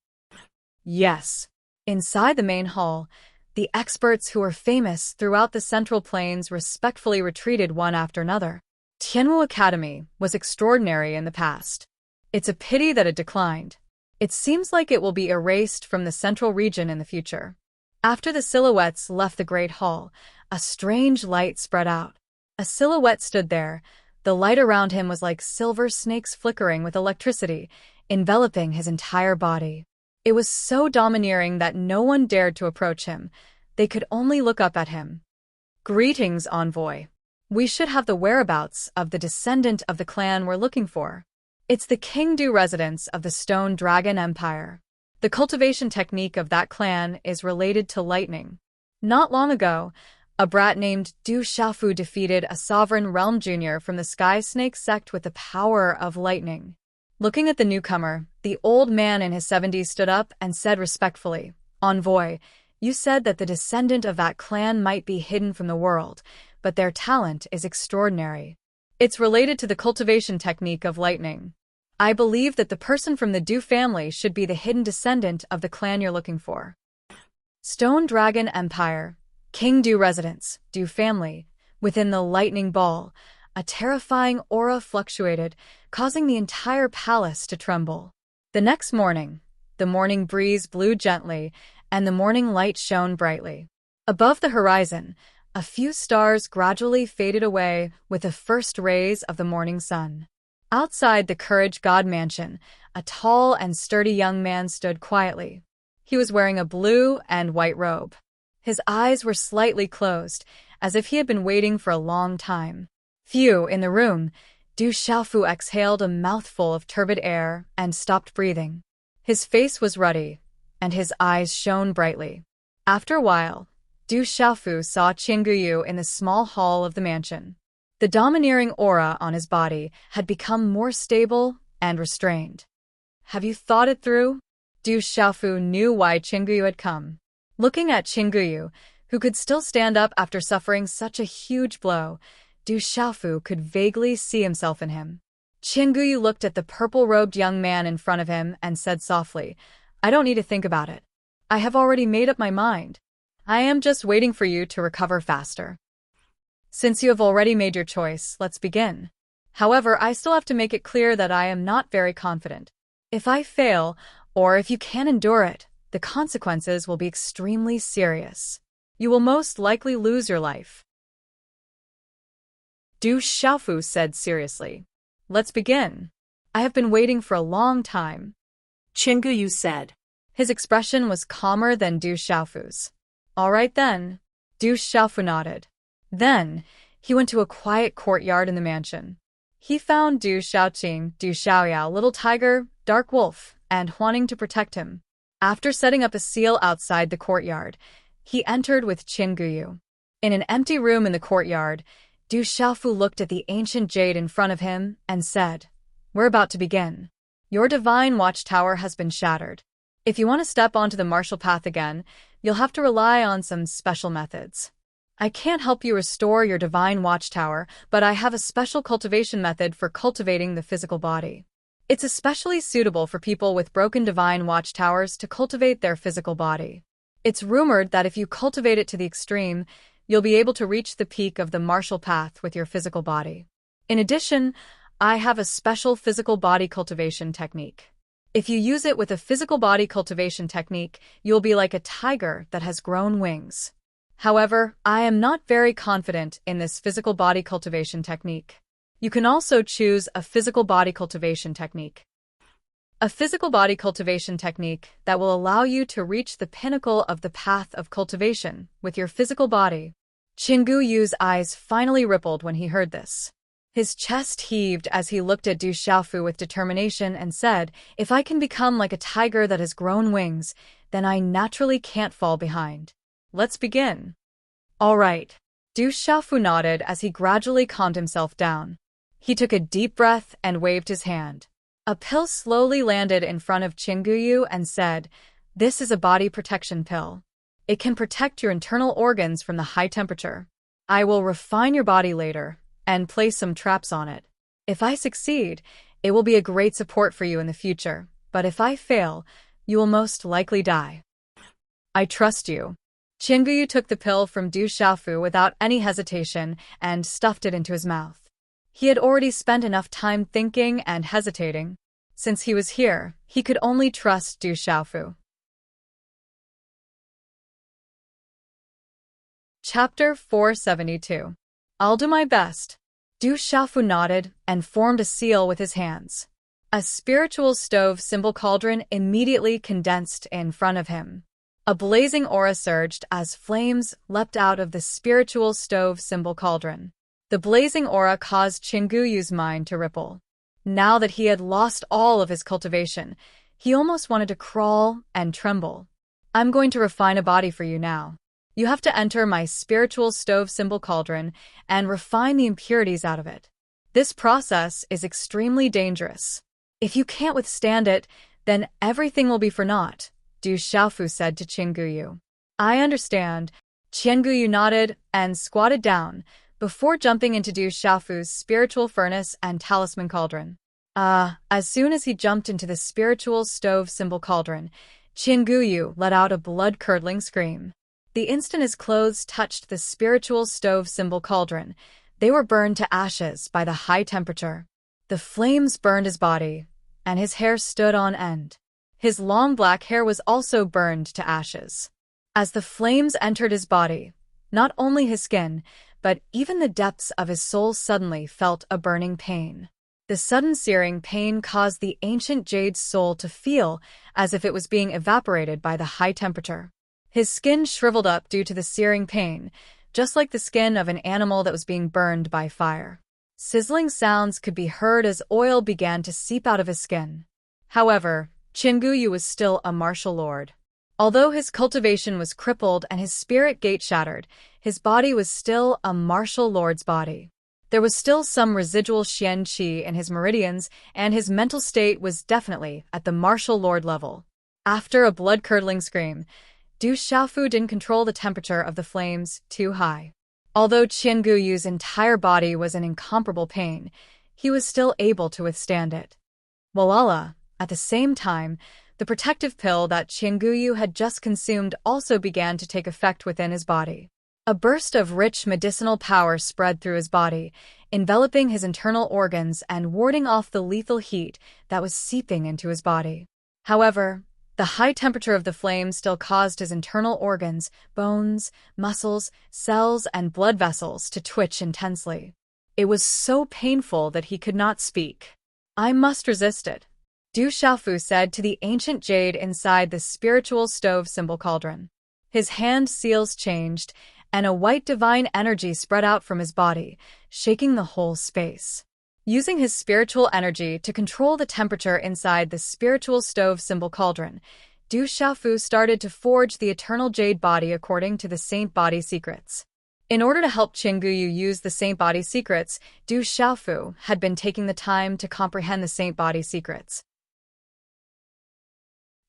Yes. Inside the main hall, the experts who were famous throughout the Central Plains respectfully retreated one after another. Tianwu Academy was extraordinary in the past. It's a pity that it declined. It seems like it will be erased from the central region in the future. After the silhouettes left the Great Hall, a strange light spread out. A silhouette stood there. The light around him was like silver snakes flickering with electricity, enveloping his entire body. It was so domineering that no one dared to approach him. They could only look up at him. Greetings, envoy. We should have the whereabouts of the descendant of the clan we're looking for. It's the King Du residence of the Stone Dragon Empire. The cultivation technique of that clan is related to lightning. Not long ago, a brat named Du Xiaofu defeated a sovereign realm junior from the Sky Snake sect with the power of lightning. Looking at the newcomer, the old man in his 70s stood up and said respectfully, "Envoy, you said that the descendant of that clan might be hidden from the world, but their talent is extraordinary. It's related to the cultivation technique of lightning. I believe that the person from the Du family should be the hidden descendant of the clan you're looking for." Stone Dragon Empire, King Du residence, Du family. Within the lightning ball, a terrifying aura fluctuated, causing the entire palace to tremble. The next morning, the morning breeze blew gently, and the morning light shone brightly. Above the horizon, a few stars gradually faded away with the first rays of the morning sun. Outside the Courage God mansion, a tall and sturdy young man stood quietly. He was wearing a blue and white robe. His eyes were slightly closed, as if he had been waiting for a long time. Few in the room, Du Xiaofu exhaled a mouthful of turbid air and stopped breathing. His face was ruddy, and his eyes shone brightly. After a while, Du Xiaofu saw Qingguyu in the small hall of the mansion. The domineering aura on his body had become more stable and restrained. "Have you thought it through?" Du Xiaofu knew why Qingguyu had come. Looking at Qingguyu, who could still stand up after suffering such a huge blow, Du Xiaofu could vaguely see himself in him. Qingguyu looked at the purple-robed young man in front of him and said softly, "I don't need to think about it. I have already made up my mind. I am just waiting for you to recover faster. Since you have already made your choice, let's begin. However, I still have to make it clear that I am not very confident. If I fail, or if you can't endure it, the consequences will be extremely serious. You will most likely lose your life." Du Xiaofu said seriously, "Let's begin. I have been waiting for a long time," Qingguyu said. His expression was calmer than Du Xiaofu's. "All right then." Du Xiaofu nodded. Then, he went to a quiet courtyard in the mansion. He found Du Xiaoqing, Du Xiaoyao, Little Tiger, Dark Wolf, and wanting to protect him. After setting up a seal outside the courtyard, he entered with Qingguyu. In an empty room in the courtyard, Du Xiaofu looked at the ancient jade in front of him and said, "We're about to begin. Your divine watchtower has been shattered. If you want to step onto the martial path again, you'll have to rely on some special methods. I can't help you restore your divine watchtower, but I have a special cultivation method for cultivating the physical body. It's especially suitable for people with broken divine watchtowers to cultivate their physical body. It's rumored that if you cultivate it to the extreme, you'll be able to reach the peak of the martial path with your physical body. In addition, I have a special physical body cultivation technique. If you use it with a physical body cultivation technique, you'll be like a tiger that has grown wings. However, I am not very confident in this physical body cultivation technique. You can also choose a physical body cultivation technique. A physical body cultivation technique that will allow you to reach the pinnacle of the path of cultivation with your physical body." Qingguyu's eyes finally rippled when he heard this. His chest heaved as he looked at Du Xiaofu with determination and said, "If I can become like a tiger that has grown wings, then I naturally can't fall behind. Let's begin." "All right." Du Xiaofu nodded as he gradually calmed himself down. He took a deep breath and waved his hand. A pill slowly landed in front of Qingguyu and said, "This is a body protection pill. It can protect your internal organs from the high temperature. I will refine your body later and place some traps on it. If I succeed, it will be a great support for you in the future, but if I fail, you will most likely die. I trust you." Qingguyu took the pill from Du Xiaofu without any hesitation and stuffed it into his mouth. He had already spent enough time thinking and hesitating. Since he was here, he could only trust Du Xiaofu. Chapter 472. I'll do my best. Du Xiaofu nodded and formed a seal with his hands. A spiritual stove symbol cauldron immediately condensed in front of him. A blazing aura surged as flames leapt out of the spiritual stove symbol cauldron. The blazing aura caused Chingyuyu's mind to ripple. Now that he had lost all of his cultivation, he almost wanted to crawl and tremble. I'm going to refine a body for you now. You have to enter my spiritual stove symbol cauldron and refine the impurities out of it. This process is extremely dangerous. If you can't withstand it, then everything will be for naught, Du Xiaofu said to Chinguyu. I understand. Chinguyu nodded and squatted down before jumping into Du Xiaofu's spiritual furnace and talisman cauldron. As soon as he jumped into the spiritual stove symbol cauldron, Chinguyu let out a blood-curdling scream. The instant his clothes touched the spiritual stove symbol cauldron, they were burned to ashes by the high temperature. The flames burned his body, and his hair stood on end. His long black hair was also burned to ashes. As the flames entered his body, not only his skin, but even the depths of his soul suddenly felt a burning pain. The sudden searing pain caused the ancient jade's soul to feel as if it was being evaporated by the high temperature. His skin shriveled up due to the searing pain, just like the skin of an animal that was being burned by fire. Sizzling sounds could be heard as oil began to seep out of his skin. However, Chinguyu was still a martial lord. Although his cultivation was crippled and his spirit gate shattered, his body was still a martial lord's body. There was still some residual Xian Qi in his meridians, and his mental state was definitely at the martial lord level. After a blood-curdling scream, Du Xiaofu didn't control the temperature of the flames too high. Although Chingyuyu's entire body was in incomparable pain, he was still able to withstand it. Walala, at the same time, the protective pill that Chinguyu had just consumed also began to take effect within his body. A burst of rich medicinal power spread through his body, enveloping his internal organs and warding off the lethal heat that was seeping into his body. However, the high temperature of the flame still caused his internal organs, bones, muscles, cells, and blood vessels to twitch intensely. It was so painful that he could not speak. I must resist it, Du Xiaofu said to the ancient jade inside the spiritual stove symbol cauldron. His hand seals changed, and a white divine energy spread out from his body, shaking the whole space. Using his spiritual energy to control the temperature inside the spiritual stove symbol cauldron, Du Xiaofu started to forge the eternal jade body according to the saint body secrets. In order to help Chinguyu use the saint body secrets, Du Xiaofu had been taking the time to comprehend the saint body secrets.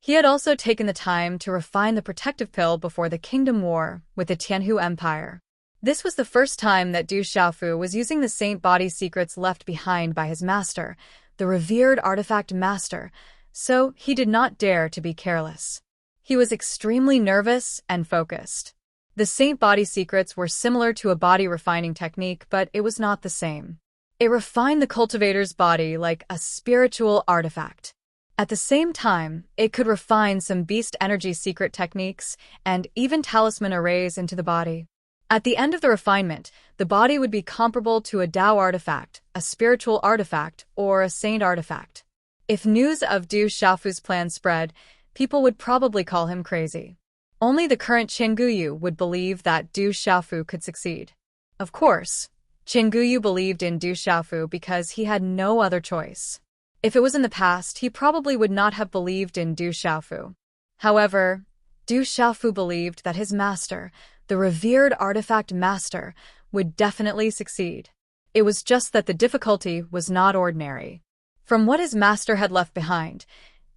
He had also taken the time to refine the protective pill before the kingdom war with the Tianhu Empire. This was the first time that Du Xiaofu was using the saint body secrets left behind by his master, the revered artifact master, so he did not dare to be careless. He was extremely nervous and focused. The saint body secrets were similar to a body refining technique, but it was not the same. It refined the cultivator's body like a spiritual artifact. At the same time, it could refine some beast energy secret techniques and even talisman arrays into the body. At the end of the refinement, the body would be comparable to a Tao artifact, a spiritual artifact, or a saint artifact. If news of Du Xiaofu's plan spread, people would probably call him crazy. Only the current Chinguyu would believe that Du Xiaofu could succeed. Of course, Chinguyu believed in Du Xiaofu because he had no other choice. If it was in the past, he probably would not have believed in Du Xiaofu. However, Du Xiaofu believed that his master, the revered artifact master, would definitely succeed. It was just that the difficulty was not ordinary. From what his master had left behind,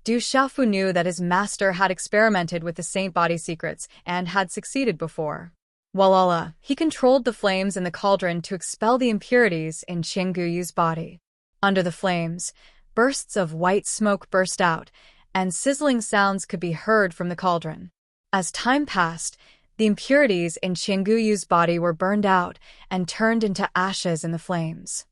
Du Xiaofu knew that his master had experimented with the saint body secrets and had succeeded before. Walala, he controlled the flames in the cauldron to expel the impurities in Chingyuyu's body. Under the flames, bursts of white smoke burst out, and sizzling sounds could be heard from the cauldron. As time passed, the impurities in Chingyuyu's body were burned out and turned into ashes in the flames.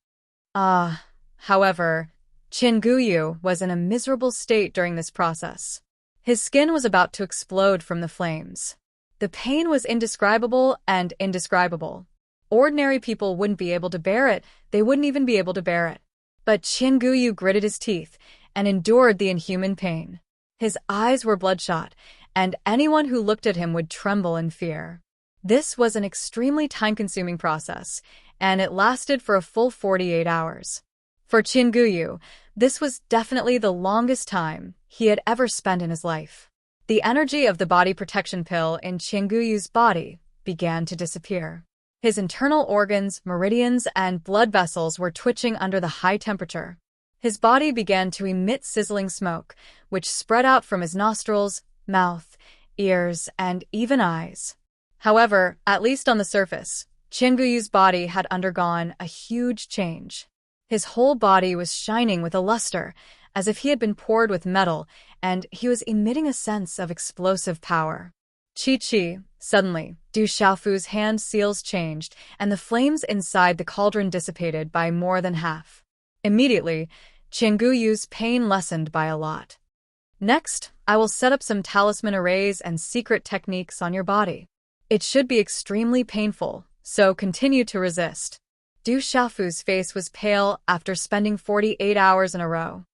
However, Chinguyu was in a miserable state during this process. His skin was about to explode from the flames. The pain was indescribable and indescribable. Ordinary people wouldn't be able to bear it, they wouldn't even be able to bear it. But Chinguyu gritted his teeth and endured the inhuman pain. His eyes were bloodshot, and anyone who looked at him would tremble in fear. This was an extremely time-consuming process, and it lasted for a full 48 hours. For Chinguyu, this was definitely the longest time he had ever spent in his life. The energy of the body protection pill in Chinguyu's body began to disappear. His internal organs, meridians, and blood vessels were twitching under the high temperature. His body began to emit sizzling smoke, which spread out from his nostrils, mouth, ears, and even eyes. However, at least on the surface, Chinguyu's body had undergone a huge change. His whole body was shining with a luster, as if he had been poured with metal, and he was emitting a sense of explosive power. Chi. Suddenly, Du Xiaofu's hand seals changed, and the flames inside the cauldron dissipated by more than half. Immediately, Chinguyu's pain lessened by a lot. Next, I will set up some talisman arrays and secret techniques on your body. It should be extremely painful, so continue to resist. Du Xiaofu's face was pale after spending 48 hours in a row.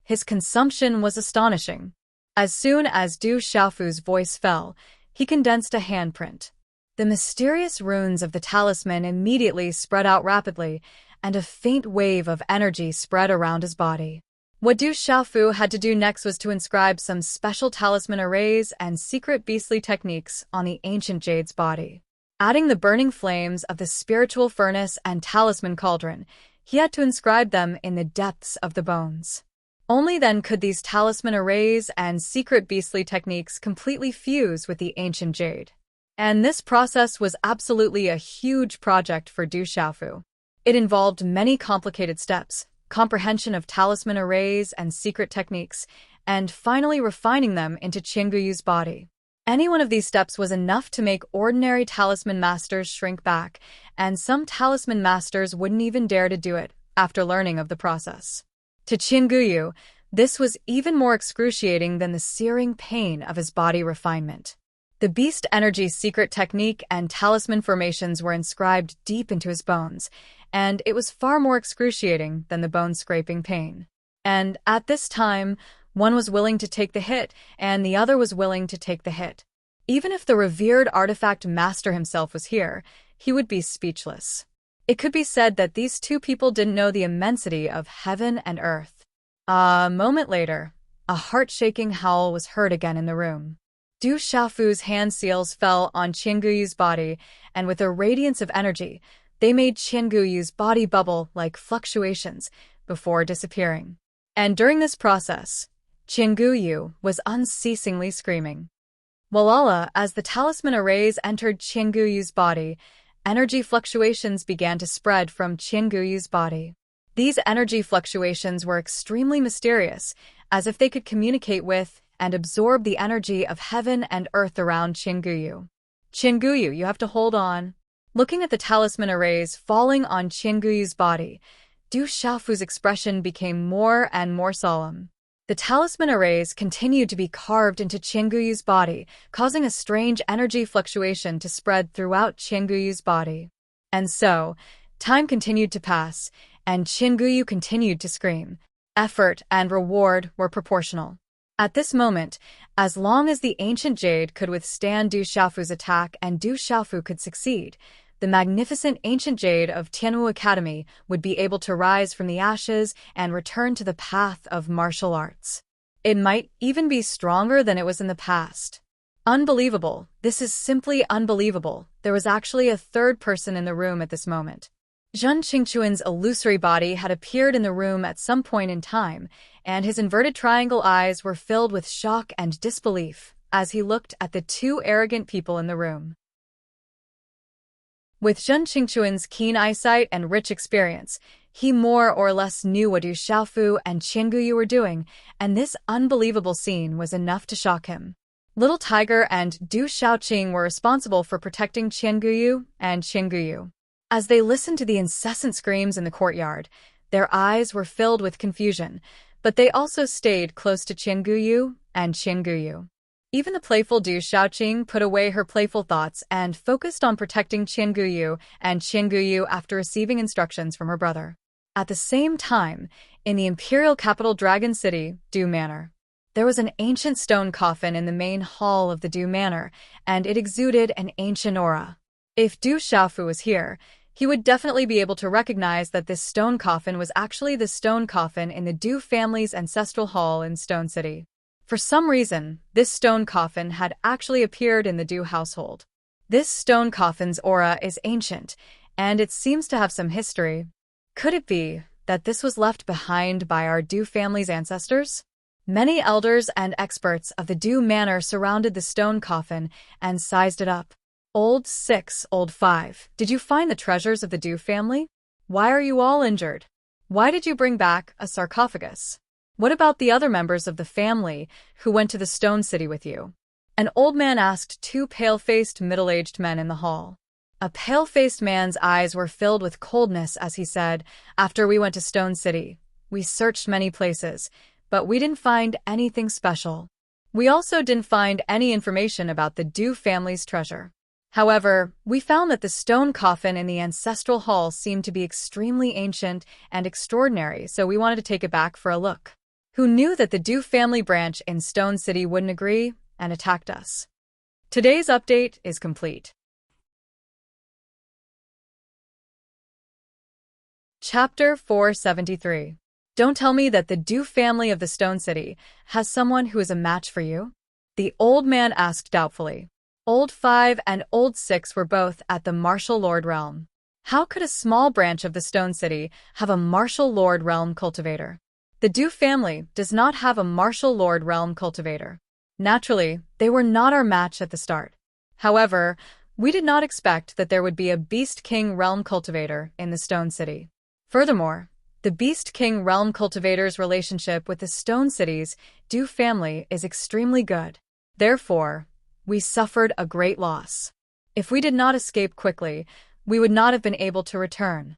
His consumption was astonishing. As soon as Du Xiaofu's voice fell, he condensed a handprint. The mysterious runes of the talisman immediately spread out rapidly, and a faint wave of energy spread around his body. What Du Xiaofu had to do next was to inscribe some special talisman arrays and secret beastly techniques on the ancient jade's body. Adding the burning flames of the spiritual furnace and talisman cauldron, he had to inscribe them in the depths of the bones. Only then could these talisman arrays and secret beastly techniques completely fuse with the ancient jade. And this process was absolutely a huge project for Du Xiaofu. It involved many complicated steps, comprehension of talisman arrays and secret techniques, and finally refining them into Chinguyu's body. Any one of these steps was enough to make ordinary talisman masters shrink back, and some talisman masters wouldn't even dare to do it after learning of the process. To Chinguyu, this was even more excruciating than the searing pain of his body refinement. The beast energy secret technique and talisman formations were inscribed deep into his bones, and it was far more excruciating than the bone-scraping pain. And at this time, one was willing to take the hit, and the other was willing to take the hit. Even if the revered artifact master himself was here, he would be speechless. It could be said that these two people didn't know the immensity of heaven and earth. A moment later, a heart-shaking howl was heard again in the room. Du Xiaofu's hand seals fell on Qinguyu's body, and with a radiance of energy, they made Qinguyu's body bubble like fluctuations before disappearing. And during this process, Qinguyu was unceasingly screaming. Walala, as the talisman arrays entered Qinguyu's body, energy fluctuations began to spread from Qinguyu's body. These energy fluctuations were extremely mysterious, as if they could communicate with and absorb the energy of heaven and earth around Qinguyu. Qinguyu, you have to hold on. Looking at the talisman arrays falling on Qinguyu's body, Du Xiaofu's expression became more and more solemn. The talisman arrays continued to be carved into Qinguyu's body, causing a strange energy fluctuation to spread throughout Qinguyu's body. And so, time continued to pass, and Qinguyu continued to scream. Effort and reward were proportional. At this moment, as long as the ancient jade could withstand Du Xiaofu's attack and Du Xiaofu could succeed, the magnificent ancient jade of Tianwu Academy would be able to rise from the ashes and return to the path of martial arts. It might even be stronger than it was in the past. Unbelievable. This is simply unbelievable. There was actually a third person in the room at this moment. Zhen Qingquan's illusory body had appeared in the room at some point in time, and his inverted triangle eyes were filled with shock and disbelief as he looked at the two arrogant people in the room. With Zhen Qingquan's keen eyesight and rich experience, he more or less knew what Du Xiaofu and Qinguyu were doing, and this unbelievable scene was enough to shock him. Little Tiger and Du Xiaoqing were responsible for protecting Qinguyu and Qinguyu. As they listened to the incessant screams in the courtyard, their eyes were filled with confusion, but they also stayed close to Qinguyu and Qinguyu. Even the playful Du Xiaoqing put away her playful thoughts and focused on protecting Qinguyu and Qinguyu after receiving instructions from her brother. At the same time, in the imperial capital Dragon City, Du Manor, There was an ancient stone coffin in the main hall of the Du Manor, and it exuded an ancient aura. If Du Xiaofu was here, he would definitely be able to recognize that this stone coffin was actually the stone coffin in the Du family's ancestral hall in Stone City. For some reason, this stone coffin had actually appeared in the Du household. This stone coffin's aura is ancient, and it seems to have some history. Could it be that this was left behind by our Du family's ancestors? Many elders and experts of the Du Manor surrounded the stone coffin and sized it up. Old 6, Old 5, did you find the treasures of the Du family? Why are you all injured? Why did you bring back a sarcophagus? What about the other members of the family who went to the Stone City with you? An old man asked two pale-faced middle-aged men in the hall. A pale-faced man's eyes were filled with coldness as he said, "After we went to Stone City, we searched many places, but we didn't find anything special. We also didn't find any information about the Du family's treasure. However, we found that the stone coffin in the ancestral hall seemed to be extremely ancient and extraordinary, so we wanted to take it back for a look. Who knew that the Du family branch in Stone City wouldn't agree and attacked us?" Today's update is complete. Chapter 473. Don't tell me that the Du family of the Stone City has someone who is a match for you? The old man asked doubtfully. Old 5 and Old 6 were both at the Martial Lord realm. How could a small branch of the Stone City have a Martial Lord realm cultivator? The Du family does not have a Martial Lord realm cultivator. Naturally, they were not our match at the start. However, we did not expect that there would be a Beast King realm cultivator in the Stone City. Furthermore, the Beast King realm cultivator's relationship with the Stone City's Du family is extremely good. Therefore, we suffered a great loss. If we did not escape quickly, we would not have been able to return.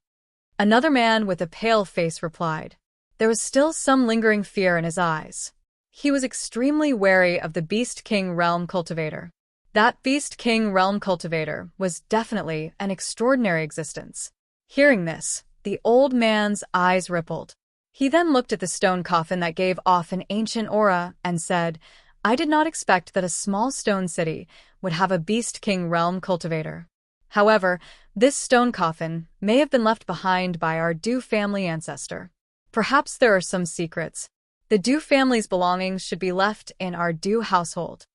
Another man with a pale face replied. There was still some lingering fear in his eyes. He was extremely wary of the Beast King realm cultivator. That Beast King realm cultivator was definitely an extraordinary existence. Hearing this, the old man's eyes rippled. He then looked at the stone coffin that gave off an ancient aura and said, "I did not expect that a small stone city would have a Beast King realm cultivator. However, this stone coffin may have been left behind by our Du family ancestor. Perhaps there are some secrets. The Du family's belongings should be left in our Du household."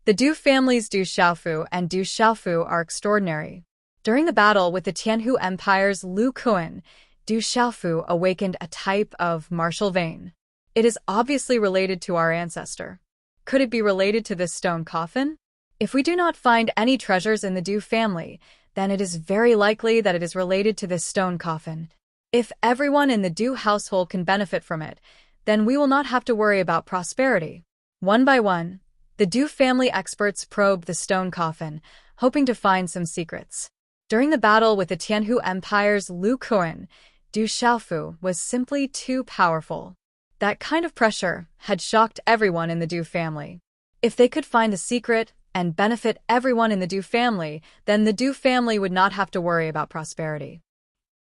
The Du family's Du Xiaofu and Du Xiaofu are extraordinary. During the battle with the Tianhu Empire's Lu Kuan, Du Xiaofu awakened a type of martial vein. It is obviously related to our ancestor. Could it be related to this stone coffin? If we do not find any treasures in the Du family, then it is very likely that it is related to this stone coffin. If everyone in the Du household can benefit from it, then we will not have to worry about prosperity. One by one, the Du family experts probed the stone coffin, hoping to find some secrets. During the battle with the Tianhu Empire's Lu Kuan, Du Xiaofu was simply too powerful. That kind of pressure had shocked everyone in the Du family. If they could find the secret and benefit everyone in the Du family, then the Du family would not have to worry about prosperity.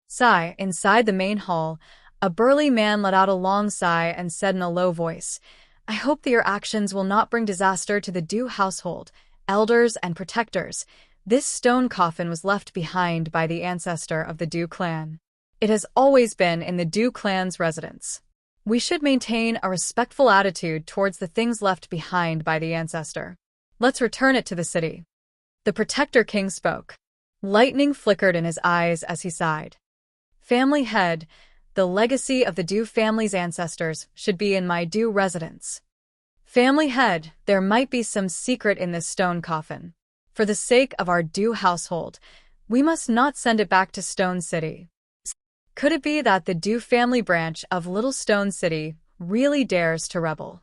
Sigh. Inside the main hall, a burly man let out a long sigh and said in a low voice, "I hope that your actions will not bring disaster to the Du household, elders and protectors. This stone coffin was left behind by the ancestor of the Du clan. It has always been in the Du clan's residence. We should maintain a respectful attitude towards the things left behind by the ancestor. Let's return it to the city." The Protector King spoke. Lightning flickered in his eyes as he sighed. "Family head, the legacy of the Du family's ancestors should be in my Du residence. Family head, there might be some secret in this stone coffin. For the sake of our Du household, we must not send it back to Stone City." Could it be that the Du family branch of Little Stone City really dares to rebel?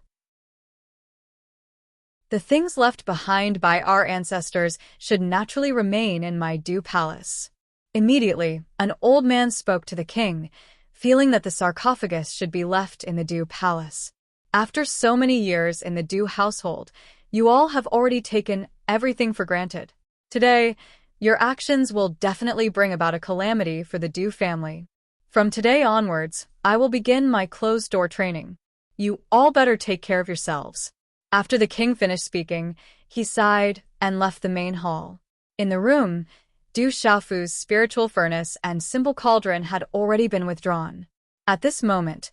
The things left behind by our ancestors should naturally remain in my Du palace. Immediately, an old man spoke to the king, feeling that the sarcophagus should be left in the Du palace. After so many years in the Du household, you all have already taken everything for granted. Today, your actions will definitely bring about a calamity for the Du family. From today onwards, I will begin my closed-door training. You all better take care of yourselves." After the king finished speaking, he sighed and left the main hall. In the room, Du Xiaofu's spiritual furnace and symbol cauldron had already been withdrawn. At this moment,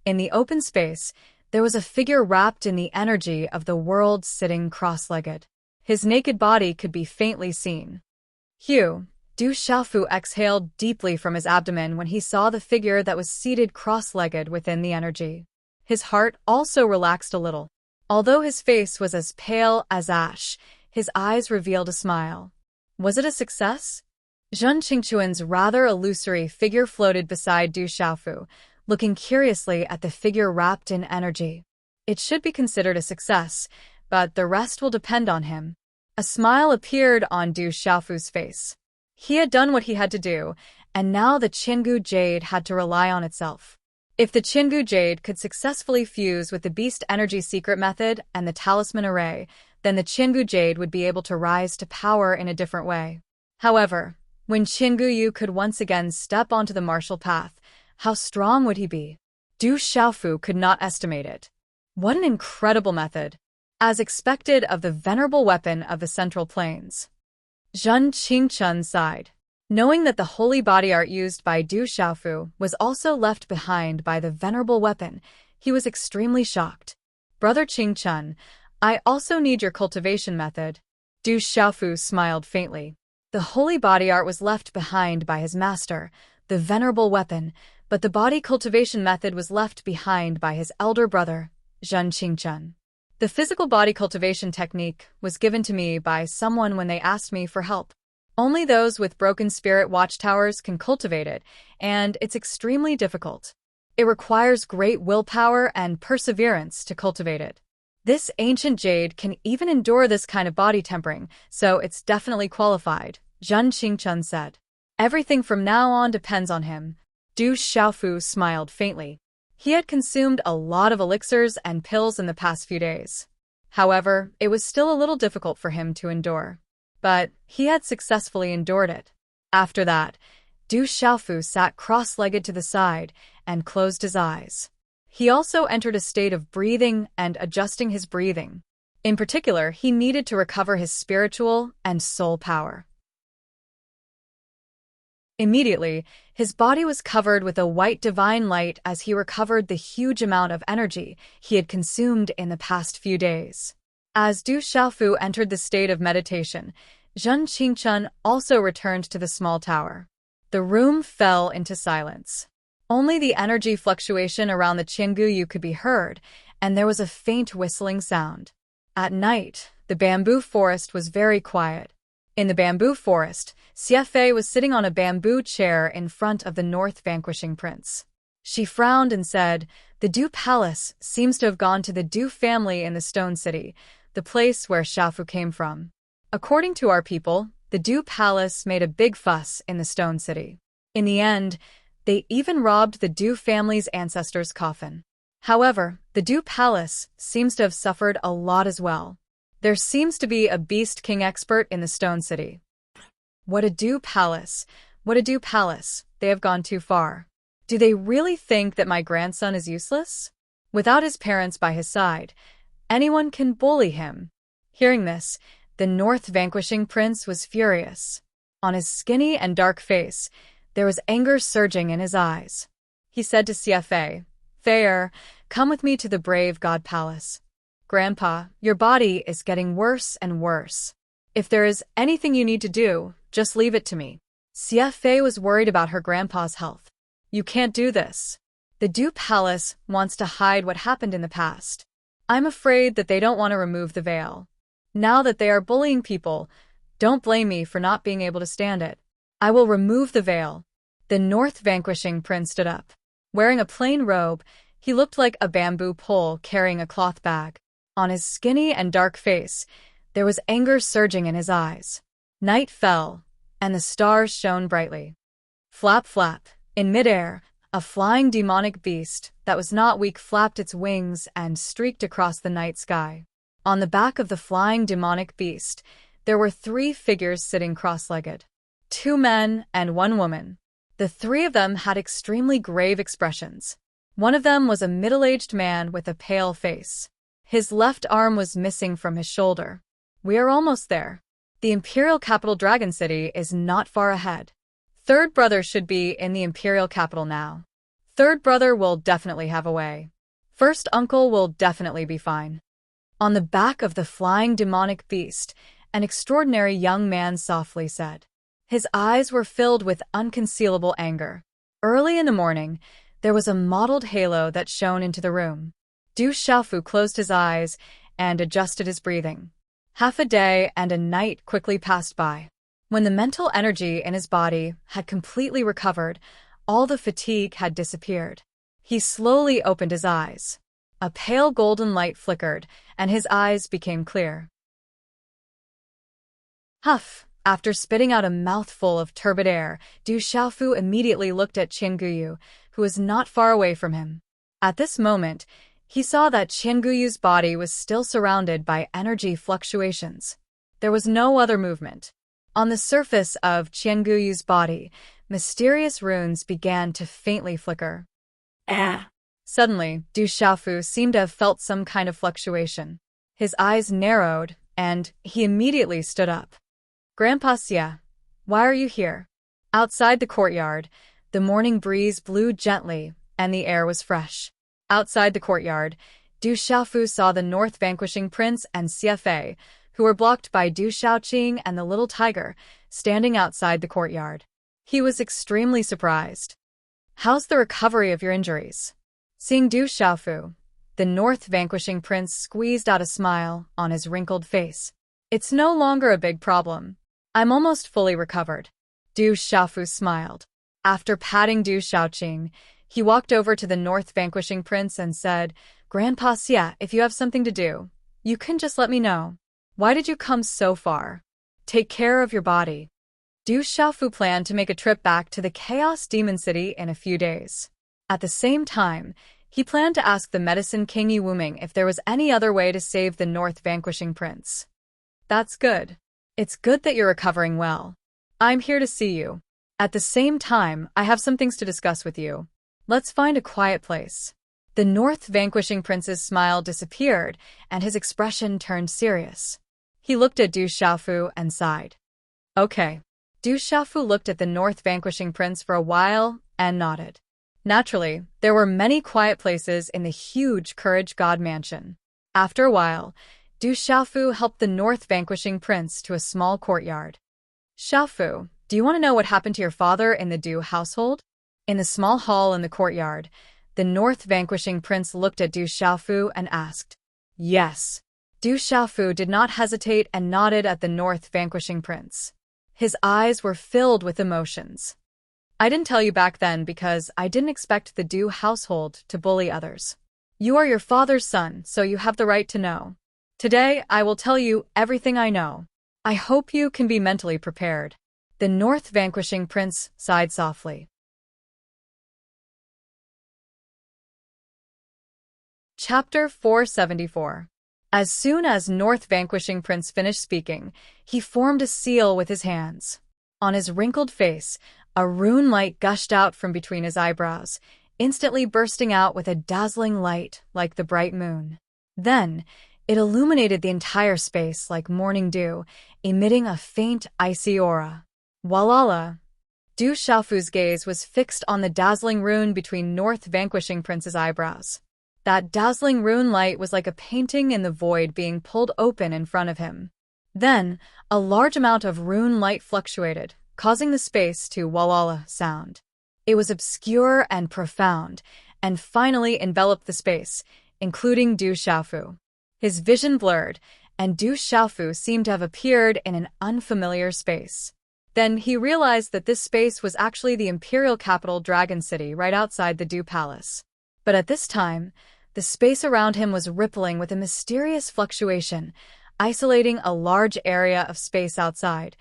in the open space, there was a figure wrapped in the energy of the world sitting cross-legged. His naked body could be faintly seen. Du Xiaofu exhaled deeply from his abdomen when he saw the figure that was seated cross-legged within the energy. His heart also relaxed a little. Although his face was as pale as ash, his eyes revealed a smile. Was it a success? Zhen Qingquan's rather illusory figure floated beside Du Xiaofu, looking curiously at the figure wrapped in energy. It should be considered a success, but the rest will depend on him. A smile appeared on Du Xiaofu's face. He had done what he had to do, and now the Qinggu Jade had to rely on itself. If the Qinggu Jade could successfully fuse with the Beast Energy Secret Method and the Talisman Array, then the Qinggu Jade would be able to rise to power in a different way. However, when Qinggu Yu could once again step onto the martial path, how strong would he be? Du Xiaofu could not estimate it. What an incredible method! As expected of the venerable weapon of the Central Plains. Zhen Qingquan sighed. Knowing that the holy body art used by Du Xiaofu was also left behind by the venerable weapon, he was extremely shocked. "Brother Qingquan, I also need your cultivation method." Du Xiaofu smiled faintly. The holy body art was left behind by his master, the venerable weapon, but the body cultivation method was left behind by his elder brother, Zhen Qingquan. The physical body cultivation technique was given to me by someone when they asked me for help. Only those with broken spirit watchtowers can cultivate it, and it's extremely difficult. It requires great willpower and perseverance to cultivate it. This ancient jade can even endure this kind of body tempering, so it's definitely qualified, Zhen Qingquan said. Everything from now on depends on him. Du Xiaofu smiled faintly. He had consumed a lot of elixirs and pills in the past few days. However, it was still a little difficult for him to endure. But he had successfully endured it. After that, Du Xiaofu sat cross-legged to the side and closed his eyes. He also entered a state of breathing and adjusting his breathing. In particular, he needed to recover his spiritual and soul power. Immediately, his body was covered with a white divine light as he recovered the huge amount of energy he had consumed in the past few days. As Du Xiaofu entered the state of meditation, Zhen Qingquan also returned to the small tower. The room fell into silence. Only the energy fluctuation around the Qinggu Yu could be heard, and there was a faint whistling sound. At night, the bamboo forest was very quiet. In the bamboo forest, Xie Fei was sitting on a bamboo chair in front of the North Vanquishing Prince. She frowned and said, "The Du Palace seems to have gone to the Du family in the Stone City, the place where Xiaofu came from. According to our people, the Du Palace made a big fuss in the Stone City. In the end, they even robbed the Du family's ancestors' coffin. However, the Du Palace seems to have suffered a lot as well. There seems to be a Beast King expert in the Stone City." What a Du Palace! What a Du Palace! They have gone too far. Do they really think that my grandson is useless? Without his parents by his side, anyone can bully him. Hearing this, the North Vanquishing Prince was furious. On his skinny and dark face, there was anger surging in his eyes. He said to Xie Fei, "Fei, come with me to the Brave God Palace. Grandpa, your body is getting worse and worse. If there is anything you need to do, just leave it to me." Xie Fei was worried about her grandpa's health. "You can't do this. The Du Palace wants to hide what happened in the past. I'm afraid that they don't want to remove the veil. Now that they are bullying people, don't blame me for not being able to stand it. I will remove the veil." The North Vanquishing Prince stood up. Wearing a plain robe, he looked like a bamboo pole carrying a cloth bag. On his skinny and dark face, there was anger surging in his eyes. Night fell, and the stars shone brightly. Flap, flap, in midair, a flying demonic beast that was not weak flapped its wings and streaked across the night sky. On the back of the flying demonic beast, there were 3 figures sitting cross-legged. 2 men and 1 woman. The 3 of them had extremely grave expressions. One of them was a middle-aged man with a pale face. His left arm was missing from his shoulder. We are almost there. The imperial capital Dragon City is not far ahead. Third brother should be in the imperial capital now. Third brother will definitely have a way. First uncle will definitely be fine. On the back of the flying demonic beast, an extraordinary young man softly said. His eyes were filled with unconcealable anger. Early in the morning, there was a mottled halo that shone into the room. Du Xiaofu closed his eyes and adjusted his breathing. Half a day and a night quickly passed by. When the mental energy in his body had completely recovered, all the fatigue had disappeared. He slowly opened his eyes. A pale golden light flickered, and his eyes became clear. Huff! After spitting out a mouthful of turbid air, Du Xiaofu immediately looked at Qian Guyu, who was not far away from him. At this moment, he saw that Qian Guyu's body was still surrounded by energy fluctuations. There was no other movement. On the surface of Qian Guyu's body, mysterious runes began to faintly flicker. Suddenly, Du Xiaofu seemed to have felt some kind of fluctuation. His eyes narrowed, and he immediately stood up. Grandpa Xia, why are you here? Outside the courtyard, the morning breeze blew gently, and the air was fresh. Outside the courtyard, Du Xiaofu saw the North Vanquishing Prince and Xia Fei, who were blocked by Du Xiaoqing and the little tiger, standing outside the courtyard. He was extremely surprised. How's the recovery of your injuries? Seeing Du Xiaofu, the North Vanquishing Prince squeezed out a smile on his wrinkled face. It's no longer a big problem. I'm almost fully recovered. Du Xiaofu smiled. After patting Du Xiaoqing, he walked over to the North Vanquishing Prince and said, Grandpa Xia, if you have something to do, you can just let me know. Why did you come so far? Take care of your body. Du Xiaofu planned to make a trip back to the Chaos Demon City in a few days. At the same time, he planned to ask the Medicine King Yi Wuming if there was any other way to save the North Vanquishing Prince. That's good. It's good that you're recovering well. I'm here to see you. At the same time, I have some things to discuss with you. Let's find a quiet place. The North Vanquishing Prince's smile disappeared, and his expression turned serious. He looked at Du Xiaofu and sighed. Okay. Du Xiaofu looked at the North Vanquishing Prince for a while and nodded. Naturally, there were many quiet places in the huge Courage God Mansion. After a while, Du Xiaofu helped the North Vanquishing Prince to a small courtyard. Xiaofu, do you want to know what happened to your father in the Du household? In the small hall in the courtyard, the North Vanquishing Prince looked at Du Xiaofu and asked. Yes. Du Xiaofu did not hesitate and nodded at the North Vanquishing Prince. His eyes were filled with emotions. I didn't tell you back then because I didn't expect the Du household to bully others. You are your father's son, so you have the right to know. Today, I will tell you everything I know. I hope you can be mentally prepared. The North Vanquishing Prince sighed softly. Chapter 474. As soon as North Vanquishing Prince finished speaking, he formed a seal with his hands. On his wrinkled face, a rune light gushed out from between his eyebrows, instantly bursting out with a dazzling light like the bright moon. Then, it illuminated the entire space like morning dew, emitting a faint, icy aura. Walala! Du Xiaofu's gaze was fixed on the dazzling rune between North Vanquishing Prince's eyebrows. That dazzling rune light was like a painting in the void being pulled open in front of him. Then, a large amount of rune light fluctuated, causing the space to walala sound. It was obscure and profound, and finally enveloped the space, including Du Xiaofu. His vision blurred, and Du Xiaofu seemed to have appeared in an unfamiliar space. Then he realized that this space was actually the imperial capital Dragon City right outside the Du Palace. But at this time, the space around him was rippling with a mysterious fluctuation, isolating a large area of space outside,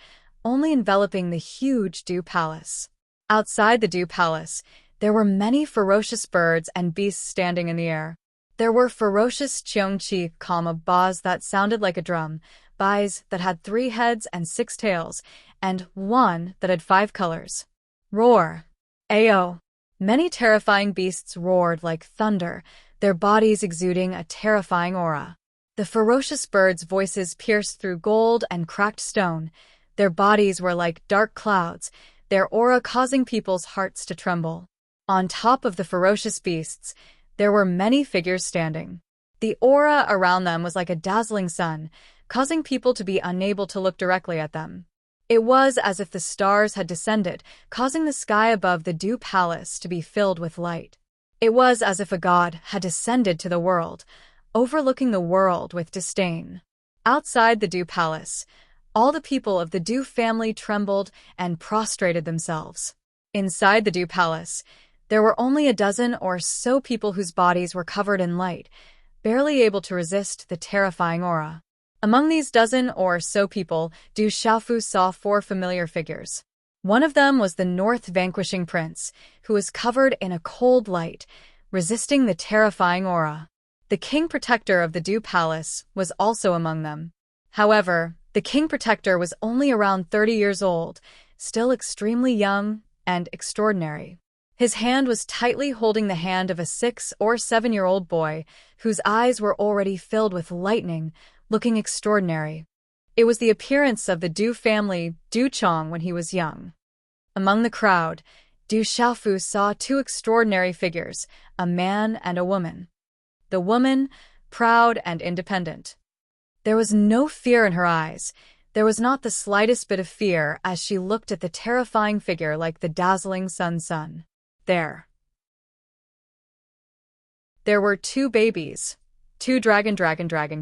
only enveloping the huge Du Palace. Outside the Du Palace, there were many ferocious birds and beasts standing in the air. There were ferocious Cheongqi baas that sounded like a drum, bais that had 3 heads and 6 tails, and one that had 5 colors. Roar! Ayo! Many terrifying beasts roared like thunder, their bodies exuding a terrifying aura. The ferocious birds' voices pierced through gold and cracked stone. Their bodies were like dark clouds, their aura causing people's hearts to tremble. On top of the ferocious beasts, there were many figures standing. The aura around them was like a dazzling sun, causing people to be unable to look directly at them. It was as if the stars had descended, causing the sky above the Dew Palace to be filled with light. It was as if a god had descended to the world, overlooking the world with disdain. Outside the Dew Palace, all the people of the Dew family trembled and prostrated themselves. Inside the Dew Palace, there were only a dozen or so people whose bodies were covered in light, barely able to resist the terrifying aura. Among these dozen or so people, Du Xiaofu saw 4 familiar figures. One of them was the North Vanquishing Prince, who was covered in a cold light, resisting the terrifying aura. The King Protector of the Dew Palace was also among them. However, the King Protector was only around 30 years old, still extremely young and extraordinary. His hand was tightly holding the hand of a 6 or 7-year-old boy, whose eyes were already filled with lightning, looking extraordinary. It was the appearance of the Du family, Du Chong, when he was young. Among the crowd, Du Xiaofu saw 2 extraordinary figures, a man and a woman. The woman, proud and independent. There was no fear in her eyes. There was not the slightest bit of fear as she looked at the terrifying figure like the dazzling sun. There were 2 babies, 2 dragon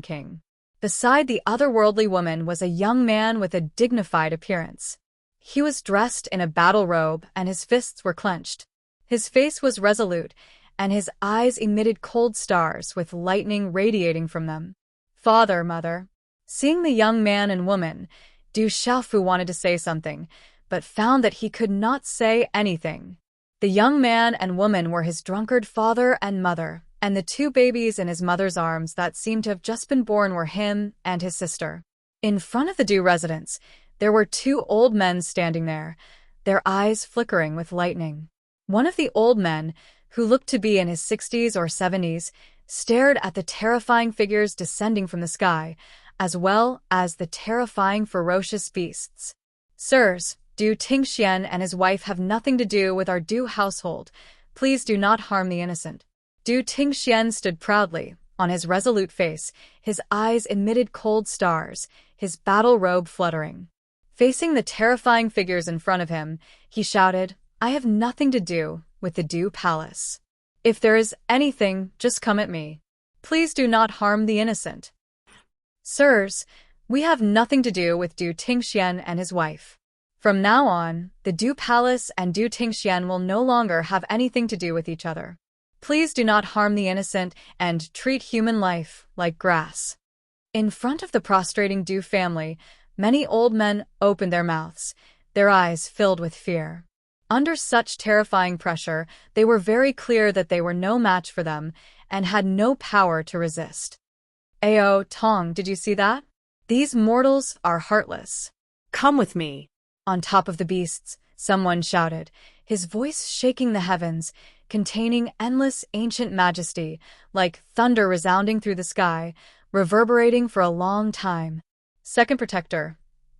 king. Beside the otherworldly woman was a young man with a dignified appearance. He was dressed in a battle robe and his fists were clenched. His face was resolute, and his eyes emitted cold stars with lightning radiating from them. Father, mother. Seeing the young man and woman, Du Xiaofu wanted to say something, but found that he could not say anything. The young man and woman were his drunkard father and mother, and the 2 babies in his mother's arms that seemed to have just been born were him and his sister. In front of the Du residence, there were 2 old men standing there, their eyes flickering with lightning. One of the old men, who looked to be in his 60s or 70s, stared at the terrifying figures descending from the sky, as well as the terrifying ferocious beasts. Sirs, Du Tingxian and his wife have nothing to do with our Du household. Please do not harm the innocent. Du Tingxian stood proudly, on his resolute face, his eyes emitted cold stars, his battle robe fluttering. Facing the terrifying figures in front of him, he shouted, I have nothing to do with the Dew Palace. If there is anything, just come at me. Please do not harm the innocent. Sirs, we have nothing to do with Du Tingxian and his wife. From now on, the Dew Palace and Du Tingxian will no longer have anything to do with each other. Please do not harm the innocent and treat human life like grass. In front of the prostrating Du family, many old men opened their mouths, their eyes filled with fear. Under such terrifying pressure, they were very clear that they were no match for them and had no power to resist. Ao Tong, did you see that? These mortals are heartless. Come with me. On top of the beasts, someone shouted, his voice shaking the heavens, containing endless ancient majesty, like thunder resounding through the sky, reverberating for a long time. Second Protector,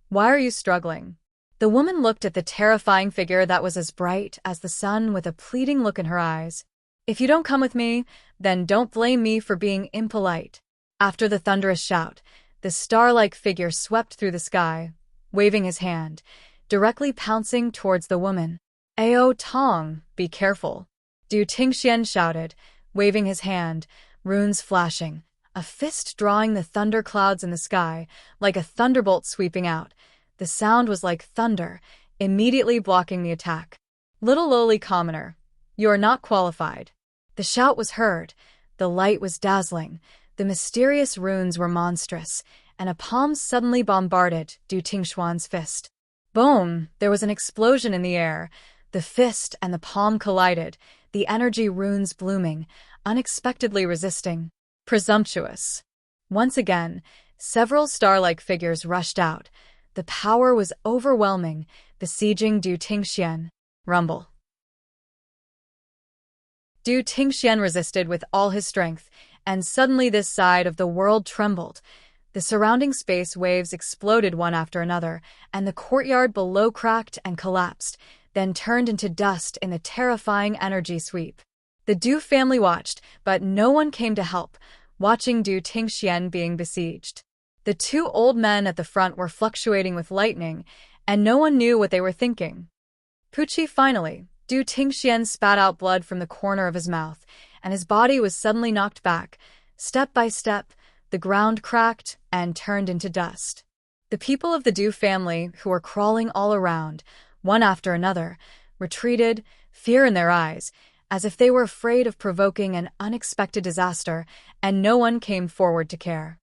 why are you struggling? The woman looked at the terrifying figure that was as bright as the sun with a pleading look in her eyes. If you don't come with me, then don't blame me for being impolite. After the thunderous shout, the star-like figure swept through the sky, waving his hand, directly pouncing towards the woman. Ao Tong, be careful. Du Tingxian shouted, waving his hand, runes flashing, a fist drawing the thunder clouds in the sky, like a thunderbolt sweeping out. The sound was like thunder, immediately blocking the attack. Little lowly commoner, you are not qualified. The shout was heard, the light was dazzling, the mysterious runes were monstrous, and a palm suddenly bombarded Du Tingxuan's fist. Boom! There was an explosion in the air. The fist and the palm collided, the energy runes blooming, unexpectedly resisting. Presumptuous. Once again, several star-like figures rushed out. The power was overwhelming, besieging Du Tingxian. Rumble. Du Tingxian resisted with all his strength, and suddenly this side of the world trembled. The surrounding space waves exploded one after another, and the courtyard below cracked and collapsed, then turned into dust in a terrifying energy sweep. The Du family watched, but no one came to help, watching Du Tingxian being besieged. The two old men at the front were fluctuating with lightning, and no one knew what they were thinking. Pucci finally, Du Tingxian spat out blood from the corner of his mouth, and his body was suddenly knocked back. Step by step, the ground cracked and turned into dust. The people of the Du family, who were crawling all around, one after another, retreated, fear in their eyes, as if they were afraid of provoking an unexpected disaster, and no one came forward to care.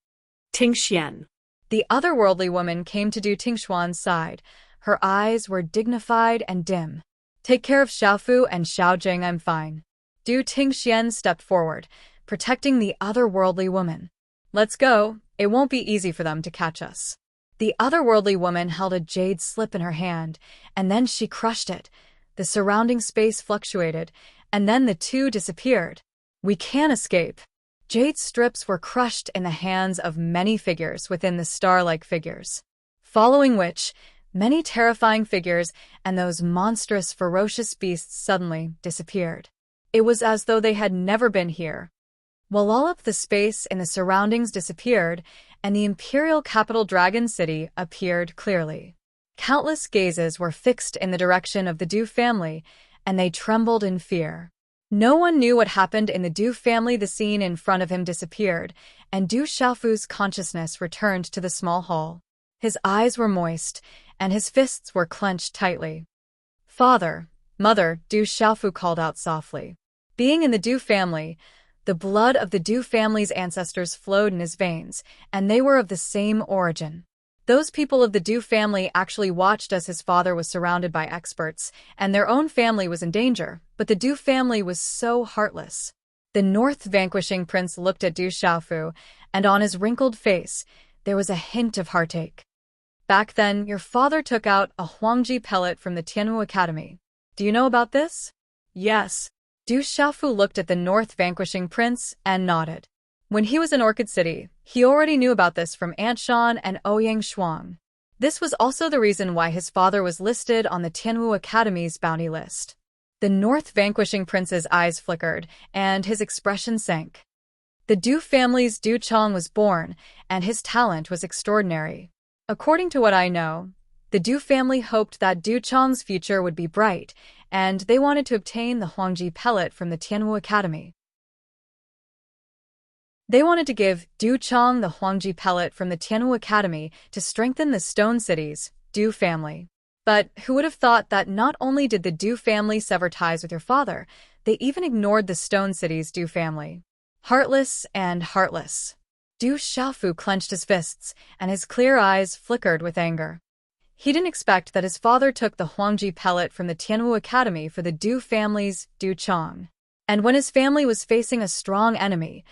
Tingxian. The otherworldly woman came to Du Tingxuan's side. Her eyes were dignified and dim. Take care of Xiaofu and Xiaojing, I'm fine. Du Tingxian stepped forward, protecting the otherworldly woman. Let's go, it won't be easy for them to catch us. The otherworldly woman held a jade slip in her hand, and then she crushed it. The surrounding space fluctuated, and then the two disappeared. We can't escape. Jade strips were crushed in the hands of many figures within the star-like figures. Following which, many terrifying figures and those monstrous, ferocious beasts suddenly disappeared. It was as though they had never been here. While all of the space in the surroundings disappeared, and the imperial capital Dragon City appeared clearly. Countless gazes were fixed in the direction of the Du family, and they trembled in fear. No one knew what happened in the Du family. The scene in front of him disappeared, and Du Xiaofu's consciousness returned to the small hall. His eyes were moist, and his fists were clenched tightly. Father, Mother, Du Xiaofu called out softly. Being in the Du family, the blood of the Du family's ancestors flowed in his veins, and they were of the same origin. Those people of the Du family actually watched as his father was surrounded by experts, and their own family was in danger, but the Du family was so heartless. The North vanquishing prince looked at Du Xiaofu, and on his wrinkled face, there was a hint of heartache. Back then, your father took out a Huangji pellet from the Tianwu Academy. Do you know about this? Yes. Du Xiaofu looked at the North vanquishing prince and nodded. When he was in Orchid City, he already knew about this from Aunt Shan and Ouyang Shuang. This was also the reason why his father was listed on the Tianwu Academy's bounty list. The North vanquishing prince's eyes flickered, and his expression sank. The Du family's Du Chong was born, and his talent was extraordinary. According to what I know, the Du family hoped that Du Chong's future would be bright, and they wanted to obtain the Huangji pellet from the Tianwu Academy. They wanted to give Du Chong the Huangji pellet from the Tianwu Academy to strengthen the Stone City's Du family. But who would have thought that not only did the Du family sever ties with your father, they even ignored the Stone City's Du family. Heartless and heartless. Du Xiaofu clenched his fists, and his clear eyes flickered with anger. He didn't expect that his father took the Huangji pellet from the Tianwu Academy for the Du family's Du Chong. And when his family was facing a strong enemy,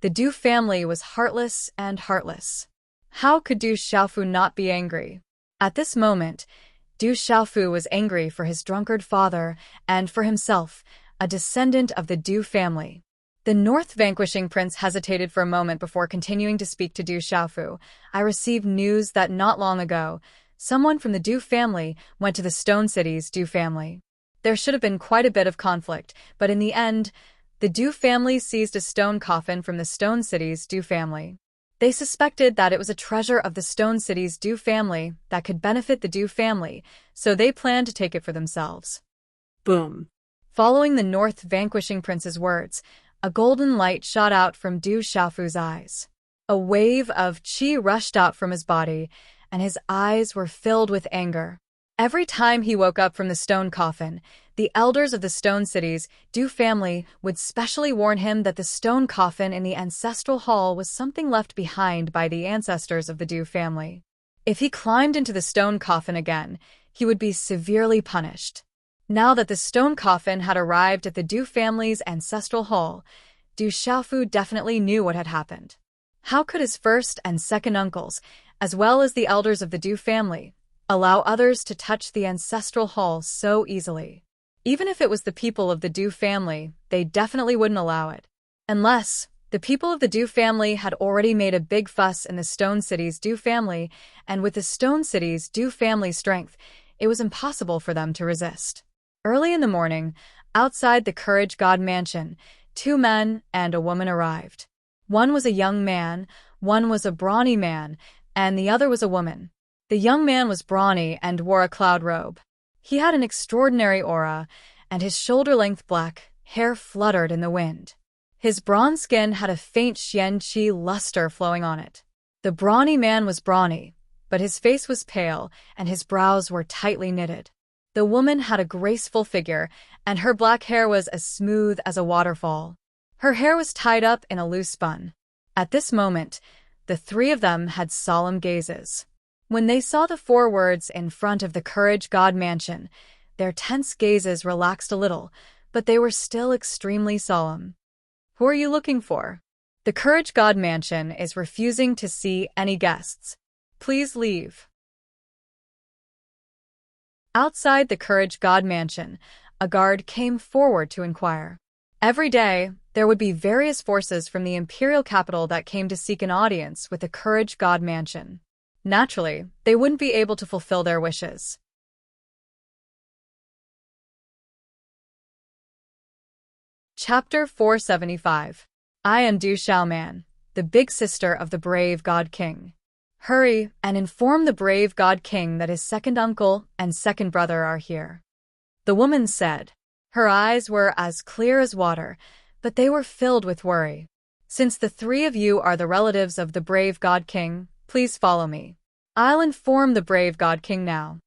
the Du family was heartless and heartless. How could Du Xiaofu not be angry? At this moment, Du Xiaofu was angry for his drunkard father and for himself, a descendant of the Du family. The North vanquishing prince hesitated for a moment before continuing to speak to Du Xiaofu. I received news that not long ago, someone from the Du family went to the Stone City's Du family. There should have been quite a bit of conflict, but in the end, the Du family seized a stone coffin from the Stone City's Du family. They suspected that it was a treasure of the Stone City's Du family that could benefit the Du family, so they planned to take it for themselves. Boom. Following the North vanquishing prince's words, a golden light shot out from Du Xiaofu's eyes. A wave of qi rushed out from his body, and his eyes were filled with anger. Every time he woke up from the stone coffin, the elders of the Stone City's Du family would specially warn him that the stone coffin in the ancestral hall was something left behind by the ancestors of the Du family. If he climbed into the stone coffin again, he would be severely punished. Now that the stone coffin had arrived at the Du family's ancestral hall, Du Xiaofu definitely knew what had happened. How could his first and second uncles, as well as the elders of the Du family, allow others to touch the ancestral hall so easily? Even if it was the people of the Du family, they definitely wouldn't allow it. Unless the people of the Du family had already made a big fuss in the Stone City's Du family, and with the Stone City's Du family strength, it was impossible for them to resist. Early in the morning, outside the Courage God mansion, 2 men and a woman arrived. One was a young man, one was a brawny man, and the other was a woman. The young man was brawny and wore a cloud robe. He had an extraordinary aura, and his shoulder-length black hair fluttered in the wind. His bronze skin had a faint xian-qi luster flowing on it. The brawny man was brawny, but his face was pale and his brows were tightly knitted. The woman had a graceful figure, and her black hair was as smooth as a waterfall. Her hair was tied up in a loose bun. At this moment, the 3 of them had solemn gazes. When they saw the 4 words in front of the Courage God mansion, their tense gazes relaxed a little, but they were still extremely solemn. Who are you looking for? The Courage God mansion is refusing to see any guests. Please leave. Outside the Courage God mansion, a guard came forward to inquire. Every day, there would be various forces from the imperial capital that came to seek an audience with the Courage God mansion. Naturally, they wouldn't be able to fulfill their wishes. Chapter 475. I am Du Xiaoman, the big sister of the brave God King. Hurry and inform the brave God King that his second uncle and second brother are here. The woman said. Her eyes were as clear as water, but they were filled with worry. Since the 3 of you are the relatives of the brave God King, please follow me. I'll inform the brave God King now.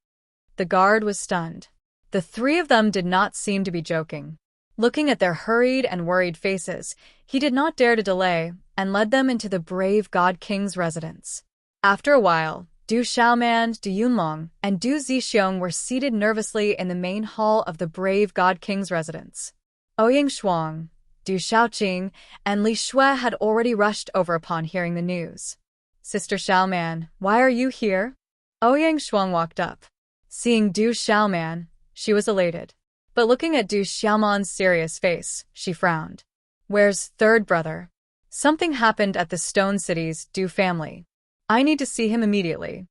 The guard was stunned. The 3 of them did not seem to be joking. Looking at their hurried and worried faces, he did not dare to delay and led them into the brave God King's residence. After a while, Du Xiaoman, Du Yunlong, and Du Zixiong were seated nervously in the main hall of the brave God King's residence. Ouyang Shuang, Du Xiaoqing, and Li Shui had already rushed over upon hearing the news. Sister Xiaoman, why are you here? Ouyang Shuang walked up. Seeing Du Xiaoman, she was elated. But looking at Du Xiaoman's serious face, she frowned. Where's third brother? Something happened at the Stone City's Du family. I need to see him immediately.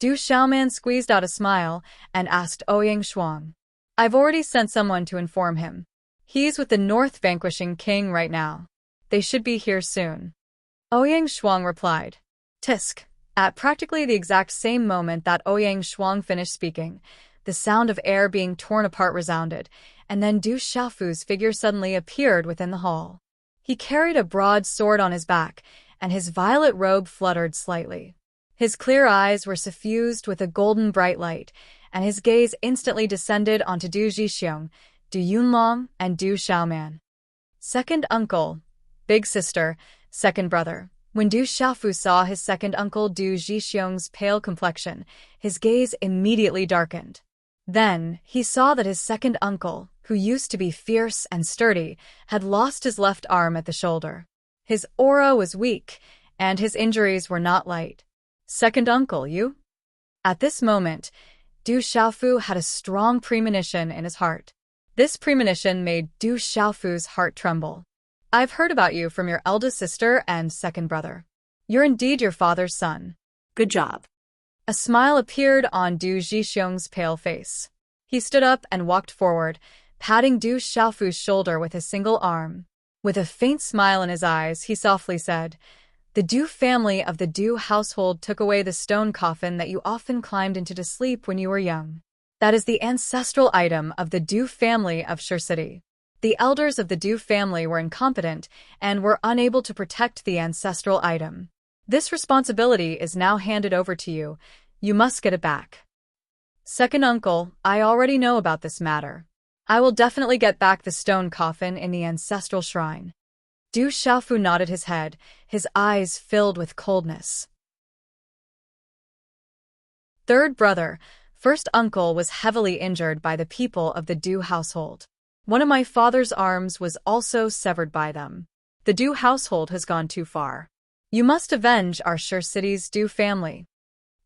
Du Xiaoman squeezed out a smile and asked Ouyang Shuang. I've already sent someone to inform him. He's with the North Vanquishing King right now. They should be here soon. Ouyang Shuang replied. Tisk. At practically the exact same moment that Ouyang Shuang finished speaking, the sound of air being torn apart resounded, and then Du Xiaofu's figure suddenly appeared within the hall. He carried a broad sword on his back, and his violet robe fluttered slightly. His clear eyes were suffused with a golden bright light, and his gaze instantly descended onto Du Zixiong, Du Yunlong, and Du Xiaoman. Second uncle, big sister, second brother. When Du Xiaofu saw his second uncle Du Zixiong's pale complexion, his gaze immediately darkened. Then, he saw that his second uncle, who used to be fierce and sturdy, had lost his left arm at the shoulder. His aura was weak, and his injuries were not light. Second uncle, you? At this moment, Du Xiaofu had a strong premonition in his heart. This premonition made Du Xiaofu's heart tremble. I've heard about you from your eldest sister and second brother. You're indeed your father's son. Good job. A smile appeared on Du Zixiong's pale face. He stood up and walked forward, patting Du Xiaofu's shoulder with his single arm. With a faint smile in his eyes, he softly said, The Du family of the Du household took away the stone coffin that you often climbed into to sleep when you were young. That is the ancestral item of the Du family of Shur City. The elders of the Du family were incompetent and were unable to protect the ancestral item. This responsibility is now handed over to you. You must get it back. Second uncle, I already know about this matter. I will definitely get back the stone coffin in the ancestral shrine. Du Xiaofu nodded his head, his eyes filled with coldness. Third brother, first uncle was heavily injured by the people of the Du household. One of my father's arms was also severed by them. The Du household has gone too far. You must avenge our Shur City's Du family.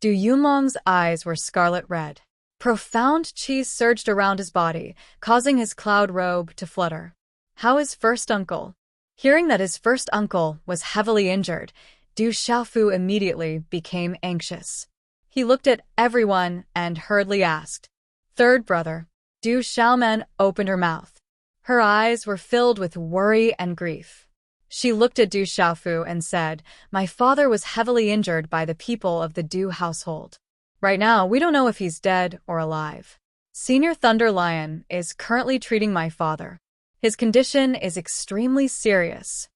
Du Yunlong's eyes were scarlet red. Profound chi surged around his body, causing his cloud robe to flutter. How is first uncle? Hearing that his first uncle was heavily injured, Du Xiaofu immediately became anxious. He looked at everyone and hurriedly asked, "Third brother." Du Xiaoman opened her mouth. Her eyes were filled with worry and grief. She looked at Du Xiaofu and said, "My father was heavily injured by the people of the Du household. Right now, we don't know if he's dead or alive. Senior Thunder Lion is currently treating my father. His condition is extremely serious."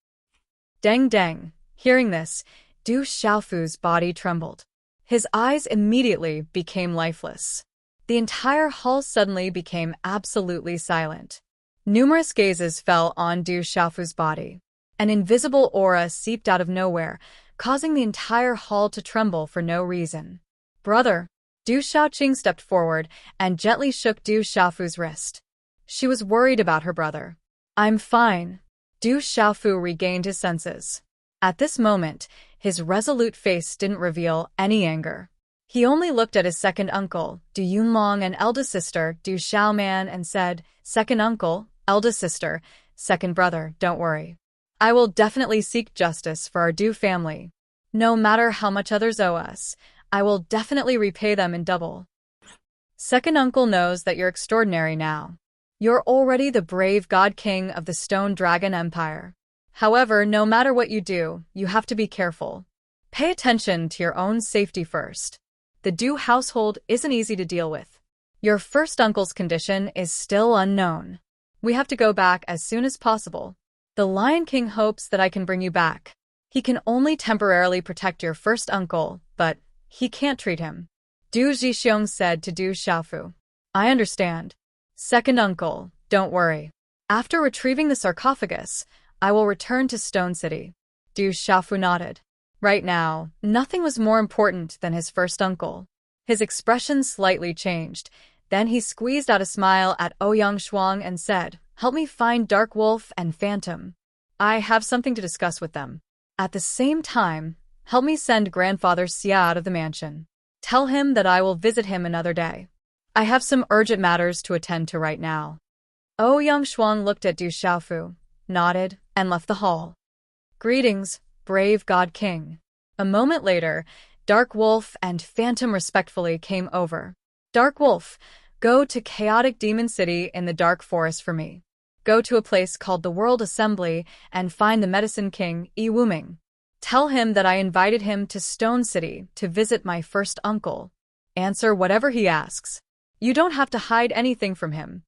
Deng deng. Hearing this, Du Xiaofu's body trembled. His eyes immediately became lifeless. The entire hall suddenly became absolutely silent. Numerous gazes fell on Du Xiaofu's body. An invisible aura seeped out of nowhere, causing the entire hall to tremble for no reason. "Brother." Du Xiaoqing stepped forward and gently shook Du Xiaofu's wrist. She was worried about her brother. "I'm fine." Du Xiaofu regained his senses. At this moment, his resolute face didn't reveal any anger. He only looked at his second uncle, Du Yunlong, and eldest sister, Du Xiaoman, and said, "Second uncle, eldest sister, second brother, don't worry. I will definitely seek justice for our Du family. No matter how much others owe us, I will definitely repay them in double. Second uncle knows that you're extraordinary now. You're already the brave god king of the Stone Dragon Empire. However, no matter what you do, you have to be careful. Pay attention to your own safety first. The Du household isn't easy to deal with. Your first uncle's condition is still unknown. We have to go back as soon as possible. The Lion King hopes that I can bring you back. He can only temporarily protect your first uncle, but he can't treat him." Du Zhixiong said to Du Xiaofu. "I understand. Second uncle, don't worry. After retrieving the sarcophagus, I will return to Stone City." Du Xiaofu nodded. Right now, nothing was more important than his first uncle. His expression slightly changed. Then he squeezed out a smile at Ouyang Shuang and said, "Help me find Dark Wolf and Phantom. I have something to discuss with them. At the same time, help me send Grandfather Xia out of the mansion. Tell him that I will visit him another day. I have some urgent matters to attend to right now." Ouyang Shuang looked at Du Xiaofu, nodded, and left the hall. "Greetings, brave God King." A moment later, Dark Wolf and Phantom respectfully came over. "Dark Wolf, go to Chaotic Demon City in the Dark Forest for me. Go to a place called the World Assembly and find the Medicine King, Yi Wuming. Tell him that I invited him to Stone City to visit my first uncle. Answer whatever he asks. You don't have to hide anything from him."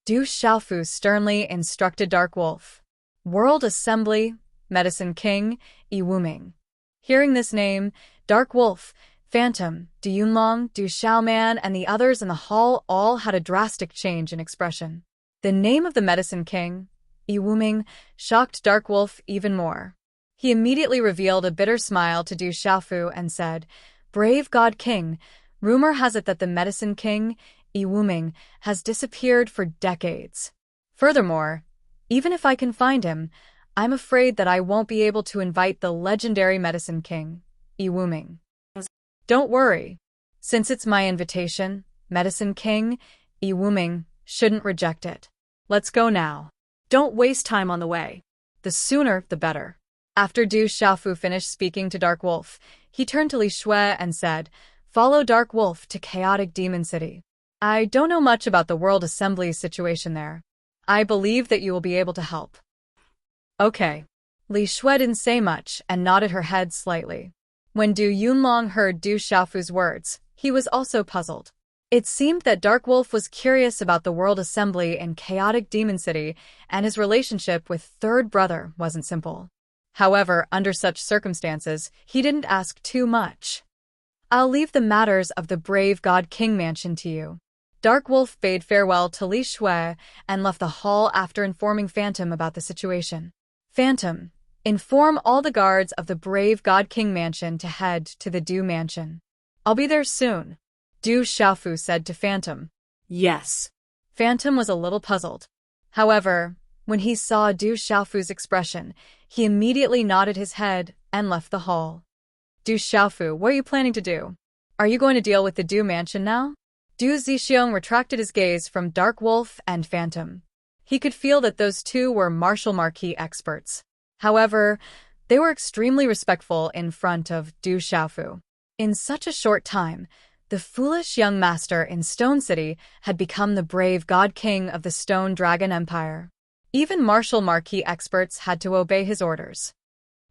Du Xiaofu sternly instructed Dark Wolf. World Assembly, Medicine King, Yi Wuming. Hearing this name, Dark Wolf, Phantom, Du Yunlong, Du Xiaoman, and the others in the hall all had a drastic change in expression. The name of the Medicine King, Yi Wuming, shocked Dark Wolf even more. He immediately revealed a bitter smile to Du Xiaofu and said, "Brave God King, rumor has it that the Medicine King, Yi Wuming, has disappeared for decades. Furthermore, even if I can find him, I'm afraid that I won't be able to invite the legendary Medicine King, Yi Wuming. Don't worry. Since it's my invitation, Medicine King, Yi Wuming, shouldn't reject it. Let's go now. Don't waste time on the way. The sooner, the better." After Du Xiaofu finished speaking to Dark Wolf, he turned to Li Shui and said, "Follow Dark Wolf to Chaotic Demon City. I don't know much about the World Assembly situation there. I believe that you will be able to help." "Okay." Li Shui didn't say much and nodded her head slightly. When Du Yunlong heard Du Xiaofu's words, he was also puzzled. It seemed that Dark Wolf was curious about the World Assembly in Chaotic Demon City, and his relationship with Third Brother wasn't simple. However, under such circumstances, he didn't ask too much. "I'll leave the matters of the brave God King mansion to you." Dark Wolf bade farewell to Li Shui and left the hall after informing Phantom about the situation. "Phantom, inform all the guards of the brave God King mansion to head to the Du mansion. I'll be there soon," Du Xiaofu said to Phantom. Yes. Phantom was a little puzzled. However, when he saw Du Xiaofu's expression, he immediately nodded his head and left the hall. "Du Xiaofu, what are you planning to do? Are you going to deal with the Du mansion now? Du Zixiong retracted his gaze from Dark Wolf and Phantom. He could feel that those two were martial marquee experts. However, they were extremely respectful in front of Du Xiaofu. In such a short time, the foolish young master in Stone City had become the brave god king of the Stone Dragon Empire. Even martial marquee experts had to obey his orders.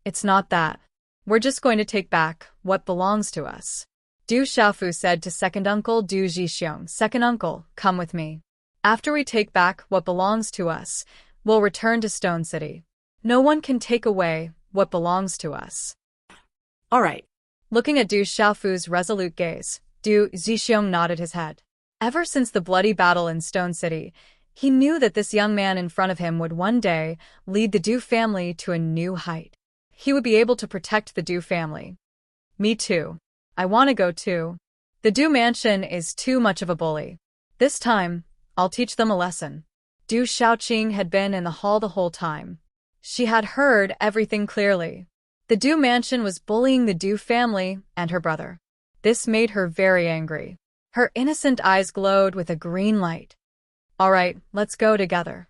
It's not that. We're just going to take back what belongs to us. Du Xiaofu said to second uncle Du Zixiong, "Second uncle, come with me. After we take back what belongs to us, we'll return to Stone City. No one can take away what belongs to us." All right. Looking at Du Xiaofu's resolute gaze, Du Zixiong nodded his head. Ever since the bloody battle in Stone City, he knew that this young man in front of him would one day lead the Du family to a new height. He would be able to protect the Du family. Me too. I want to go too. The Du mansion is too much of a bully. This time, I'll teach them a lesson. Du Xiaoqing had been in the hall the whole time. She had heard everything clearly. The Du mansion was bullying the Du family and her brother. This made her very angry. Her innocent eyes glowed with a green light. All right, let's go together.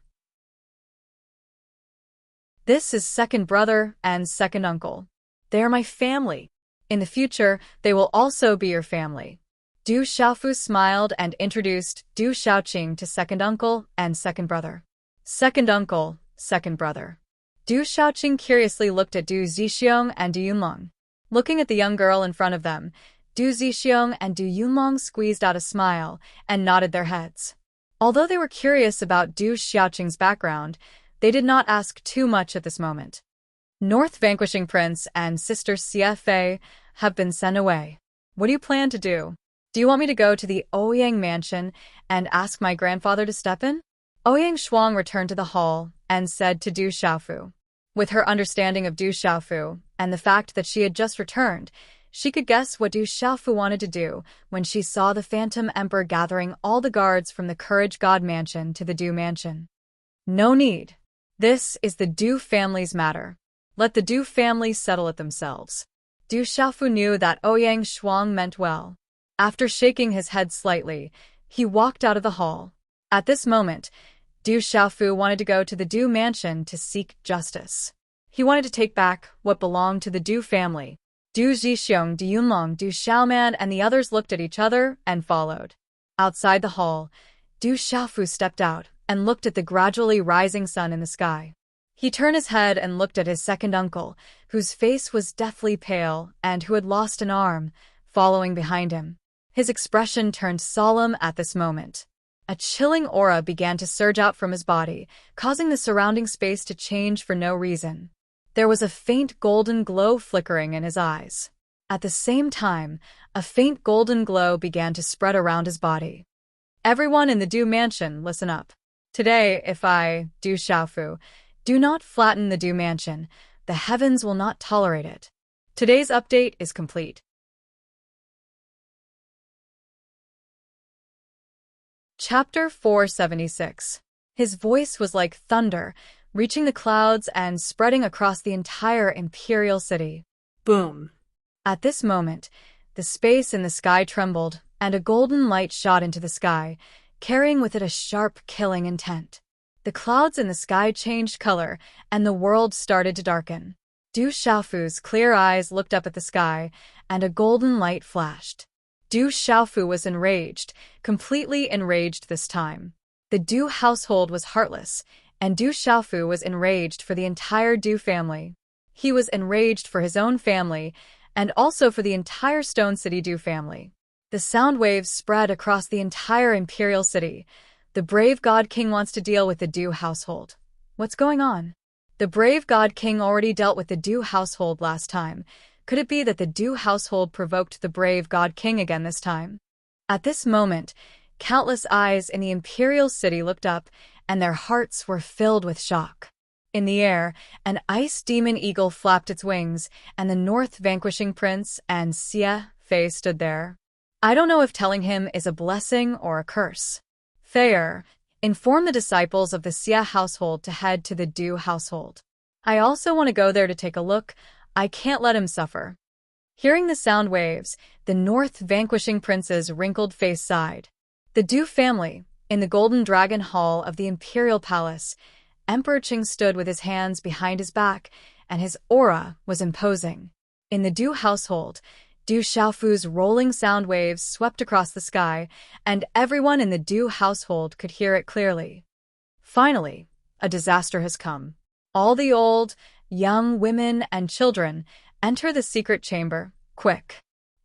This is second brother and second uncle. They are my family. In the future, they will also be your family. Du Xiaofu smiled and introduced Du Xiaoqing to second uncle and second brother. Second uncle, second brother. Du Xiaoqing curiously looked at Du Zixiong and Du Yunlong. Looking at the young girl in front of them, Du Zixiong and Du Yunlong squeezed out a smile and nodded their heads. Although they were curious about Du Xiaoqing's background, they did not ask too much at this moment. North Vanquishing Prince and Sister Xie Fei have been sent away. What do you plan to do? Do you want me to go to the Ouyang mansion and ask my grandfather to step in? Ouyang Shuang returned to the hall and said to Du Xiaofu. With her understanding of Du Xiaofu and the fact that she had just returned, she could guess what Du Xiaofu wanted to do when she saw the Phantom Emperor gathering all the guards from the Courage God mansion to the Du mansion. No need. This is the Du family's matter. Let the Du family settle it themselves. Du Xiaofu knew that Ouyang Shuang meant well. After shaking his head slightly, he walked out of the hall. At this moment, Du Xiaofu wanted to go to the Du mansion to seek justice. He wanted to take back what belonged to the Du family. Du Zixiong, Du Yunlong, Du Xiaoman and the others looked at each other and followed. Outside the hall, Du Xiaofu stepped out and looked at the gradually rising sun in the sky. He turned his head and looked at his second uncle, whose face was deathly pale and who had lost an arm, following behind him. His expression turned solemn at this moment. A chilling aura began to surge out from his body, causing the surrounding space to change for no reason. There was a faint golden glow flickering in his eyes. At the same time, a faint golden glow began to spread around his body. Everyone in the Du mansion, listen up. Today, if I, Du Xiaofu, do not flatten the Du mansion, the heavens will not tolerate it. Today's update is complete. Chapter 476. His voice was like thunder, reaching the clouds and spreading across the entire imperial city. Boom. At this moment, the space in the sky trembled, and a golden light shot into the sky, carrying with it a sharp, killing intent. The clouds in the sky changed color, and the world started to darken. Du Xiaofu's clear eyes looked up at the sky, and a golden light flashed. Du Xiaofu was enraged, completely enraged this time. The Du household was heartless, and Du Xiaofu was enraged for the entire Du family. He was enraged for his own family, and also for the entire Stone City Du family. The sound waves spread across the entire imperial city. The brave God King wants to deal with the Du household. What's going on? The brave God King already dealt with the Du household last time. Could it be that the Du household provoked the brave God King again this time? At this moment, countless eyes in the imperial city looked up, and their hearts were filled with shock. In the air, an ice demon eagle flapped its wings, and the North Vanquishing Prince and Xie Fei stood there. I don't know if telling him is a blessing or a curse. Fei, inform the disciples of the Xie household to head to the Du household. I also want to go there to take a look. I can't let him suffer. Hearing the sound waves, the North vanquishing prince's wrinkled face sighed. The Du family, in the Golden Dragon Hall of the Imperial Palace, Emperor Qing stood with his hands behind his back, and his aura was imposing. In the Du household, Du Xiaofu's rolling sound waves swept across the sky, and everyone in the Du household could hear it clearly. Finally, a disaster has come. All the old, young women and children enter the secret chamber, quick.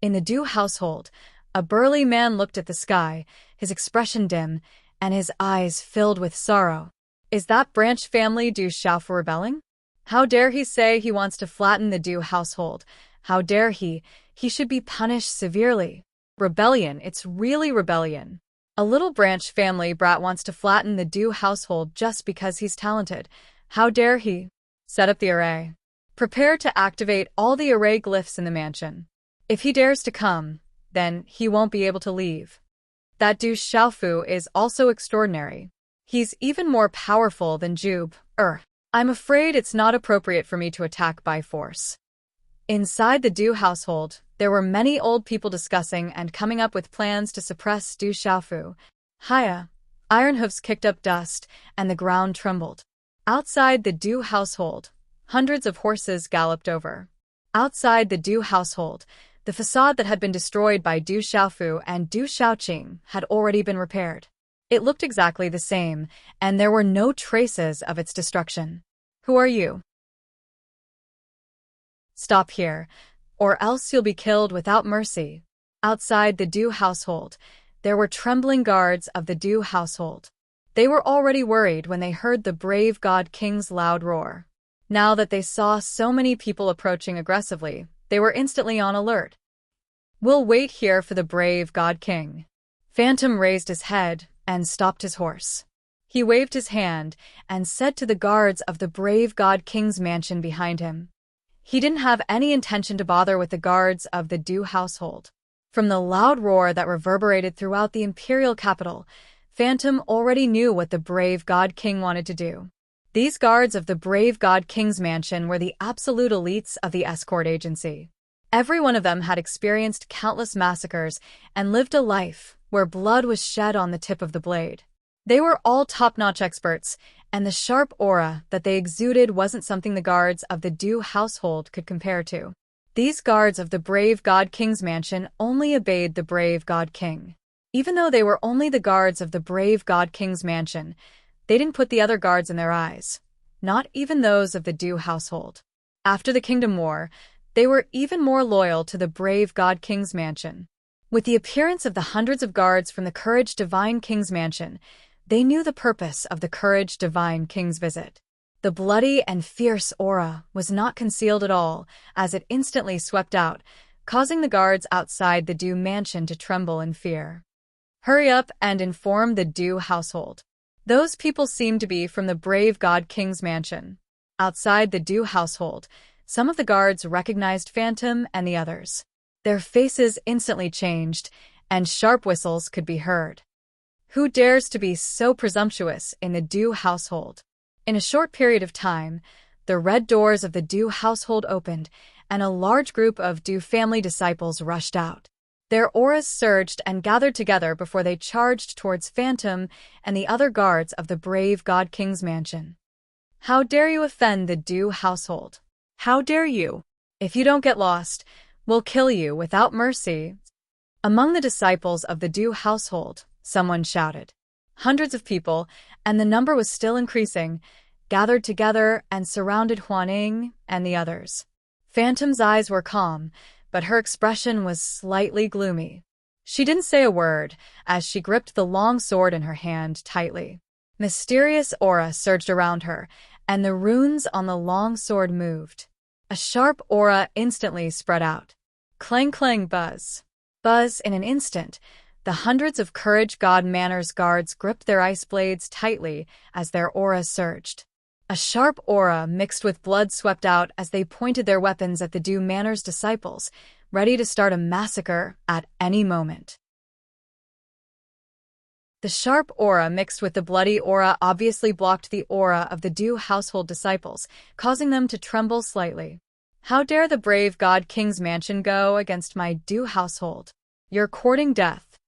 In the Du household, a burly man looked at the sky, his expression dim, and his eyes filled with sorrow. Is that branch family Du Xiaofu rebelling? How dare he say he wants to flatten the Du household? How dare he? He should be punished severely. Rebellion, it's really rebellion. A little branch family brat wants to flatten the Du household just because he's talented. How dare he? Set up the array. Prepare to activate all the array glyphs in the mansion. If he dares to come, then he won't be able to leave. That Du Xiaofu is also extraordinary. He's even more powerful than Jube. I'm afraid it's not appropriate for me to attack by force. Inside the Du household, there were many old people discussing and coming up with plans to suppress Du Xiaofu. Hiya! Iron hoofs kicked up dust, and the ground trembled. Outside the Du household, hundreds of horses galloped over. Outside the Du household, the facade that had been destroyed by Du Xiaofu and Du Xiaoqing had already been repaired. It looked exactly the same, and there were no traces of its destruction. Who are you? Stop here, or else you'll be killed without mercy. Outside the Du household, there were trembling guards of the Du household. They were already worried when they heard the brave God King's loud roar. Now that they saw so many people approaching aggressively, they were instantly on alert. We'll wait here for the brave God King. Phantom raised his head and stopped his horse. He waved his hand and said to the guards of the brave God King's mansion behind him. He didn't have any intention to bother with the guards of the Du household. From the loud roar that reverberated throughout the imperial capital, Phantom already knew what the brave God King wanted to do. These guards of the brave God King's mansion were the absolute elites of the escort agency. Every one of them had experienced countless massacres and lived a life where blood was shed on the tip of the blade. They were all top-notch experts, and the sharp aura that they exuded wasn't something the guards of the Du household could compare to. These guards of the brave God King's mansion only obeyed the brave God King. Even though they were only the guards of the brave God King's mansion, they didn't put the other guards in their eyes, not even those of the Du household. After the Kingdom War, they were even more loyal to the brave God King's mansion. With the appearance of the hundreds of guards from the Courage Divine King's mansion, they knew the purpose of the Courage Divine King's visit. The bloody and fierce aura was not concealed at all, as it instantly swept out, causing the guards outside the Du mansion to tremble in fear. Hurry up and inform the Du household. Those people seemed to be from the brave God King's mansion. Outside the Du household, some of the guards recognized Phantom and the others. Their faces instantly changed, and sharp whistles could be heard. Who dares to be so presumptuous in the Du household? In a short period of time, the red doors of the Du household opened, and a large group of Du family disciples rushed out. Their auras surged and gathered together before they charged towards Phantom and the other guards of the brave God King's mansion. How dare you offend the Du household? How dare you? If you don't get lost, we'll kill you without mercy. Among the disciples of the Du household, someone shouted. Hundreds of people, and the number was still increasing, gathered together and surrounded Huaning and the others. Phantom's eyes were calm, but her expression was slightly gloomy. She didn't say a word as she gripped the long sword in her hand tightly. Mysterious aura surged around her, and the runes on the long sword moved. A sharp aura instantly spread out. Clang clang buzz. Buzz in an instant. The hundreds of Courage God Manor's guards gripped their ice blades tightly as their aura surged. A sharp aura mixed with blood swept out as they pointed their weapons at the Du Manor's disciples, ready to start a massacre at any moment. The sharp aura mixed with the bloody aura obviously blocked the aura of the Du household disciples, causing them to tremble slightly. How dare the brave God King's mansion go against my Du household? You're courting death.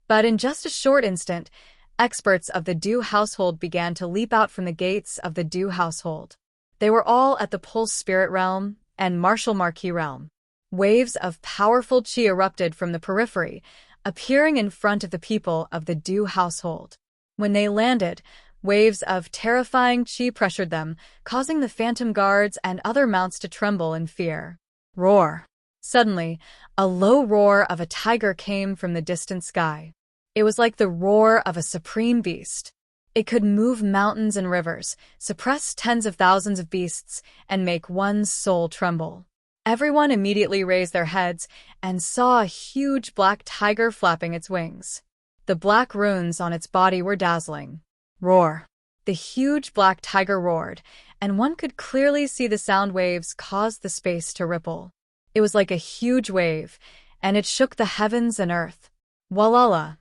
But in just a short instant, experts of the Du household began to leap out from the gates of the Du household. They were all at the Pulse Spirit Realm and Martial Marquis Realm. Waves of powerful chi erupted from the periphery, appearing in front of the people of the Du household. When they landed, waves of terrifying chi pressured them, causing the phantom guards and other mounts to tremble in fear. Roar! Suddenly, a low roar of a tiger came from the distant sky. It was like the roar of a supreme beast. It could move mountains and rivers, suppress tens of thousands of beasts, and make one's soul tremble. Everyone immediately raised their heads and saw a huge black tiger flapping its wings. The black runes on its body were dazzling. Roar! The huge black tiger roared, and one could clearly see the sound waves cause the space to ripple. It was like a huge wave, and it shook the heavens and earth. Walala!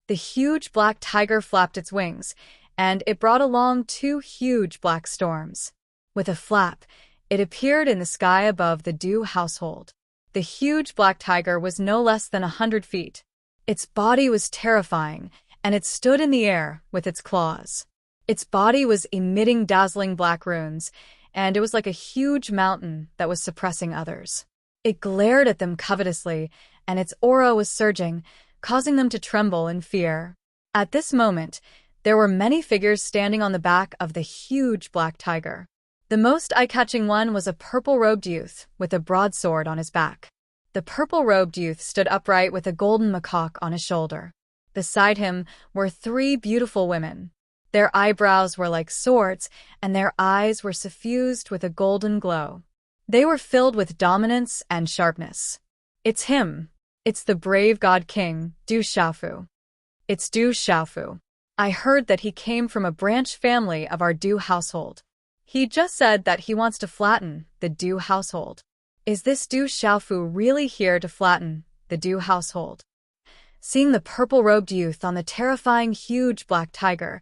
The huge black tiger flapped its wings, and it brought along two huge black storms. With a flap, it appeared in the sky above the Du household. The huge black tiger was no less than 100 feet. Its body was terrifying, and it stood in the air with its claws. Its body was emitting dazzling black runes, and it was like a huge mountain that was suppressing others. It glared at them covetously, and its aura was surging, causing them to tremble in fear. At this moment, there were many figures standing on the back of the huge black tiger. The most eye-catching one was a purple-robed youth with a broadsword on his back. The purple-robed youth stood upright with a golden macaque on his shoulder. Beside him were three beautiful women. Their eyebrows were like swords, and their eyes were suffused with a golden glow. They were filled with dominance and sharpness. It's him. It's the brave God King, Du Xiaofu. It's Du Xiaofu. I heard that he came from a branch family of our Du household. He just said that he wants to flatten the Du household. Is this Du Xiaofu really here to flatten the Du household? Seeing the purple-robed youth on the terrifying huge black tiger,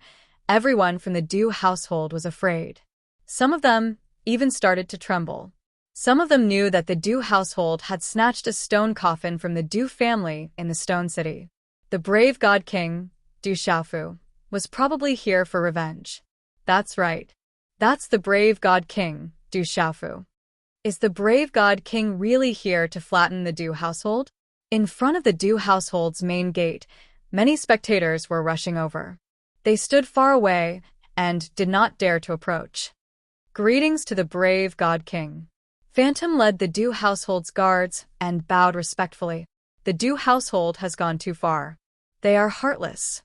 everyone from the Du household was afraid. Some of them even started to tremble. Some of them knew that the Du household had snatched a stone coffin from the Du family in the Stone City. The brave God King, Du Xiaofu, was probably here for revenge. That's right. That's the brave God King, Du Xiaofu. Is the brave God King really here to flatten the Du household? In front of the Du household's main gate, many spectators were rushing over. They stood far away and did not dare to approach. Greetings to the brave God King. Phantom led the Du household's guards and bowed respectfully. The Du household has gone too far. They are heartless.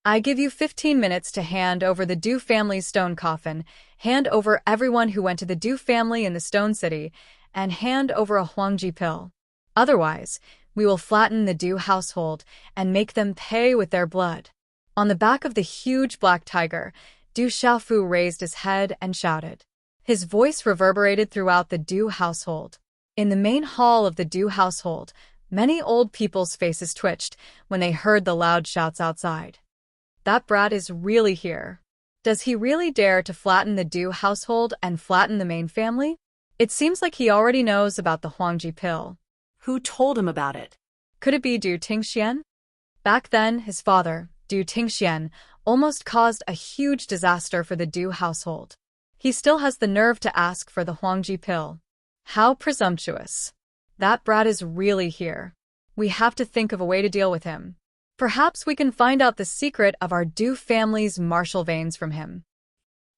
I give you 15 minutes to hand over the Du family's stone coffin, hand over everyone who went to the Du family in the Stone City, and hand over a Huangji pill. Otherwise, we will flatten the Du household and make them pay with their blood. On the back of the huge black tiger, Du Xiaofu raised his head and shouted. His voice reverberated throughout the Du household. In the main hall of the Du household, many old people's faces twitched when they heard the loud shouts outside. That brat is really here. Does he really dare to flatten the Du household and flatten the main family? It seems like he already knows about the Huangji pill. Who told him about it? Could it be Du Tingxian? Back then, his father, Du Tingxian, almost caused a huge disaster for the Du household. He still has the nerve to ask for the Huangji pill. How presumptuous. That brat is really here. We have to think of a way to deal with him. Perhaps we can find out the secret of our Du family's martial veins from him.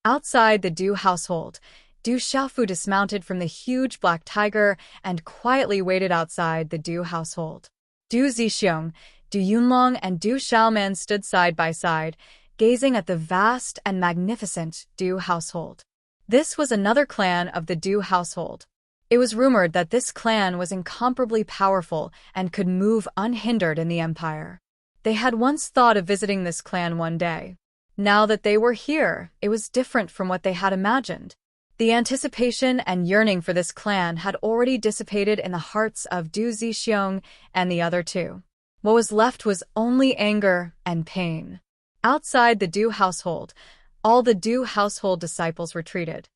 Outside the Du household, Du Xiaofu dismounted from the huge black tiger and quietly waited outside the Du household. Du Zixiong, Du Yunlong, and Du Xiaoman stood side by side, gazing at the vast and magnificent Du household. This was another clan of the Du household. It was rumored that this clan was incomparably powerful and could move unhindered in the empire. They had once thought of visiting this clan one day. Now that they were here, it was different from what they had imagined. The anticipation and yearning for this clan had already dissipated in the hearts of Du Zixiong and the other two. What was left was only anger and pain. Outside the Du household, all the Du household disciples retreated.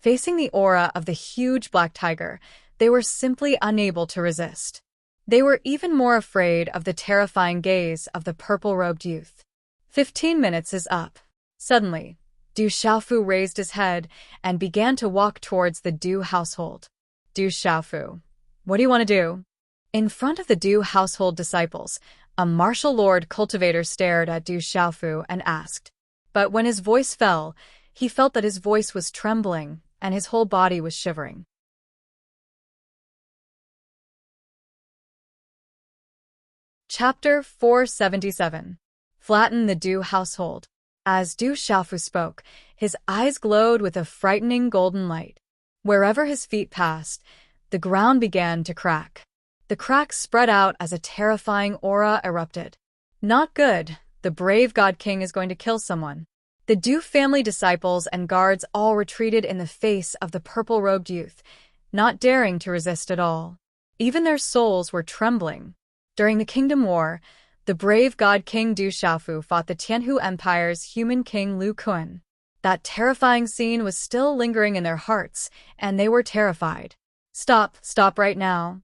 Facing the aura of the huge black tiger, they were simply unable to resist. They were even more afraid of the terrifying gaze of the purple-robed youth. 15 minutes is up. Suddenly, Du Xiaofu raised his head and began to walk towards the Du household. Du Xiaofu, what do you want to do? In front of the Du household disciples, a martial lord cultivator stared at Du Xiaofu and asked. But when his voice fell, he felt that his voice was trembling and his whole body was shivering. Chapter 477. Flatten the Du household. As Du Xiaofu spoke, his eyes glowed with a frightening golden light. Wherever his feet passed, the ground began to crack. The cracks spread out as a terrifying aura erupted. Not good, the brave God King is going to kill someone. The Du family disciples and guards all retreated in the face of the purple-robed youth, not daring to resist at all. Even their souls were trembling. During the Kingdom War, the brave God King Du Xiaofu fought the Tianhu Empire's human king Lu Kun. That terrifying scene was still lingering in their hearts, and they were terrified. Stop right now.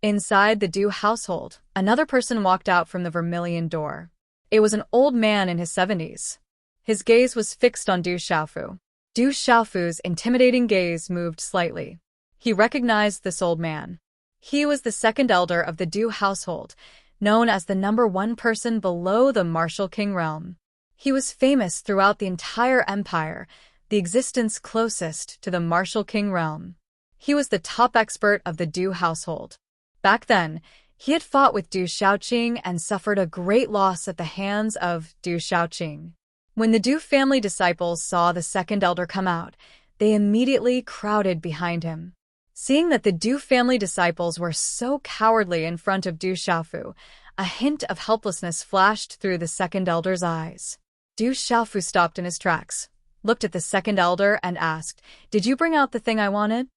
Inside the Du household, another person walked out from the vermilion door. It was an old man in his 70s. His gaze was fixed on Du Xiaofu. Du Xiaofu's intimidating gaze moved slightly. He recognized this old man. He was the second elder of the Du household, known as the #1 person below the martial king realm. He was famous throughout the entire empire, the existence closest to the martial king realm. He was the top expert of the Du household. Back then, he had fought with Du Xiaoqing and suffered a great loss at the hands of Du Xiaoqing. When the Du family disciples saw the second elder come out, they immediately crowded behind him. Seeing that the Du family disciples were so cowardly in front of Du Xiaofu, a hint of helplessness flashed through the second elder's eyes. Du Xiaofu stopped in his tracks, looked at the second elder and asked, "Did you bring out the thing I wanted?"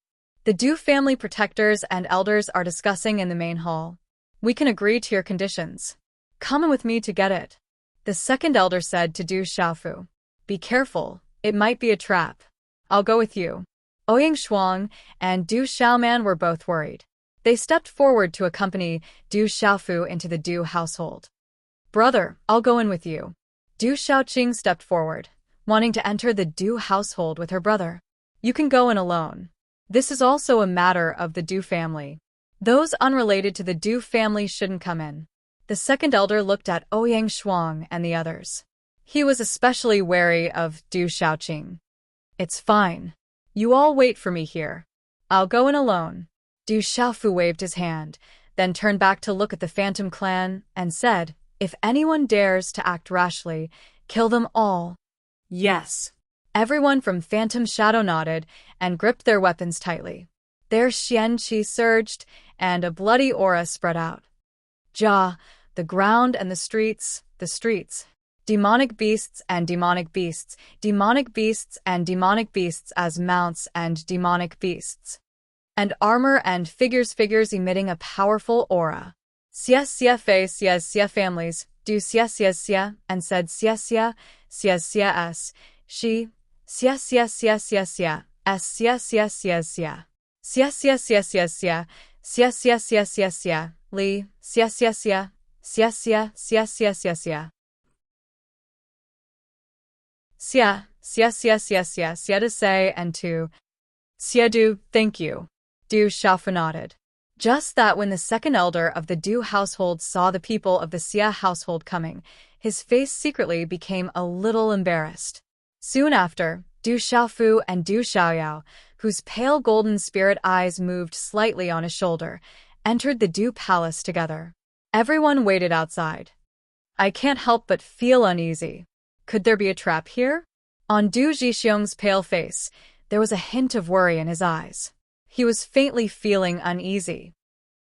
The Du family protectors and elders are discussing in the main hall. "We can agree to your conditions. Come with me to get it." The second elder said to Du Xiaofu, "Be careful, it might be a trap. I'll go with you." Ouyang Shuang and Du Xiaoman were both worried. They stepped forward to accompany Du Xiaofu into the Du household. "Brother, I'll go in with you." Du Xiaoqing stepped forward, wanting to enter the Du household with her brother. "You can go in alone. This is also a matter of the Du family. Those unrelated to the Du family shouldn't come in." The second elder looked at Ouyang Shuang and the others. He was especially wary of Du Xiaoqing. "It's fine. You all wait for me here. I'll go in alone." Du Xiaofu waved his hand, then turned back to look at the Phantom clan and said, "If anyone dares to act rashly, kill them all." Yes. Everyone from Phantom Shadow nodded and gripped their weapons tightly. Their xian qi surged, and a bloody aura spread out. The ground and the streets. Demonic beasts and demonic beasts, demonic beasts and demonic beasts as mounts and demonic beasts. And armor and figures emitting a powerful aura. Xia families, do xia, and said xia s, she, xia, s xia, li, xia, Xia to say and to Xia do, thank you. Du Xiaofu nodded. Just that when the second elder of the Du household saw the people of the Xia household coming, his face secretly became a little embarrassed. Soon after, Du Xiaofu and Du Xiaoyao, whose pale golden spirit eyes moved slightly on his shoulder, entered the Du palace together. Everyone waited outside. "I can't help but feel uneasy. Could there be a trap here?" On Du Zhixiong's pale face, there was a hint of worry in his eyes. He was faintly feeling uneasy.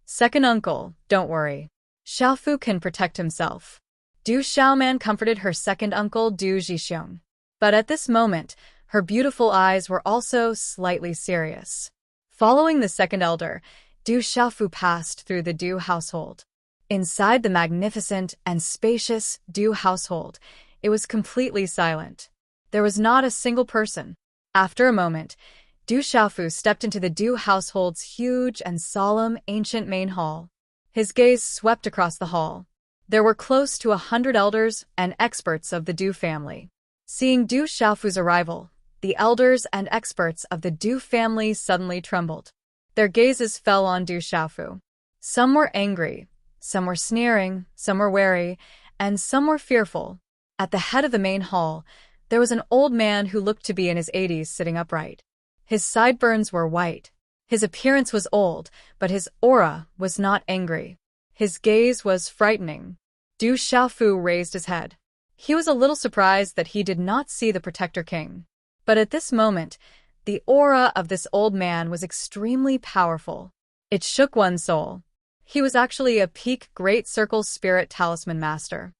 "Second uncle, don't worry. Xiaofu can protect himself." Du Xiaoman comforted her second uncle Du Zhixiong. But at this moment, her beautiful eyes were also slightly serious. Following the second elder, Du Xiaofu passed through the Du household. Inside the magnificent and spacious Du household, it was completely silent. There was not a single person. After a moment, Du Xiaofu stepped into the Du household's huge and solemn ancient main hall. His gaze swept across the hall. There were close to 100 elders and experts of the Du family. Seeing Du Xiaofu's arrival, the elders and experts of the Du family suddenly trembled. Their gazes fell on Du Xiaofu. Some were angry, some were sneering, some were wary, and some were fearful. At the head of the main hall, there was an old man who looked to be in his 80s sitting upright. His sideburns were white. His appearance was old, but his aura was not angry. His gaze was frightening. Du Xiaofu raised his head. He was a little surprised that he did not see the Protector King. But at this moment, the aura of this old man was extremely powerful. It shook one's soul. He was actually a peak Great Circle Spirit Talisman Master.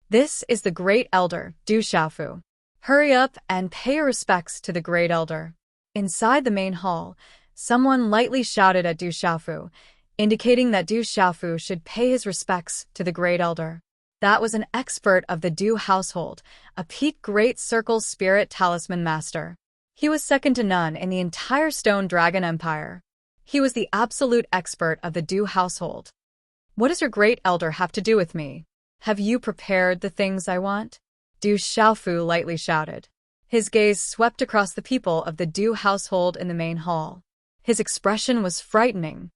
This is the Great Elder, Du Xiaofu. Hurry up and pay your respects to the Great Elder. Inside the main hall, someone lightly shouted at Du Xiaofu, indicating that Du Xiaofu should pay his respects to the Great Elder. That was an expert of the Du household, a peak Great Circle Spirit Talisman Master. He was second to none in the entire Stone Dragon Empire. He was the absolute expert of the Du household. What does your Great Elder have to do with me? Have you prepared the things I want? Du Xiaofu lightly shouted. His gaze swept across the people of the Du household in the main hall. His expression was frightening.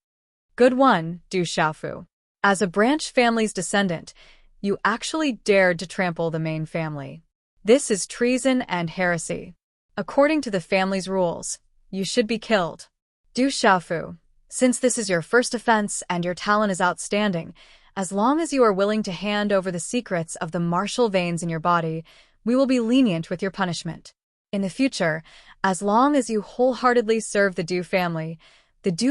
Good one, Du Xiaofu. As a branch family's descendant, you actually dared to trample the main family. This is treason and heresy. According to the family's rules, you should be killed. Du Xiaofu, since this is your first offense and your talent is outstanding, as long as you are willing to hand over the secrets of the martial veins in your body, we will be lenient with your punishment. In the future, as long as you wholeheartedly serve the Du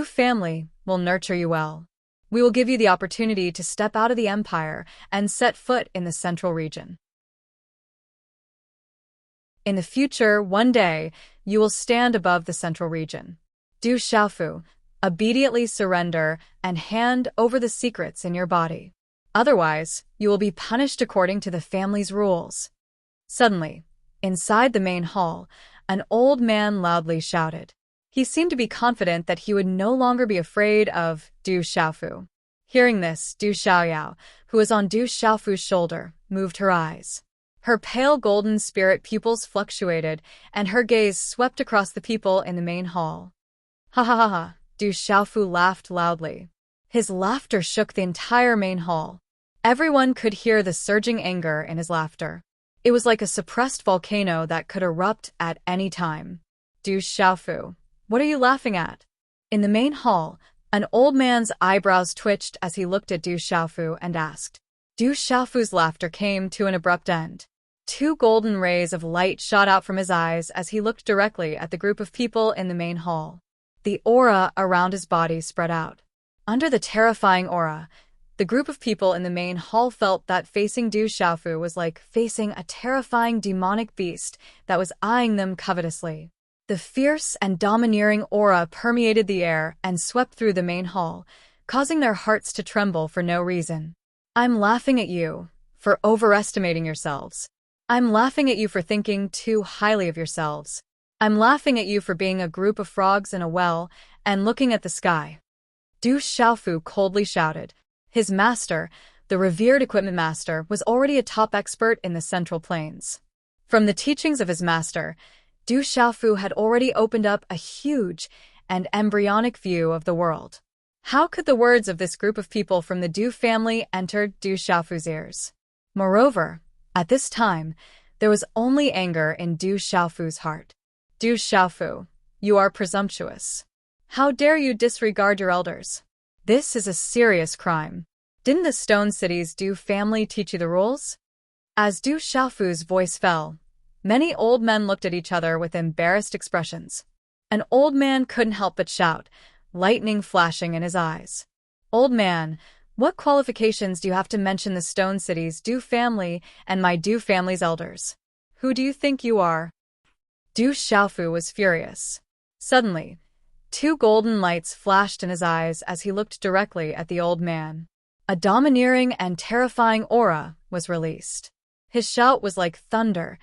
family will nurture you well. We will give you the opportunity to step out of the empire and set foot in the central region. In the future, one day, you will stand above the central region. Du Xiaofu, obediently surrender and hand over the secrets in your body. Otherwise, you will be punished according to the family's rules. Suddenly, inside the main hall, an old man loudly shouted. He seemed to be confident that he would no longer be afraid of Du Xiaofu. Hearing this, Du Xiaoyao, who was on Du Xiaofu's shoulder, moved her eyes. Her pale golden spirit pupils fluctuated, and her gaze swept across the people in the main hall. Ha ha ha ha, Du Xiaofu laughed loudly. His laughter shook the entire main hall. Everyone could hear the surging anger in his laughter. It was like a suppressed volcano that could erupt at any time. Du Xiaofu, what are you laughing at? In the main hall, an old man's eyebrows twitched as he looked at Du Xiaofu and asked. Du Xiaofu's laughter came to an abrupt end. 2 golden rays of light shot out from his eyes as he looked directly at the group of people in the main hall. The aura around his body spread out. Under the terrifying aura, the group of people in the main hall felt that facing Du Xiaofu was like facing a terrifying demonic beast that was eyeing them covetously. The fierce and domineering aura permeated the air and swept through the main hall, causing their hearts to tremble for no reason. I'm laughing at you for overestimating yourselves. I'm laughing at you for thinking too highly of yourselves. I'm laughing at you for being a group of frogs in a well and looking at the sky. Du Xiaofu coldly shouted. His master, the revered equipment master, was already a top expert in the Central Plains. From the teachings of his master, Du Xiaofu had already opened up a huge and embryonic view of the world. How could the words of this group of people from the Du family enter Du Xiaofu's ears? Moreover, at this time, there was only anger in Du Xiaofu's heart. Du Xiaofu, you are presumptuous. How dare you disregard your elders? This is a serious crime. Didn't the Stone City's Du family teach you the rules? As Du Xiaofu's voice fell, many old men looked at each other with embarrassed expressions. An old man couldn't help but shout, lightning flashing in his eyes. Old man, what qualifications do you have to mention the Stone City's Du family and my Du family's elders? Who do you think you are? Du Xiaofu was furious. Suddenly, 2 golden lights flashed in his eyes as he looked directly at the old man. A domineering and terrifying aura was released. His shout was like thunder,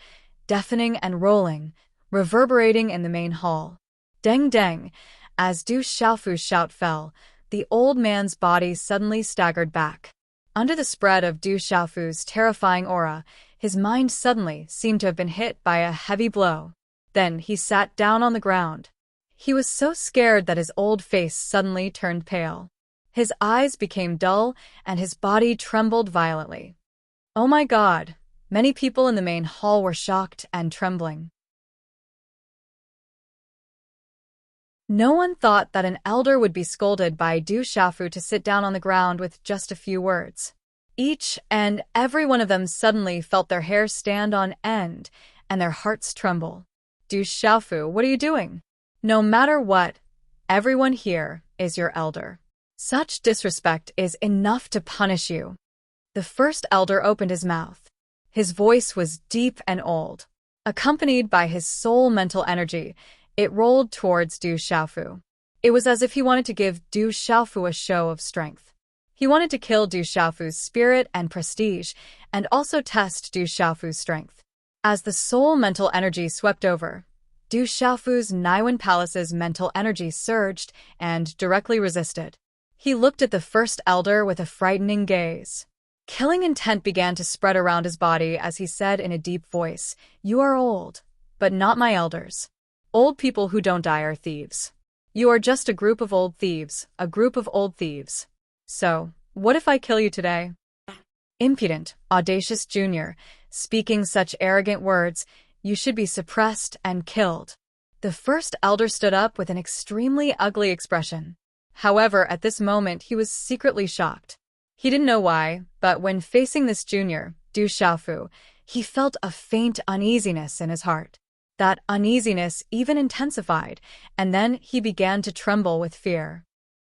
deafening and rolling, reverberating in the main hall. Deng deng. As Du Xiaofu's shout fell, the old man's body suddenly staggered back. Under the spread of Du Xiaofu's terrifying aura, his mind suddenly seemed to have been hit by a heavy blow. Then he sat down on the ground. He was so scared that his old face suddenly turned pale. His eyes became dull, and his body trembled violently. Oh my God! Many people in the main hall were shocked and trembling. No one thought that an elder would be scolded by Du Xiaofu to sit down on the ground with just a few words. Each and every one of them suddenly felt their hair stand on end and their hearts tremble. Du Xiaofu, what are you doing? No matter what, everyone here is your elder. Such disrespect is enough to punish you. The first elder opened his mouth. His voice was deep and old. Accompanied by his soul mental energy, it rolled towards Du Xiaofu. It was as if he wanted to give Du Xiaofu a show of strength. He wanted to kill Du Xiaofu's spirit and prestige, and also test Du Xiaofu's strength. As the soul mental energy swept over, Du Xiaofu's Naiwan Palace's mental energy surged and directly resisted. He looked at the first elder with a frightening gaze. Killing intent began to spread around his body as he said in a deep voice, "You are old, but not my elders. Old people who don't die are thieves. You are just a group of old thieves, a group of old thieves. So, what if I kill you today?" Impudent, audacious junior, speaking such arrogant words, you should be suppressed and killed. The first elder stood up with an extremely ugly expression. However, at this moment he was secretly shocked. He didn't know why, but when facing this junior, Du Xiaofu, he felt a faint uneasiness in his heart. That uneasiness even intensified, and then he began to tremble with fear.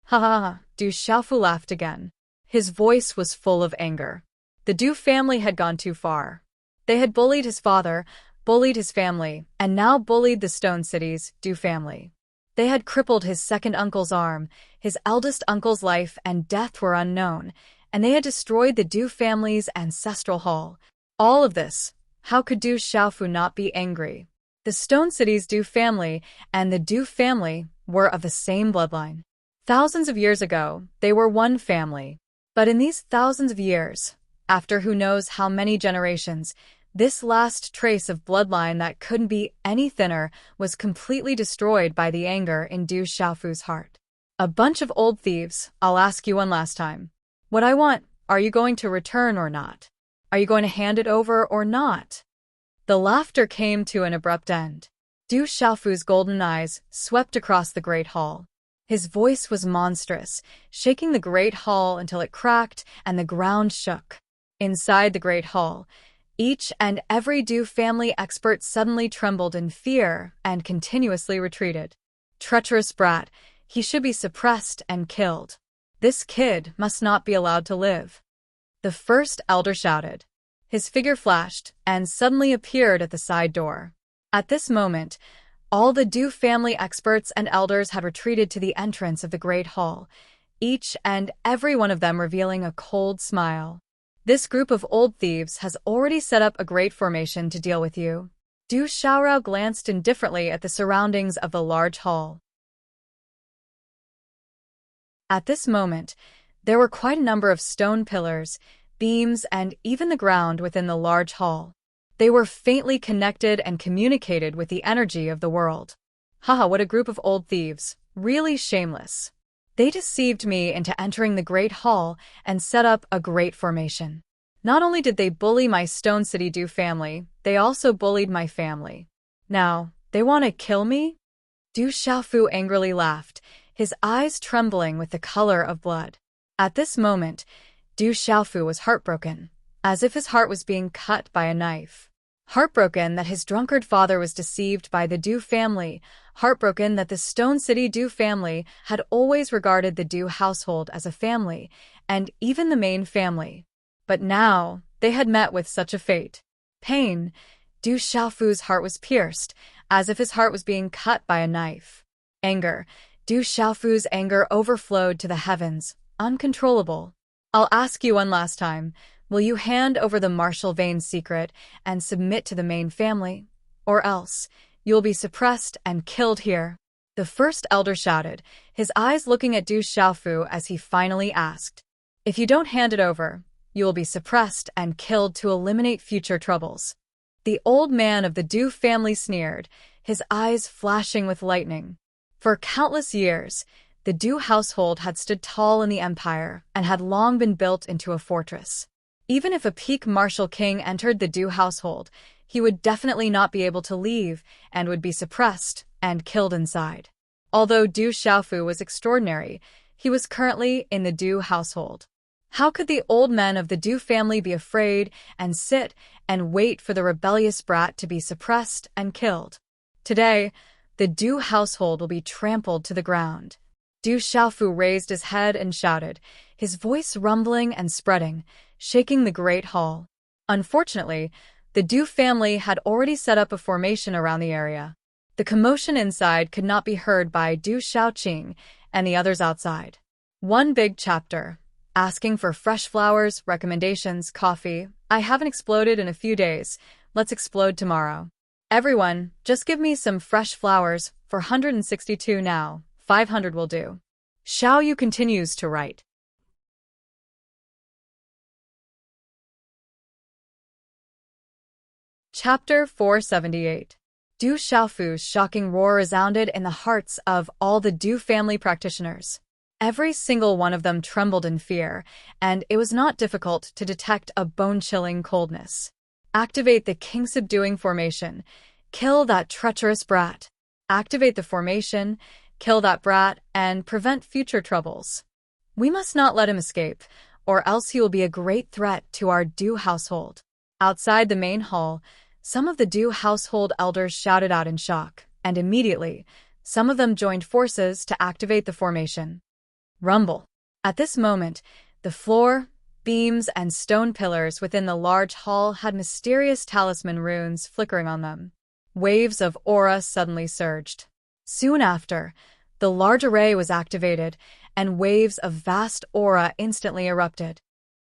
Ha ha ha, Du Xiaofu laughed again. His voice was full of anger. The Du family had gone too far. They had bullied his father, bullied his family, and now bullied the Stone City's Du family. They had crippled his second uncle's arm, his eldest uncle's life and death were unknown, and they had destroyed the Du family's ancestral hall. All of this, how could Du Xiaofu not be angry? The Stone City's Du family and the Du family were of the same bloodline. Thousands of years ago, they were one family. But in these thousands of years, after who knows how many generations, this last trace of bloodline that couldn't be any thinner was completely destroyed by the anger in Du Xiaofu's heart. A bunch of old thieves, I'll ask you one last time. What I want, are you going to return or not? Are you going to hand it over or not? The laughter came to an abrupt end. Du Xiaofu's golden eyes swept across the great hall. His voice was monstrous, shaking the great hall until it cracked and the ground shook. Inside the great hall, each and every Du family expert suddenly trembled in fear and continuously retreated. Treacherous brat, he should be suppressed and killed. This kid must not be allowed to live. The first elder shouted. His figure flashed and suddenly appeared at the side door. At this moment, all the Du family experts and elders had retreated to the entrance of the great hall, each and every one of them revealing a cold smile. This group of old thieves has already set up a great formation to deal with you. Du Xiaorao glanced indifferently at the surroundings of the large hall. At this moment, there were quite a number of stone pillars, beams, and even the ground within the large hall. They were faintly connected and communicated with the energy of the world. Haha, what a group of old thieves. Really shameless. They deceived me into entering the great hall and set up a great formation. Not only did they bully my Stone City Du family, they also bullied my family. Now, they want to kill me? Du Xiaofu angrily laughed, his eyes trembling with the color of blood. At this moment, Du Xiaofu was heartbroken, as if his heart was being cut by a knife. Heartbroken that his drunkard father was deceived by the Du family, heartbroken that the Stone City Du family had always regarded the Du household as a family, and even the main family. But now, they had met with such a fate. Pain, Du Xiaofu's heart was pierced, as if his heart was being cut by a knife. Anger, Du Xiaofu's anger overflowed to the heavens, uncontrollable. I'll ask you one last time, will you hand over the Marshall Vane secret and submit to the main family? Or else, you'll be suppressed and killed here. The first elder shouted, his eyes looking at Du Xiaofu as he finally asked, "If you don't hand it over, you will be suppressed and killed to eliminate future troubles." The old man of the Du family sneered, his eyes flashing with lightning. For countless years, the Du household had stood tall in the empire and had long been built into a fortress. Even if a peak martial king entered the Du household, he would definitely not be able to leave and would be suppressed and killed inside. Although Du Xiaofu was extraordinary, he was currently in the Du household. How could the old men of the Du family be afraid and sit and wait for the rebellious brat to be suppressed and killed? Today, the Du household will be trampled to the ground. Du Xiaofu raised his head and shouted, his voice rumbling and spreading, shaking the great hall. Unfortunately, the Du family had already set up a formation around the area. The commotion inside could not be heard by Du Xiaoqing and the others outside. One big chapter, asking for fresh flowers, recommendations, coffee. "I haven't exploded in a few days. Let's explode tomorrow. Everyone, just give me some fresh flowers for 162 now. 500 will do." Xiao Yu continues to write. Chapter 478. Du Xiaofu's shocking roar resounded in the hearts of all the Du family practitioners. Every single one of them trembled in fear, and it was not difficult to detect a bone-chilling coldness. Activate the king-subduing formation. Kill that treacherous brat. Activate the formation, kill that brat, and prevent future troubles. We must not let him escape, or else he will be a great threat to our Du household. Outside the main hall, some of the Du household elders shouted out in shock, and immediately, some of them joined forces to activate the formation. Rumble. At this moment, the floor, beams, and stone pillars within the large hall had mysterious talisman runes flickering on them. Waves of aura suddenly surged. Soon after, the large array was activated, and waves of vast aura instantly erupted.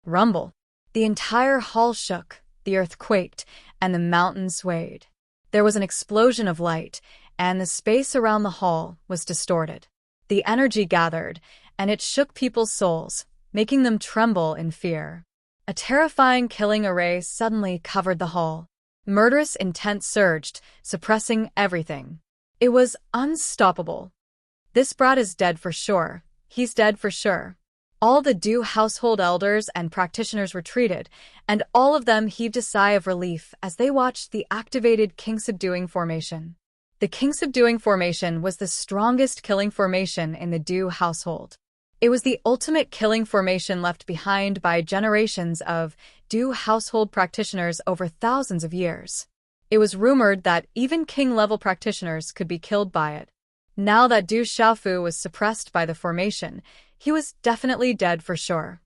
Rumble. The entire hall shook, the earth quaked, and the mountains swayed. There was an explosion of light, and the space around the hall was distorted. The energy gathered, and it shook people's souls, making them tremble in fear. A terrifying killing array suddenly covered the hall. Murderous intent surged, suppressing everything. It was unstoppable. "This brat is dead for sure. He's dead for sure." All the Du household elders and practitioners retreated, and all of them heaved a sigh of relief as they watched the activated king-subduing formation. The king-subduing formation was the strongest killing formation in the Du household. It was the ultimate killing formation left behind by generations of Du household practitioners over thousands of years. It was rumored that even king-level practitioners could be killed by it. Now that Du Xiaofu was suppressed by the formation, he was definitely dead for sure.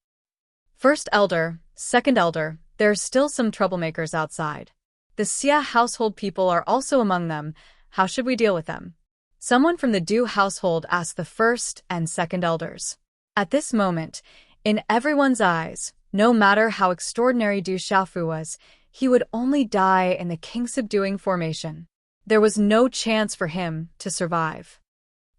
First elder, second elder, there are still some troublemakers outside. The Xia household people are also among them. How should we deal with them? Someone from the Du household asked the first and second elders. At this moment, in everyone's eyes, no matter how extraordinary Du Xiaofu was, he would only die in the king-subduing formation. There was no chance for him to survive.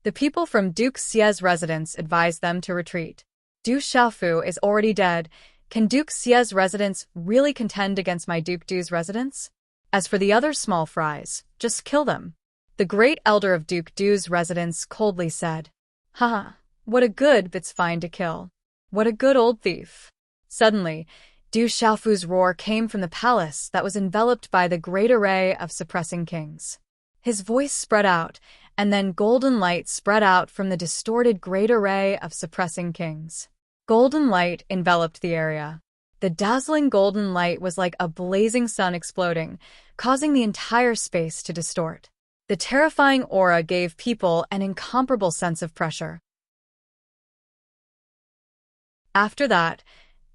The people from Duke Xia's residence advised them to retreat. Du Xiaofu is already dead. Can Duke Xia's residence really contend against my Duke Du's residence? As for the other small fries, just kill them. The great elder of Duke Du's residence coldly said. Haha, what a good bit's fine to kill. What a good old thief. Suddenly, Du Xiaofu's roar came from the palace that was enveloped by the great array of suppressing kings. His voice spread out, and then golden light spread out from the distorted great array of suppressing kings. Golden light enveloped the area. The dazzling golden light was like a blazing sun exploding, causing the entire space to distort. The terrifying aura gave people an incomparable sense of pressure. After that,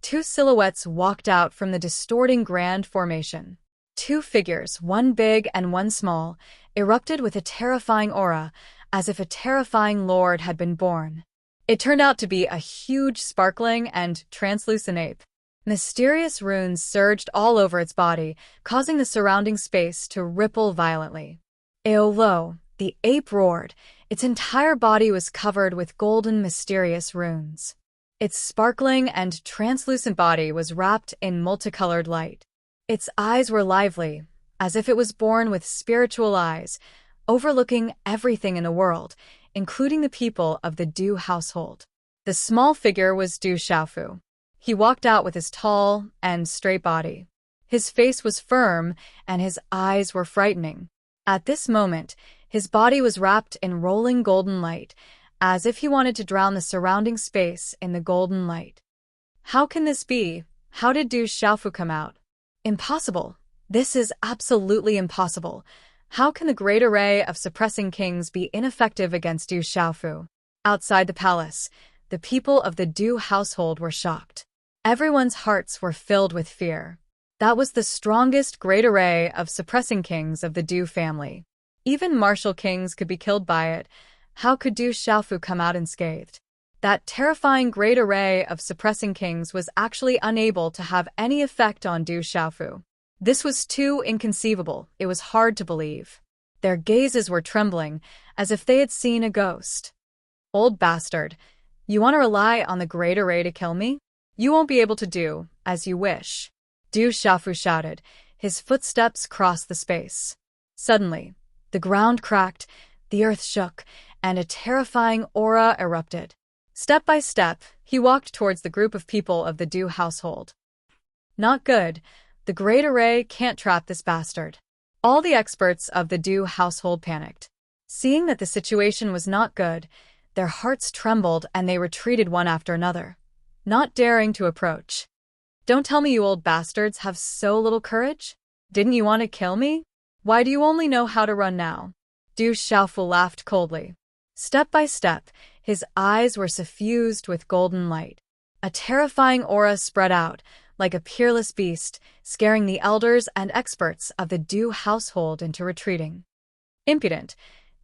two silhouettes walked out from the distorting grand formation. Two figures, one big and one small, erupted with a terrifying aura, as if a terrifying lord had been born. It turned out to be a huge, sparkling, and translucent ape. Mysterious runes surged all over its body, causing the surrounding space to ripple violently. Eolo, The ape roared. Its entire body was covered with golden, mysterious runes. Its sparkling and translucent body was wrapped in multicolored light. Its eyes were lively, as if it was born with spiritual eyes, overlooking everything in the world, including the people of the Du household. The small figure was Du Xiaofu. He walked out with his tall and straight body. His face was firm, and his eyes were frightening. At this moment, his body was wrapped in rolling golden light, as if he wanted to drown the surrounding space in the golden light. How can this be? How did Du Xiaofu come out? Impossible. This is absolutely impossible. How can the great array of suppressing kings be ineffective against Du Xiaofu? Outside the palace, the people of the Du household were shocked. Everyone's hearts were filled with fear. That was the strongest great array of suppressing kings of the Du family. Even martial kings could be killed by it. How could Du Xiaofu come out unscathed? That terrifying great array of suppressing kings was actually unable to have any effect on Du Xiaofu. This was too inconceivable. It was hard to believe. Their gazes were trembling, as if they had seen a ghost. Old bastard, you want to rely on the great array to kill me? You won't be able to do as you wish. Du Xiaofu shouted. His footsteps crossed the space. Suddenly, the ground cracked, the earth shook, and a terrifying aura erupted. Step by step, he walked towards the group of people of the Du household. Not good. The great array can't trap this bastard. All the experts of the Du household panicked. Seeing that the situation was not good, their hearts trembled and they retreated one after another, not daring to approach. Don't tell me you old bastards have so little courage? Didn't you want to kill me? Why do you only know how to run now? Du Xiaofu laughed coldly. Step by step, his eyes were suffused with golden light. A terrifying aura spread out, like a peerless beast, scaring the elders and experts of the Du household into retreating. Impudent.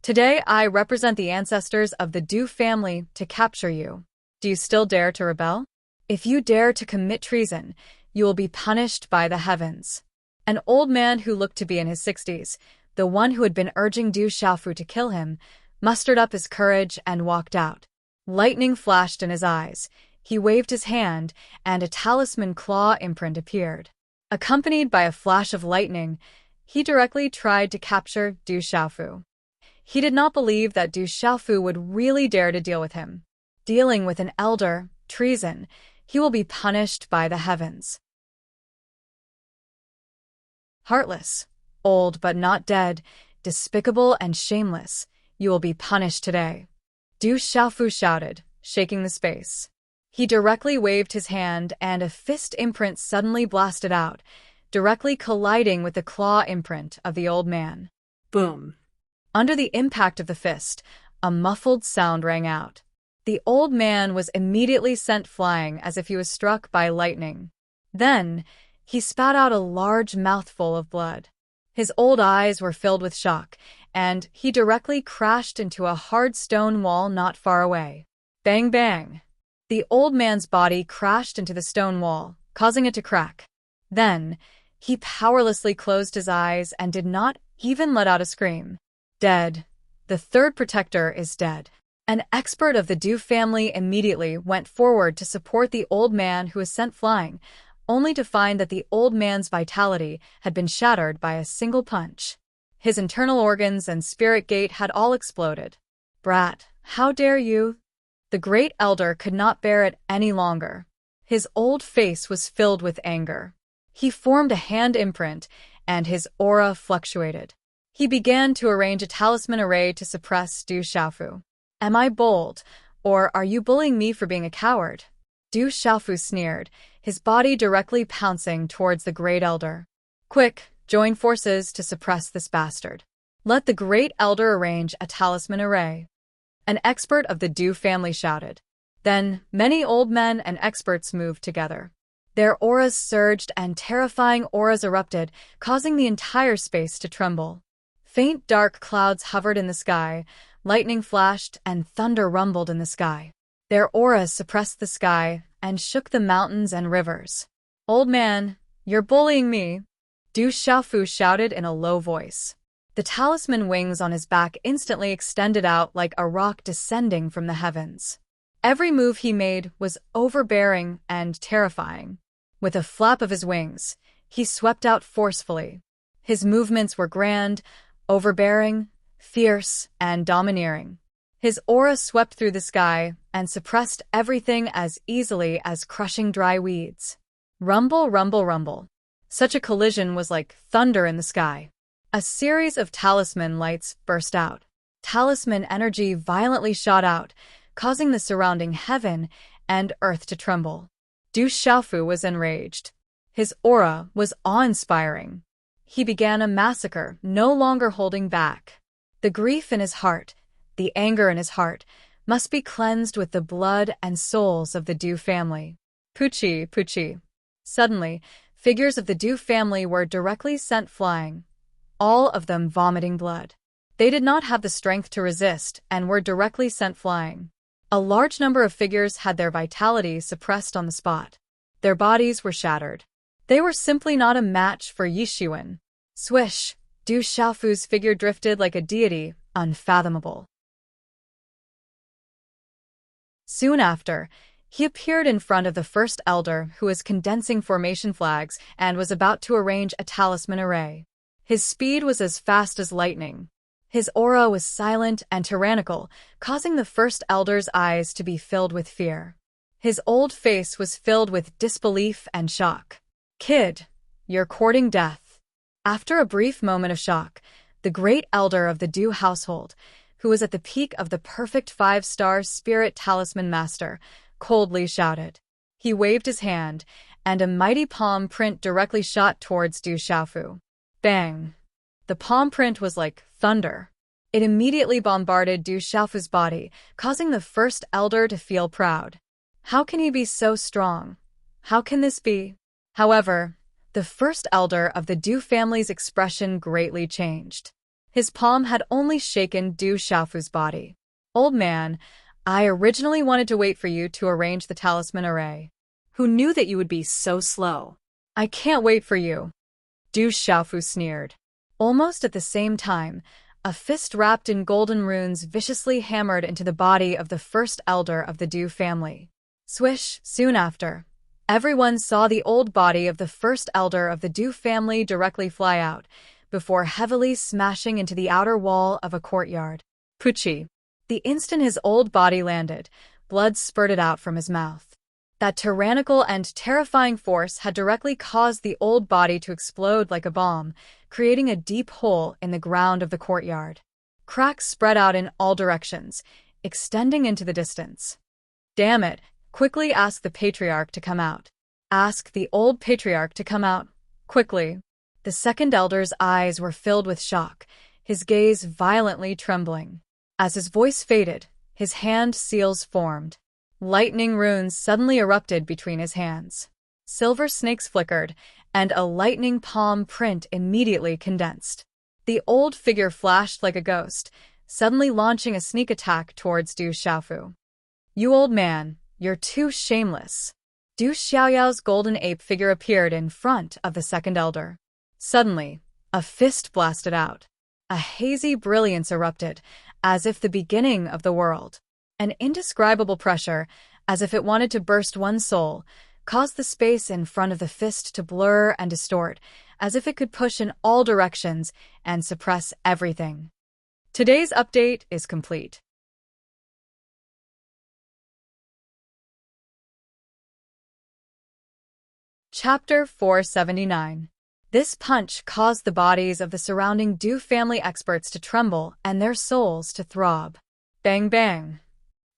Today I represent the ancestors of the Du family to capture you. Do you still dare to rebel? If you dare to commit treason, you will be punished by the heavens. An old man who looked to be in his 60s, the one who had been urging Du Xiaofu to kill him, mustered up his courage and walked out. Lightning flashed in his eyes. He waved his hand, and a talisman claw imprint appeared. Accompanied by a flash of lightning, he directly tried to capture Du Xiaofu. He did not believe that Du Xiaofu would really dare to deal with him. Dealing with an elder, treason, he will be punished by the heavens. Heartless, old but not dead, despicable and shameless, you will be punished today. Du Xiaofu shouted, shaking the space. He directly waved his hand and a fist imprint suddenly blasted out, directly colliding with the claw imprint of the old man. Boom. Under the impact of the fist, a muffled sound rang out. The old man was immediately sent flying as if he was struck by lightning. Then, he spat out a large mouthful of blood. His old eyes were filled with shock, and he directly crashed into a hard stone wall not far away. Bang bang! The old man's body crashed into the stone wall, causing it to crack. Then, he powerlessly closed his eyes and did not even let out a scream. Dead. The third protector is dead. An expert of the Du family immediately went forward to support the old man who was sent flying, only to find that the old man's vitality had been shattered by a single punch. His internal organs and spirit gate had all exploded. Brat, how dare you? The great elder could not bear it any longer. His old face was filled with anger. He formed a hand imprint, and his aura fluctuated. He began to arrange a talisman array to suppress Du Xiaofu. Am I bold, or are you bullying me for being a coward? Du Xiaofu sneered, his body directly pouncing towards the great elder. Quick, join forces to suppress this bastard. Let the great elder arrange a talisman array. An expert of the Du family shouted. Then, many old men and experts moved together. Their auras surged and terrifying auras erupted, causing the entire space to tremble. Faint dark clouds hovered in the sky, lightning flashed, and thunder rumbled in the sky. Their auras suppressed the sky and shook the mountains and rivers. Old man, you're bullying me, Du Xiaofu shouted in a low voice. The talisman wings on his back instantly extended out like a rock descending from the heavens. Every move he made was overbearing and terrifying. With a flap of his wings, he swept out forcefully. His movements were grand, overbearing, fierce, and domineering. His aura swept through the sky and suppressed everything as easily as crushing dry weeds. Rumble, rumble, rumble. Such a collision was like thunder in the sky. A series of talisman lights burst out. Talisman energy violently shot out, causing the surrounding heaven and earth to tremble. Du Xiaofu was enraged. His aura was awe-inspiring. He began a massacre, no longer holding back. The grief in his heart, the anger in his heart, must be cleansed with the blood and souls of the Du family. Pucci, Pucci. Suddenly, figures of the Du family were directly sent flying, all of them vomiting blood. They did not have the strength to resist and were directly sent flying. A large number of figures had their vitality suppressed on the spot. Their bodies were shattered. They were simply not a match for Yixuan. Swish! Du Xiaofu's figure drifted like a deity, unfathomable. Soon after, he appeared in front of the first elder who was condensing formation flags and was about to arrange a talisman array. His speed was as fast as lightning. His aura was silent and tyrannical, causing the first elder's eyes to be filled with fear. His old face was filled with disbelief and shock. "Kid, you're courting death." After a brief moment of shock, the great elder of the Du household, who was at the peak of the perfect 5-star spirit talisman master, coldly shouted. He waved his hand, and a mighty palm print directly shot towards Du Xiaofu. Bang! The palm print was like thunder. It immediately bombarded Du Xiaofu's body, causing the first elder to feel proud. How can he be so strong? How can this be? However, the first elder of the Du family's expression greatly changed. His palm had only shaken Du Xiaofu's body. "Old man, I originally wanted to wait for you to arrange the talisman array. Who knew that you would be so slow? I can't wait for you." Du Xiaofu sneered. Almost at the same time, a fist wrapped in golden runes viciously hammered into the body of the first elder of the Du family. Swish! Soon after, everyone saw the old body of the first elder of the Du family directly fly out, before heavily smashing into the outer wall of a courtyard. Pucci. The instant his old body landed, blood spurted out from his mouth. That tyrannical and terrifying force had directly caused the old body to explode like a bomb, creating a deep hole in the ground of the courtyard. Cracks spread out in all directions, extending into the distance. "Damn it! Quickly ask the patriarch to come out. Ask the old patriarch to come out. Quickly." The second elder's eyes were filled with shock, his gaze violently trembling. As his voice faded, his hand seals formed. Lightning runes suddenly erupted between his hands. Silver snakes flickered, and a lightning palm print immediately condensed. The old figure flashed like a ghost, suddenly launching a sneak attack towards Du Xiaofu. "You old man, you're too shameless." Du Xiaoyao's golden ape figure appeared in front of the second elder. Suddenly, a fist blasted out. A hazy brilliance erupted, as if the beginning of the world. An indescribable pressure, as if it wanted to burst one's soul, caused the space in front of the fist to blur and distort, as if it could push in all directions and suppress everything. Today's update is complete. Chapter 479. This punch caused the bodies of the surrounding Du family experts to tremble and their souls to throb. Bang bang.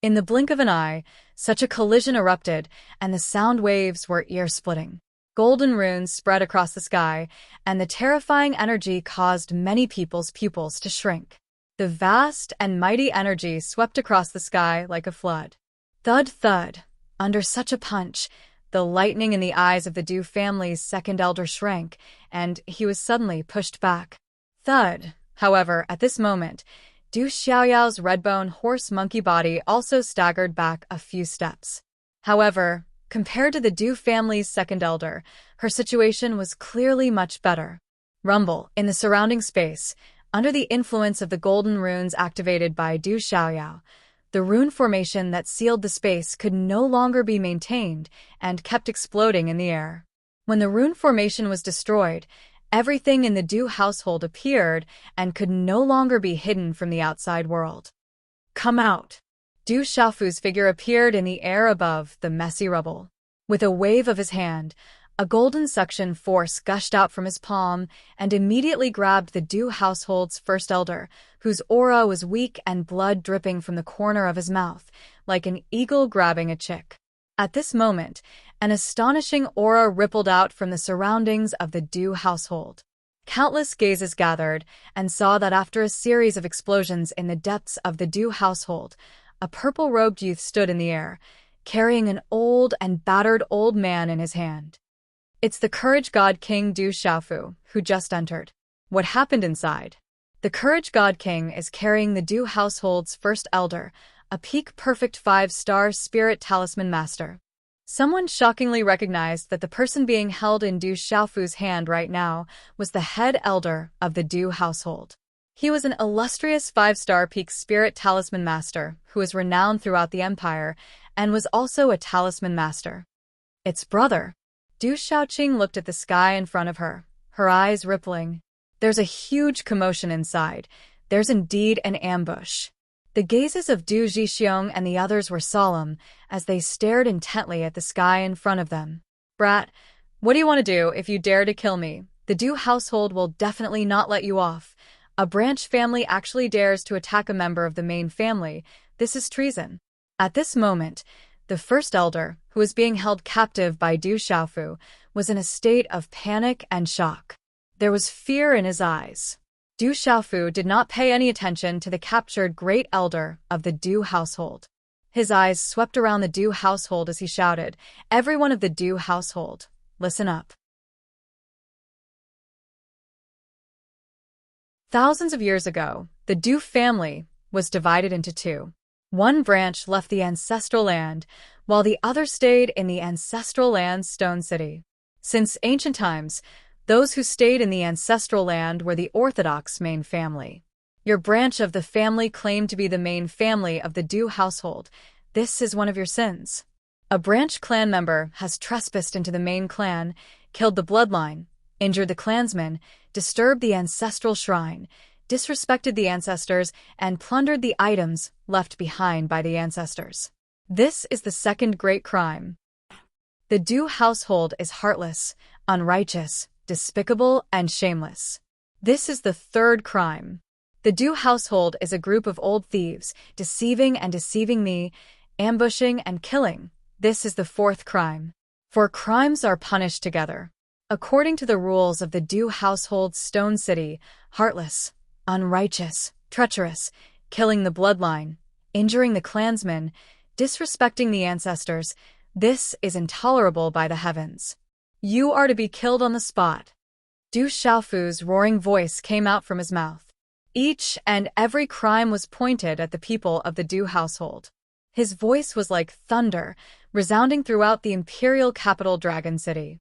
In the blink of an eye, such a collision erupted, and the sound waves were ear-splitting. Golden runes spread across the sky, and the terrifying energy caused many people's pupils to shrink. The vast and mighty energy swept across the sky like a flood. Thud thud. Under such a punch, the lightning in the eyes of the Du family's second elder shrank, and he was suddenly pushed back. Thud. However, at this moment, Du Xiaoyao's redbone horse monkey body also staggered back a few steps. However, compared to the Du family's second elder, her situation was clearly much better. Rumble. In the surrounding space, Under the influence of the golden runes activated by Du Xiaoyao, the rune formation that sealed the space could no longer be maintained and kept exploding in the air. When the rune formation was destroyed, everything in the Du household appeared and could no longer be hidden from the outside world. Come out! Du Xiaofu's figure appeared in the air above the messy rubble. With a wave of his hand, a golden suction force gushed out from his palm and immediately grabbed the Du household's first elder, whose aura was weak and blood dripping from the corner of his mouth, like an eagle grabbing a chick. At this moment, an astonishing aura rippled out from the surroundings of the Du household. Countless gazes gathered and saw that after a series of explosions in the depths of the Du household, a purple-robed youth stood in the air, carrying an old and battered old man in his hand. It's the Courage God King Du Xiaofu, who just entered. What happened inside? The Courage God King is carrying the Du household's first elder, a peak-perfect 5-star spirit talisman master. Someone shockingly recognized that the person being held in Du Xiaofu's hand right now was the head elder of the Du household. He was an illustrious 5-star peak spirit talisman master who is renowned throughout the empire and was also a talisman master. It's brother. Du Xiaoqing looked at the sky in front of her, her eyes rippling. There's a huge commotion inside. There's indeed an ambush. The gazes of Du Zhixiong and the others were solemn as they stared intently at the sky in front of them. Brat, what do you want to do if you dare to kill me? The Du household will definitely not let you off. A branch family actually dares to attack a member of the main family. This is treason. At this moment, the first elder, who was being held captive by Du Xiaofu, was in a state of panic and shock. There was fear in his eyes. Du Xiaofu did not pay any attention to the captured great elder of the Du household. His eyes swept around the Du household as he shouted, "Everyone of the Du household, listen up." Thousands of years ago, the Du family was divided into two. One branch left the ancestral land, while the other stayed in the ancestral land's stone city. Since ancient times, those who stayed in the ancestral land were the orthodox main family. Your branch of the family claimed to be the main family of the Du household. This is one of your sins. A branch clan member has trespassed into the main clan, killed the bloodline, injured the clansmen, disturbed the ancestral shrine, disrespected the ancestors, and plundered the items left behind by the ancestors. This is the second great crime. The Du household is heartless, unrighteous, despicable, and shameless. This is the third crime. The Du household is a group of old thieves, deceiving and deceiving me, ambushing and killing. This is the fourth crime. For crimes are punished together. According to the rules of the Du household's stone city, heartless, unrighteous, treacherous, killing the bloodline, injuring the clansmen, disrespecting the ancestors, this is intolerable by the heavens. You are to be killed on the spot. Du Xiaofu's roaring voice came out from his mouth. Each and every crime was pointed at the people of the Du household. His voice was like thunder, resounding throughout the imperial capital Dragon City.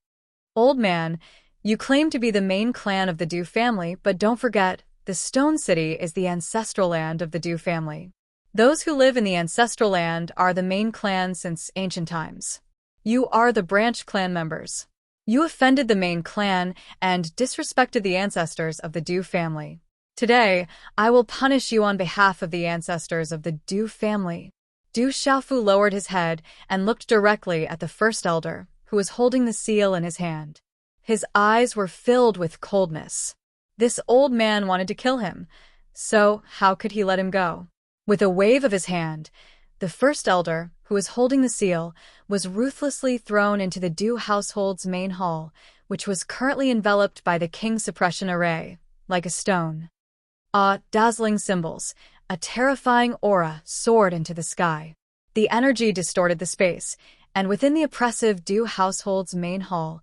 Old man, you claim to be the main clan of the Du family, but don't forget, the Stone City is the ancestral land of the Du family. Those who live in the ancestral land are the main clan since ancient times. You are the branch clan members. You offended the main clan and disrespected the ancestors of the Du family. Today, I will punish you on behalf of the ancestors of the Du family. Du Xiaofu lowered his head and looked directly at the first elder, who was holding the seal in his hand. His eyes were filled with coldness. This old man wanted to kill him, so how could he let him go? With a wave of his hand, the first elder, who was holding the seal, was ruthlessly thrown into the Du household's main hall, which was currently enveloped by the King's suppression array, like a stone. Dazzling symbols, a terrifying aura soared into the sky. The energy distorted the space, and within the oppressive Du household's main hall,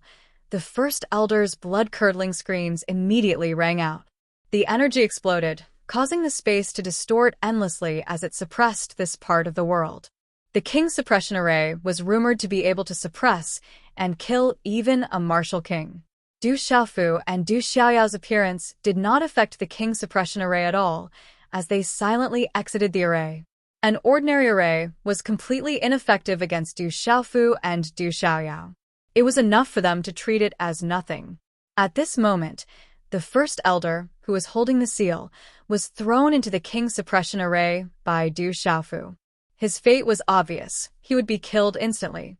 the first elder's blood-curdling screams immediately rang out. The energy exploded, causing the space to distort endlessly as it suppressed this part of the world. The King's suppression array was rumored to be able to suppress and kill even a martial king. Du Xiaofu and Du Xiaoyao's appearance did not affect the king's suppression array at all, as they silently exited the array. An ordinary array was completely ineffective against Du Xiaofu and Du Xiaoyao. It was enough for them to treat it as nothing. At this moment, the first elder, who was holding the seal, was thrown into the king's suppression array by Du Xiaofu. His fate was obvious. He would be killed instantly.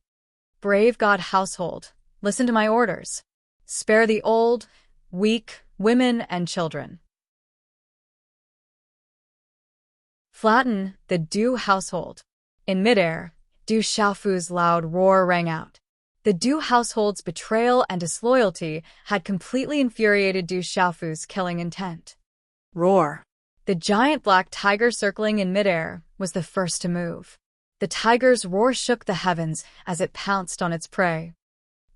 Brave god household, listen to my orders. Spare the old, weak, women, and children. Flatten the Du household. In midair, Du Xiaofu's loud roar rang out. The Du household's betrayal and disloyalty had completely infuriated Du Xiaofu's killing intent. Roar. The giant black tiger circling in midair was the first to move. The tiger's roar shook the heavens as it pounced on its prey.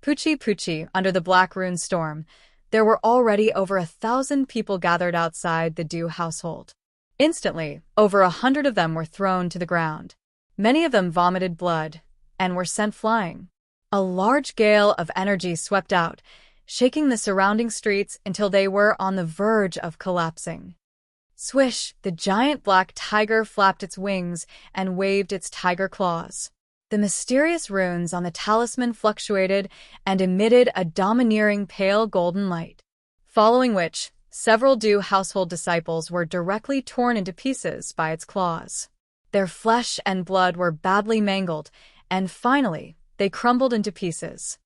Puchi Puchi, under the black rune storm, there were already over 1,000 people gathered outside the Du household. Instantly, over 100 of them were thrown to the ground. Many of them vomited blood and were sent flying. A large gale of energy swept out, shaking the surrounding streets until they were on the verge of collapsing. Swish, the giant black tiger flapped its wings and waved its tiger claws. The mysterious runes on the talisman fluctuated and emitted a domineering pale golden light, following which several Du household disciples were directly torn into pieces by its claws. Their flesh and blood were badly mangled, and finally, they crumbled into pieces.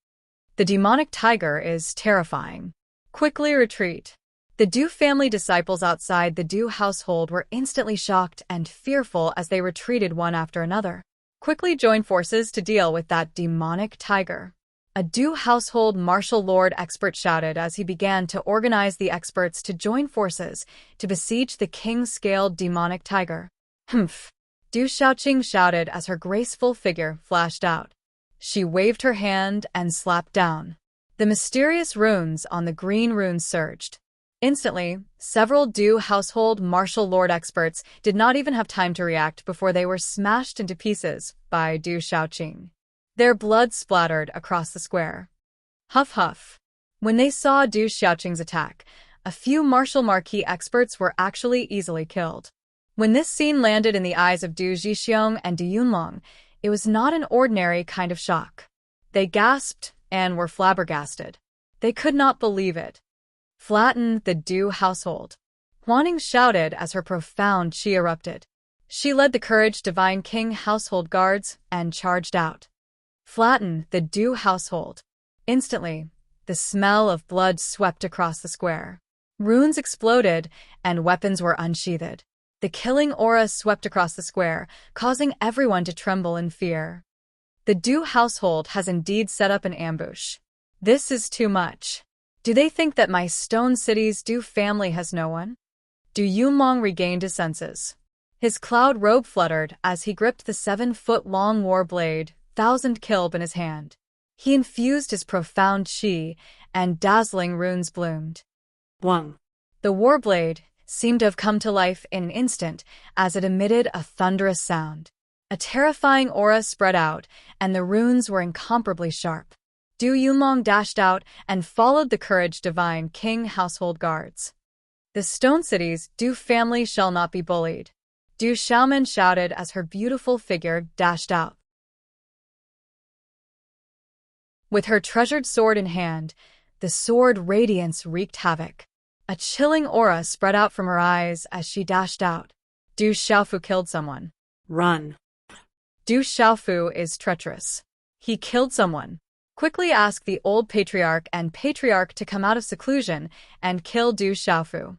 The demonic tiger is terrifying. Quickly retreat. The Du family disciples outside the Du household were instantly shocked and fearful as they retreated one after another. Quickly join forces to deal with that demonic tiger. A Du household martial lord expert shouted as he began to organize the experts to join forces to besiege the king-scaled demonic tiger. Humph! Du Xiaoqing shouted as her graceful figure flashed out. She waved her hand and slapped down. The mysterious runes on the green runes surged. Instantly, several Du household martial lord experts did not even have time to react before they were smashed into pieces by Du Xiaoqing. Their blood splattered across the square. Huff huff. When they saw Du Xiaoqing's attack, a few martial marquee experts were actually easily killed. When this scene landed in the eyes of Du Zhixiong and Du Yunlong, it was not an ordinary kind of shock. They gasped and were flabbergasted. They could not believe it. Flatten the Du household. Huaning shouted as her profound qi erupted. She led the Courage Divine King household guards and charged out. Flatten the Du household. Instantly, the smell of blood swept across the square. Runes exploded and weapons were unsheathed. The killing aura swept across the square, causing everyone to tremble in fear. The Du household has indeed set up an ambush. This is too much. Do they think that my Stone City's Du family has no one? Du Yunlong regained his senses. His cloud robe fluttered as he gripped the 7-foot-long war blade, 1,000 kilb in his hand. He infused his profound qi, and dazzling runes bloomed. Wang. The war blade seemed to have come to life in an instant as it emitted a thunderous sound. A terrifying aura spread out, and the runes were incomparably sharp. Du Yunlong dashed out and followed the Courage Divine King household guards. The Stone City's Du family shall not be bullied. Du Xiaomen shouted as her beautiful figure dashed out. With her treasured sword in hand, the sword radiance wreaked havoc. A chilling aura spread out from her eyes as she dashed out. Du Xiaofu killed someone. Run. Du Xiaofu is treacherous. He killed someone. Quickly ask the old patriarch and patriarch to come out of seclusion and kill Du Xiaofu.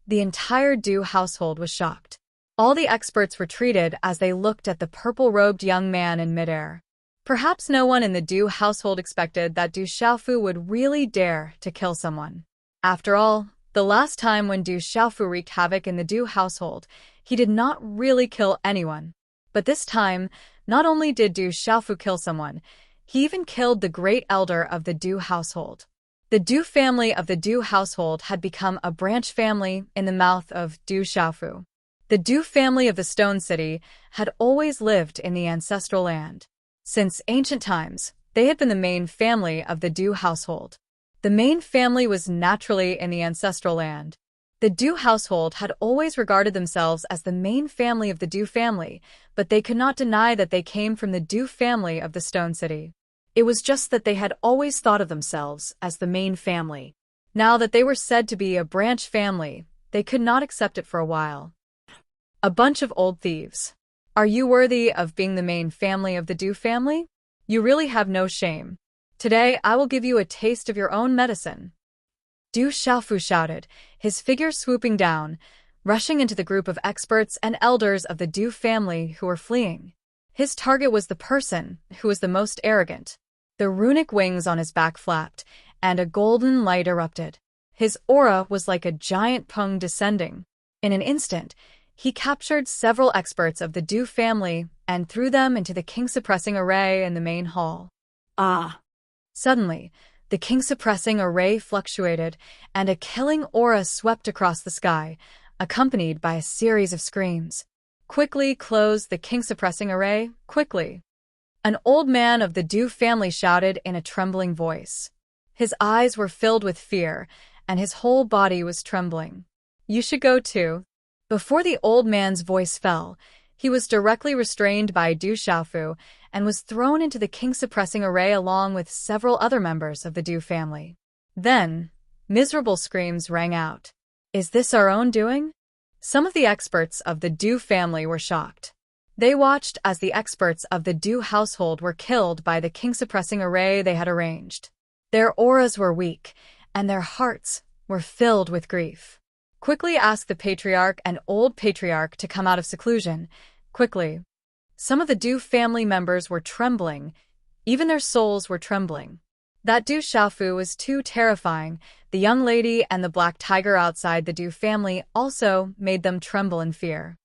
The entire Du household was shocked. All the experts retreated as they looked at the purple-robed young man in midair. Perhaps no one in the Du household expected that Du Xiaofu would really dare to kill someone. After all, the last time when Du Xiaofu wreaked havoc in the Du household, he did not really kill anyone. But this time, not only did Du Xiaofu kill someone, he even killed the great elder of the Du household. The Du family of the Du household had become a branch family in the mouth of Du Xiaofu. The Du family of the Stone City had always lived in the ancestral land. Since ancient times, they had been the main family of the Du household. The main family was naturally in the ancestral land. The Du household had always regarded themselves as the main family of the Du family, but they could not deny that they came from the Du family of the Stone City. It was just that they had always thought of themselves as the main family. Now that they were said to be a branch family, they could not accept it for a while. A bunch of old thieves. Are you worthy of being the main family of the Du family? You really have no shame. Today I will give you a taste of your own medicine. Du Xiaofu shouted, his figure swooping down, rushing into the group of experts and elders of the Du family who were fleeing. His target was the person who was the most arrogant. The runic wings on his back flapped, and a golden light erupted. His aura was like a giant pung descending. In an instant, he captured several experts of the Du family and threw them into the king-suppressing array in the main hall. Ah! Suddenly, the king-suppressing array fluctuated, and a killing aura swept across the sky, accompanied by a series of screams. Quickly close the king-suppressing array, quickly! An old man of the Du family shouted in a trembling voice. His eyes were filled with fear, and his whole body was trembling. You should go too. Before the old man's voice fell, he was directly restrained by Du Xiaofu and was thrown into the king-suppressing array along with several other members of the Du family. Then, miserable screams rang out. Is this our own doing? Some of the experts of the Du family were shocked. They watched as the experts of the Du household were killed by the king-suppressing array they had arranged. Their auras were weak, and their hearts were filled with grief. Quickly ask the patriarch and old patriarch to come out of seclusion. Quickly. Some of the Du family members were trembling. Even their souls were trembling. That Du Xiaofu was too terrifying. The young lady and the black tiger outside the Du family also made them tremble in fear.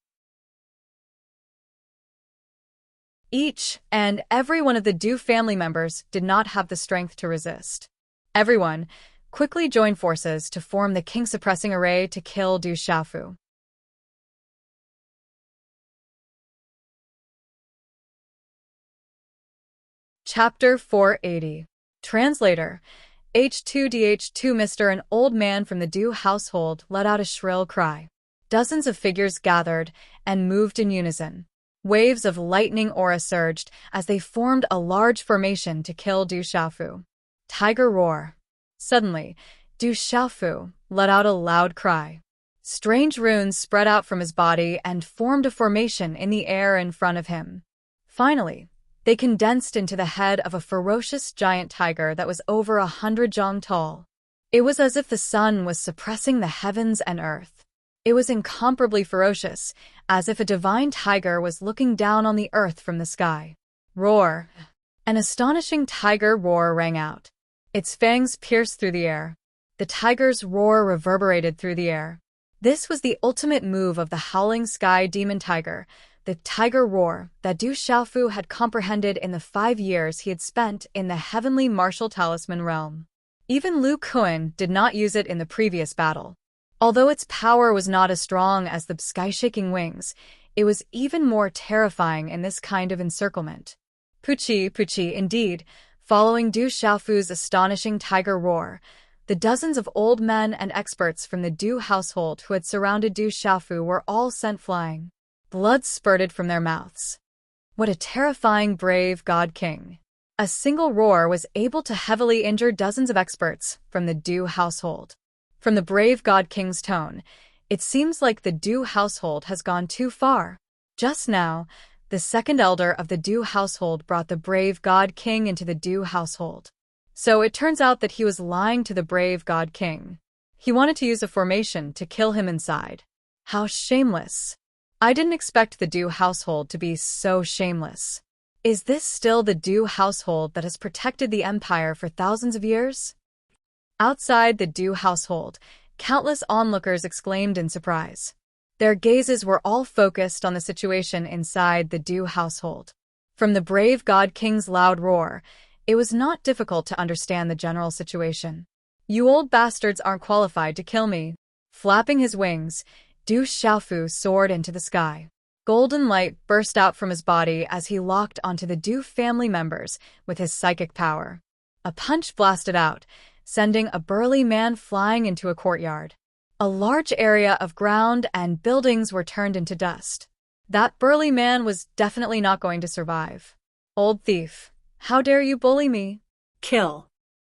Each and every one of the Du family members did not have the strength to resist. Everyone quickly joined forces to form the king-suppressing array to kill Du Xiaofu. Chapter 480. Translator. H2DH2 Mr. An old man from the Du household let out a shrill cry. Dozens of figures gathered and moved in unison. Waves of lightning aura surged as they formed a large formation to kill Du Xiaofu. Tiger roar. Suddenly, Du Xiaofu let out a loud cry. Strange runes spread out from his body and formed a formation in the air in front of him. Finally, they condensed into the head of a ferocious giant tiger that was over 100 zhang tall. It was as if the sun was suppressing the heavens and earth. It was incomparably ferocious, as if a divine tiger was looking down on the earth from the sky. Roar! An astonishing tiger roar rang out. Its fangs pierced through the air. The tiger's roar reverberated through the air. This was the ultimate move of the howling sky demon tiger, the tiger roar that Du Xiaofu had comprehended in the 5 years he had spent in the heavenly martial talisman realm. Even Lu Kuan did not use it in the previous battle. Although its power was not as strong as the sky-shaking wings, it was even more terrifying in this kind of encirclement. Puchi, indeed, following Du Xiaofu's astonishing tiger roar, the dozens of old men and experts from the Du household who had surrounded Du Xiaofu were all sent flying. Blood spurted from their mouths. What a terrifying brave god king. A single roar was able to heavily injure dozens of experts from the Du household. From the brave god king's tone, it seems like the Du household has gone too far. Just now, the second elder of the Du household brought the brave god king into the Du household. So it turns out that he was lying to the brave god king. He wanted to use a formation to kill him inside. How shameless. I didn't expect the Du household to be so shameless. Is this still the Du household that has protected the empire for thousands of years? Outside the Du household, countless onlookers exclaimed in surprise. Their gazes were all focused on the situation inside the Du household. From the brave god king's loud roar, it was not difficult to understand the general situation. You old bastards aren't qualified to kill me. Flapping his wings, Du Xiaofu soared into the sky. Golden light burst out from his body as he locked onto the Du family members with his psychic power. A punch blasted out, sending a burly man flying into a courtyard. A large area of ground and buildings were turned into dust. That burly man was definitely not going to survive. "Old thief, how dare you bully me?" Kill.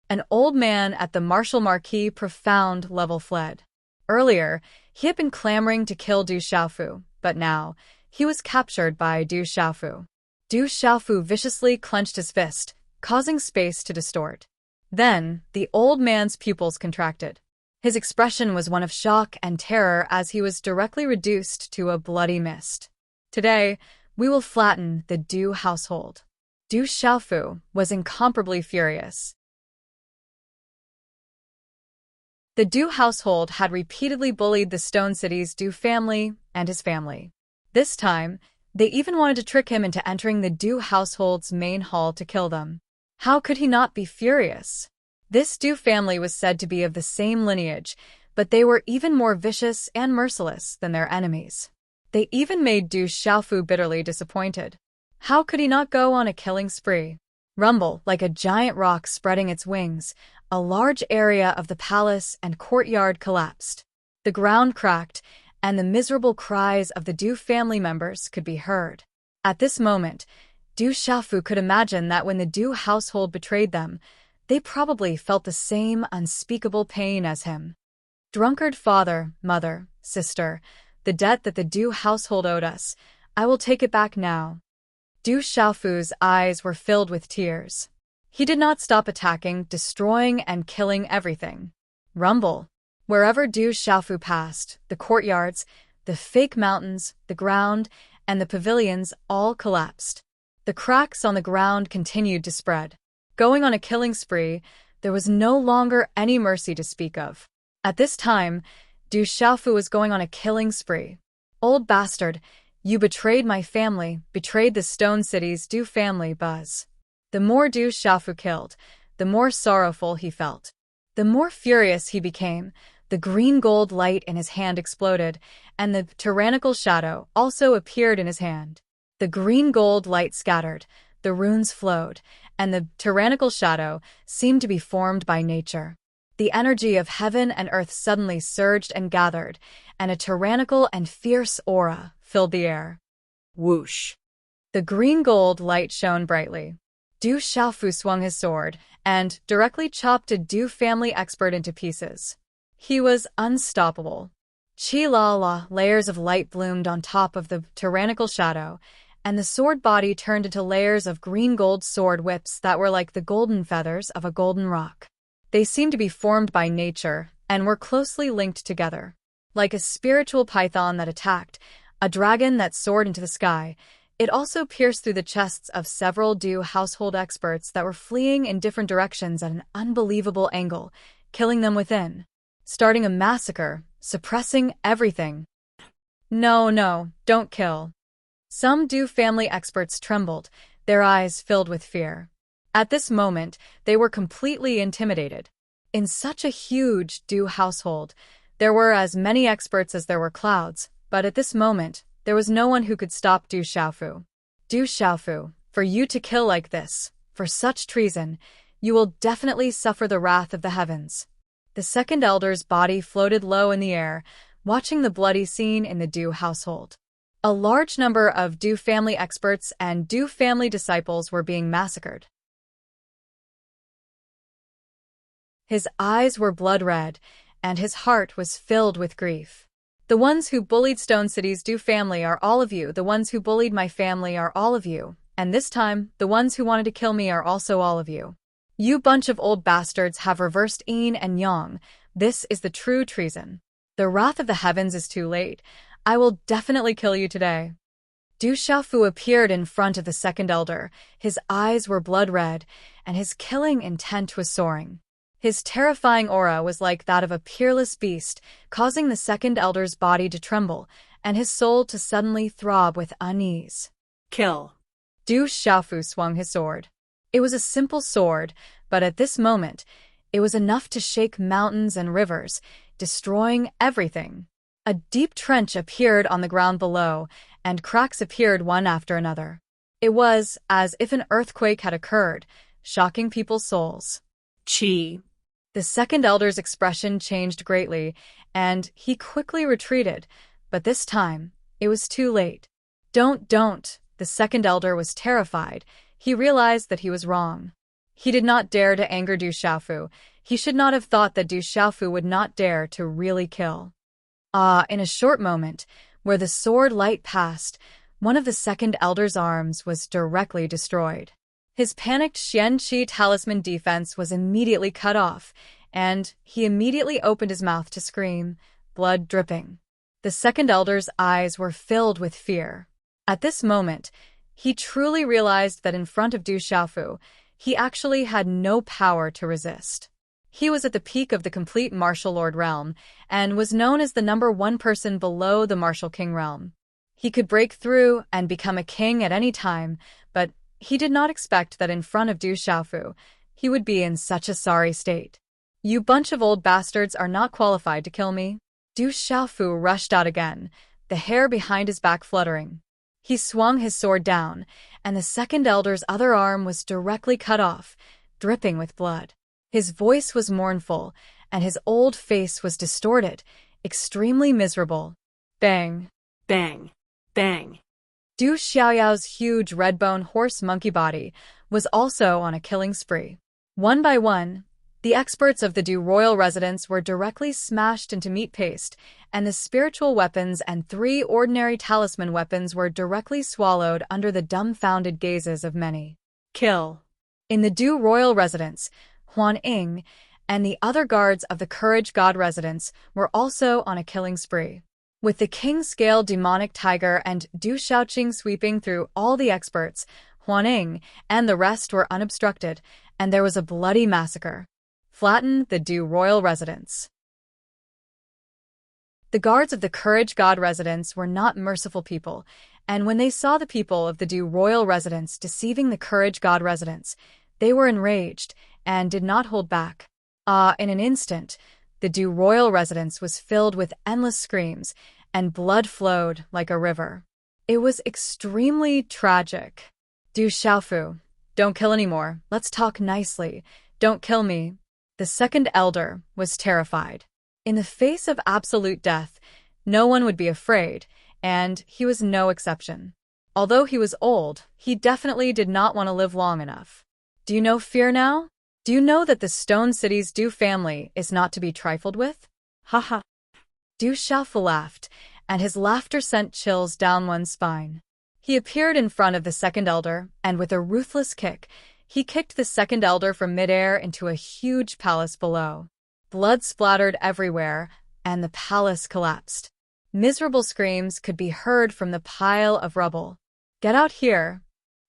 An old man at the Martial Marquis profound level fled. Earlier, he had been clamoring to kill Du Xiaofu, but now, he was captured by Du Xiaofu. Du Xiaofu viciously clenched his fist, causing space to distort. Then, the old man's pupils contracted. His expression was one of shock and terror as he was directly reduced to a bloody mist. Today, we will flatten the Du household. Du Xiaofu was incomparably furious. The Du household had repeatedly bullied the Stone City's Du family and his family. This time, they even wanted to trick him into entering the Du household's main hall to kill them. How could he not be furious? This Du family was said to be of the same lineage, but they were even more vicious and merciless than their enemies. They even made Du Xiaofu bitterly disappointed. How could he not go on a killing spree? Rumble, like a giant rock spreading its wings, a large area of the palace and courtyard collapsed. The ground cracked, and the miserable cries of the Du family members could be heard. At this moment, Du Xiaofu could imagine that when the Du household betrayed them, they probably felt the same unspeakable pain as him. Drunkard father, mother, sister, the debt that the Du household owed us, I will take it back now. Du Xiaofu's eyes were filled with tears. He did not stop attacking, destroying, and killing everything. Rumble. Wherever Du Xiaofu passed, the courtyards, the fake mountains, the ground, and the pavilions all collapsed. The cracks on the ground continued to spread. Going on a killing spree, there was no longer any mercy to speak of. At this time, Du Xiaofu was going on a killing spree. "Old bastard, you betrayed my family, betrayed the Stone City's Du family buzz." The more Du Xiaofu killed, the more sorrowful he felt. The more furious he became, the green gold light in his hand exploded, and the tyrannical shadow also appeared in his hand. The green gold light scattered, the runes flowed, and the tyrannical shadow seemed to be formed by nature. The energy of heaven and earth suddenly surged and gathered, and a tyrannical and fierce aura filled the air. Whoosh! The green gold light shone brightly. Du Xiaofu swung his sword, and directly chopped a Du family expert into pieces. He was unstoppable. Chi la la, layers of light bloomed on top of the tyrannical shadow, and the sword body turned into layers of green gold sword whips that were like the golden feathers of a golden rock. They seemed to be formed by nature, and were closely linked together. Like a spiritual python that attacked, a dragon that soared into the sky, it also pierced through the chests of several Du household experts that were fleeing in different directions at an unbelievable angle, killing them within. Starting a massacre, suppressing everything. No, don't kill. Some Du family experts trembled, their eyes filled with fear. At this moment, they were completely intimidated. In such a huge Du household, there were as many experts as there were clouds, but at this moment, there was no one who could stop Du Xiaofu. Du Xiaofu, for you to kill like this, for such treason, you will definitely suffer the wrath of the heavens. The second elder's body floated low in the air, watching the bloody scene in the Du household. A large number of Du family experts and Du family disciples were being massacred. His eyes were blood red, and his heart was filled with grief. The ones who bullied Stone City's Du family are all of you, the ones who bullied my family are all of you, and this time, the ones who wanted to kill me are also all of you. You bunch of old bastards have reversed yin and yang. This is the true treason. The wrath of the heavens is too late. I will definitely kill you today. Du Xiaofu appeared in front of the second elder. His eyes were blood red, and his killing intent was soaring. His terrifying aura was like that of a peerless beast, causing the second elder's body to tremble, and his soul to suddenly throb with unease. Kill. Du Xiaofu swung his sword. It was a simple sword, but at this moment, it was enough to shake mountains and rivers, destroying everything. A deep trench appeared on the ground below, and cracks appeared one after another. It was as if an earthquake had occurred, shocking people's souls. Chi. The second elder's expression changed greatly, and he quickly retreated, but this time, it was too late. Don't. The second elder was terrified. He realized that he was wrong. He did not dare to anger Du Xiaofu. He should not have thought that Du Xiaofu would not dare to really kill. In a short moment, where the sword light passed, one of the second elder's arms was directly destroyed. His panicked Xianqi talisman defense was immediately cut off, and he immediately opened his mouth to scream, blood dripping. The second elder's eyes were filled with fear. At this moment, he truly realized that in front of Du Xiaofu, he actually had no power to resist. He was at the peak of the complete martial lord realm, and was known as the #1 person below the martial king realm. He could break through and become a king at any time, but he did not expect that in front of Du Xiaofu, he would be in such a sorry state. You bunch of old bastards are not qualified to kill me. Du Xiaofu rushed out again, the hair behind his back fluttering. He swung his sword down, and the second elder's other arm was directly cut off, dripping with blood. His voice was mournful, and his old face was distorted, extremely miserable. Bang! Bang! Bang! Du Xiaoyao's huge red-bone horse monkey body was also on a killing spree. One by one, the experts of the Du royal residence were directly smashed into meat paste, and the spiritual weapons and 3 ordinary talisman weapons were directly swallowed under the dumbfounded gazes of many. Kill. In the Du royal residence, Huan Ying and the other guards of the Courage God residence were also on a killing spree. With the king-scale demonic tiger and Du Shaoqing sweeping through all the experts, Huan Ying and the rest were unobstructed, and there was a bloody massacre. Flatten the Du royal residence. The guards of the Courage God residence were not merciful people, and when they saw the people of the Du royal residence deceiving the Courage God residence, they were enraged and did not hold back. In an instant, the Du royal residence was filled with endless screams, and blood flowed like a river. It was extremely tragic. Du Xiaofu, don't kill anymore. Let's talk nicely. Don't kill me. The second elder was terrified. In the face of absolute death, no one would be afraid, and he was no exception. Although he was old, he definitely did not want to live long enough. Do you know fear now? Do you know that the Stone City's Du family is not to be trifled with? Haha. Du Xiaofu laughed, and his laughter sent chills down one's spine. He appeared in front of the second elder, and with a ruthless kick, he kicked the second elder from midair into a huge palace below. Blood splattered everywhere, and the palace collapsed. Miserable screams could be heard from the pile of rubble. Get out here.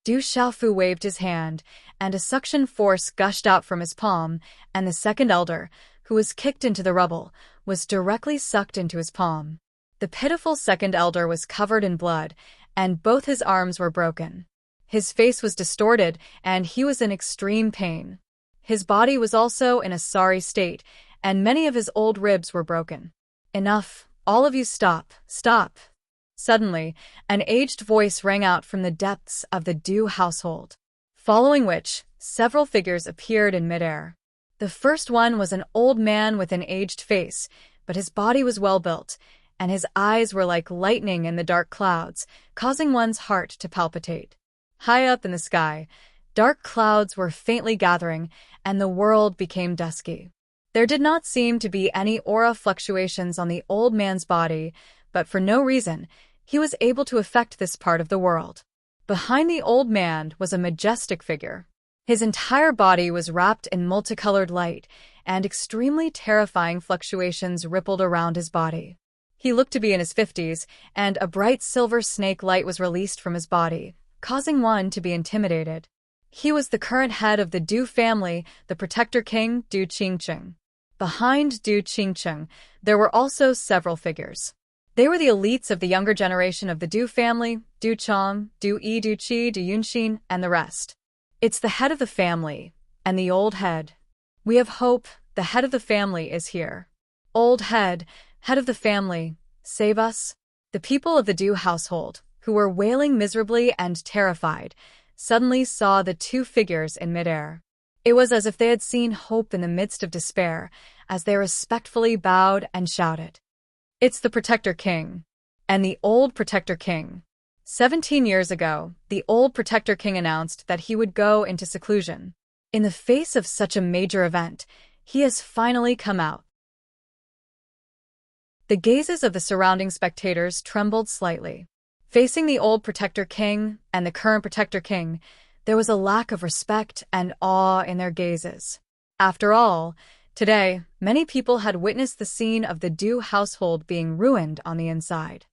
Du Xiaofu waved his hand, and a suction force gushed out from his palm, and the second elder, who was kicked into the rubble, was directly sucked into his palm. The pitiful second elder was covered in blood, and both his arms were broken. His face was distorted, and he was in extreme pain. His body was also in a sorry state, and many of his old ribs were broken. Enough, all of you stop. Suddenly, an aged voice rang out from the depths of the Du household, following which, several figures appeared in midair. The first one was an old man with an aged face, but his body was well built, and his eyes were like lightning in the dark clouds, causing one's heart to palpitate. High up in the sky, dark clouds were faintly gathering, and the world became dusky. There did not seem to be any aura fluctuations on the old man's body, but for no reason, he was able to affect this part of the world. Behind the old man was a majestic figure. His entire body was wrapped in multicolored light, and extremely terrifying fluctuations rippled around his body. He looked to be in his 50s, and a bright silver snake light was released from his body, causing one to be intimidated. He was the current head of the Du family, the protector king, Du Qingcheng. Behind Du Qingcheng, there were also several figures. They were the elites of the younger generation of the Du family, Du Chong, Du Yi, Du Qi, Du Yunxin, and the rest. It's the head of the family, and the old head. We have hope, the head of the family is here. Old head of the family, save us. The people of the Du household, who were wailing miserably and terrified, suddenly saw the 2 figures in midair. It was as if they had seen hope in the midst of despair, as they respectfully bowed and shouted, "It's the Protector King." And the old Protector King. 17 years ago, the old Protector King announced that he would go into seclusion. In the face of such a major event, he has finally come out. The gazes of the surrounding spectators trembled slightly. Facing the old Protector King and the current Protector King, there was a lack of respect and awe in their gazes. After all, today, many people had witnessed the scene of the Du household being ruined on the inside.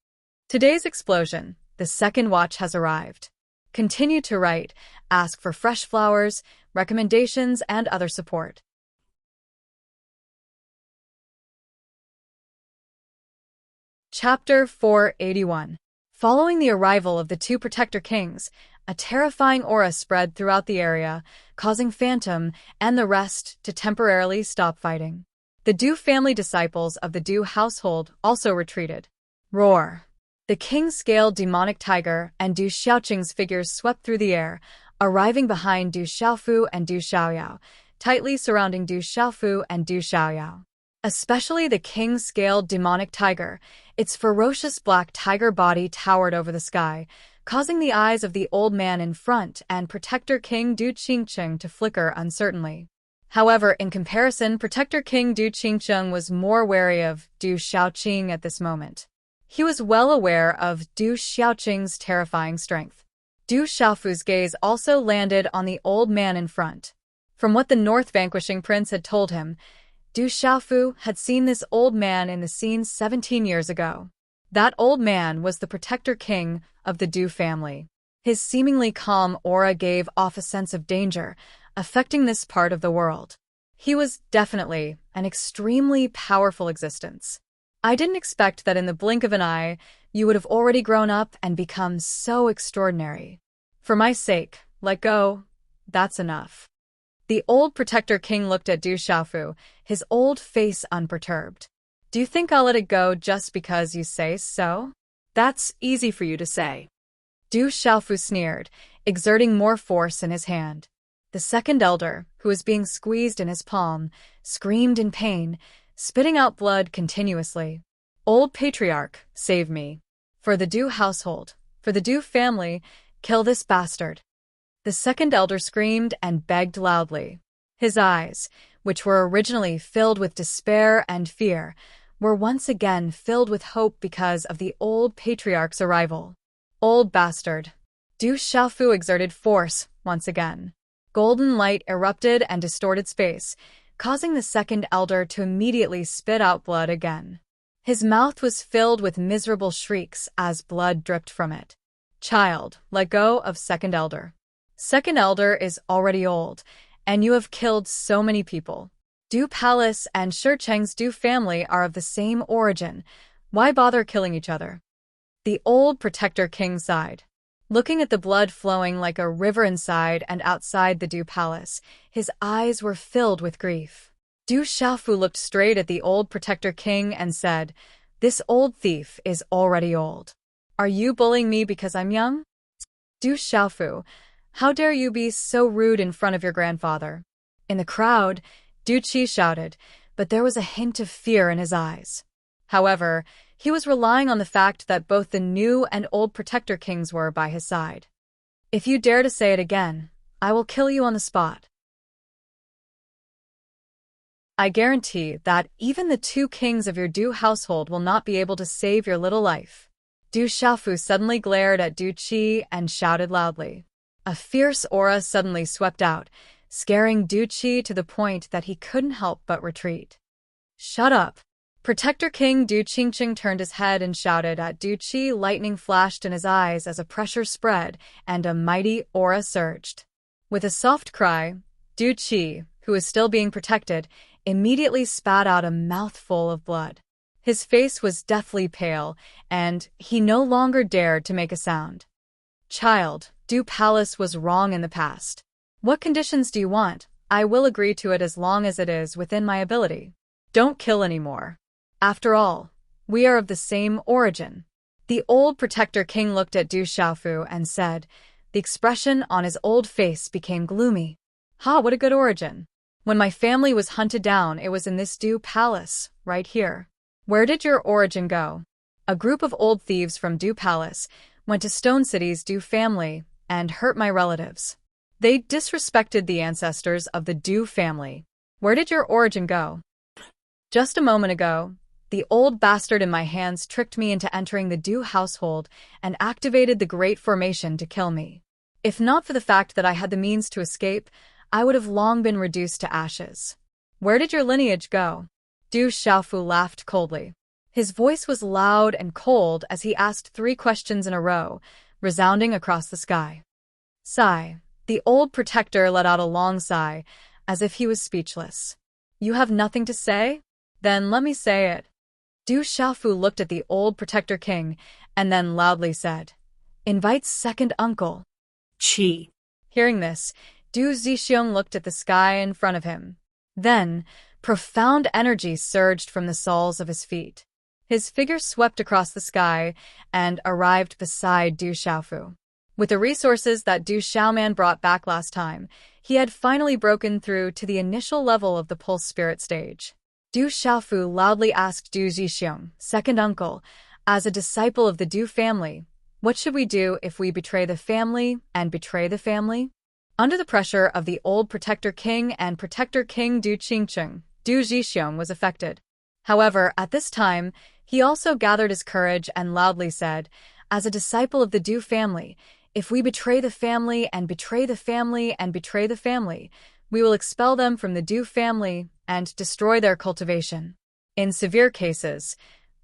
Today's explosion, the second watch has arrived. Continue to write, ask for fresh flowers, recommendations, and other support. Chapter 481. Following the arrival of the two Protector Kings, a terrifying aura spread throughout the area, causing Phantom and the rest to temporarily stop fighting. The Du family disciples of the Du household also retreated. Roar! The king-scaled demonic tiger and Du Xiaoqing's figures swept through the air, arriving behind Du Xiaofu and Du Xiaoyao, tightly surrounding Du Xiaofu and Du Xiaoyao. Especially the king-scaled demonic tiger, its ferocious black tiger body towered over the sky, causing the eyes of the old man in front and Protector King Du Qingcheng to flicker uncertainly. However, in comparison, Protector King Du Qingcheng was more wary of Du Xiaoqing at this moment. He was well aware of Du Xiaoqing's terrifying strength. Du Xiaofu's gaze also landed on the old man in front. From what the North Vanquishing Prince had told him, Du Xiaofu had seen this old man in the scene 17 years ago. That old man was the Protector King of the Du family. His seemingly calm aura gave off a sense of danger, affecting this part of the world. He was definitely an extremely powerful existence. I didn't expect that in the blink of an eye, you would have already grown up and become so extraordinary. For my sake, let go. That's enough. The old Protector King looked at Du Xiaofu, his old face unperturbed. Do you think I'll let it go just because you say so? That's easy for you to say. Du Xiaofu sneered, exerting more force in his hand. The second elder, who was being squeezed in his palm, screamed in pain, spitting out blood continuously. Old Patriarch, save me. For the Du household, for the Du family, kill this bastard. The second elder screamed and begged loudly. His eyes, which were originally filled with despair and fear, were once again filled with hope because of the old Patriarch's arrival. Old bastard. Du Xiaofu exerted force once again. Golden light erupted and distorted space, causing the second elder to immediately spit out blood again. His mouth was filled with miserable shrieks as blood dripped from it. Child, let go of second elder. Second elder is already old, and you have killed so many people. Du Palace and Shicheng's Du family are of the same origin. Why bother killing each other? The old Protector King sighed. Looking at the blood flowing like a river inside and outside the Du Palace, his eyes were filled with grief. Du Xiaofu looked straight at the old Protector King and said, "This old thief is already old. Are you bullying me because I'm young? Du Xiaofu, how dare you be so rude in front of your grandfather?" In the crowd, Du Qi shouted, but there was a hint of fear in his eyes. However, he was relying on the fact that both the new and old Protector Kings were by his side. "If you dare to say it again, I will kill you on the spot. I guarantee that even the two kings of your Du household will not be able to save your little life." Du Xiaofu suddenly glared at Du Qi and shouted loudly. A fierce aura suddenly swept out, scaring Du Qi to the point that he couldn't help but retreat. "Shut up." Protector King Du Qingqing turned his head and shouted at Du Qi. Lightning flashed in his eyes as a pressure spread and a mighty aura surged. With a soft cry, Du Qi, who was still being protected, immediately spat out a mouthful of blood. His face was deathly pale, and he no longer dared to make a sound. "Child, Du Palace was wrong in the past. What conditions do you want? I will agree to it as long as it is within my ability. Don't kill anymore. After all, we are of the same origin." The old Protector King looked at Du Xiaofu and said, the expression on his old face became gloomy. Ha, what a good origin. When my family was hunted down, it was in this Dew Palace, right here. Where did your origin go? A group of old thieves from Dew Palace went to Stone City's Dew family and hurt my relatives. They disrespected the ancestors of the Dew family. Where did your origin go? Just a moment ago, the old bastard in my hands tricked me into entering the Dew household and activated the Great Formation to kill me. If not for the fact that I had the means to escape, I would have long been reduced to ashes. Where did your lineage go? Du Xiaofu laughed coldly. His voice was loud and cold as he asked 3 questions in a row, resounding across the sky. Sigh. The old protector let out a long sigh, as if he was speechless. You have nothing to say? Then let me say it. Du Xiaofu looked at the old protector king and then loudly said, Invite second uncle. Chi. Hearing this, Du Zixiong looked at the sky in front of him. Then, profound energy surged from the soles of his feet. His figure swept across the sky and arrived beside Du Xiaofu. With the resources that Du Xiaoman brought back last time, he had finally broken through to the initial level of the pulse spirit stage. Du Xiaofu loudly asked Du Zixiong, second uncle, as a disciple of the Du family, what should we do if we betray the family and betray the family? Under the pressure of the old Protector King and Protector King Du Qingcheng, Du Zixiong was affected. However, at this time, he also gathered his courage and loudly said, as a disciple of the Du family, if we betray the family and betray the family and betray the family, we will expel them from the Du family and destroy their cultivation. In severe cases,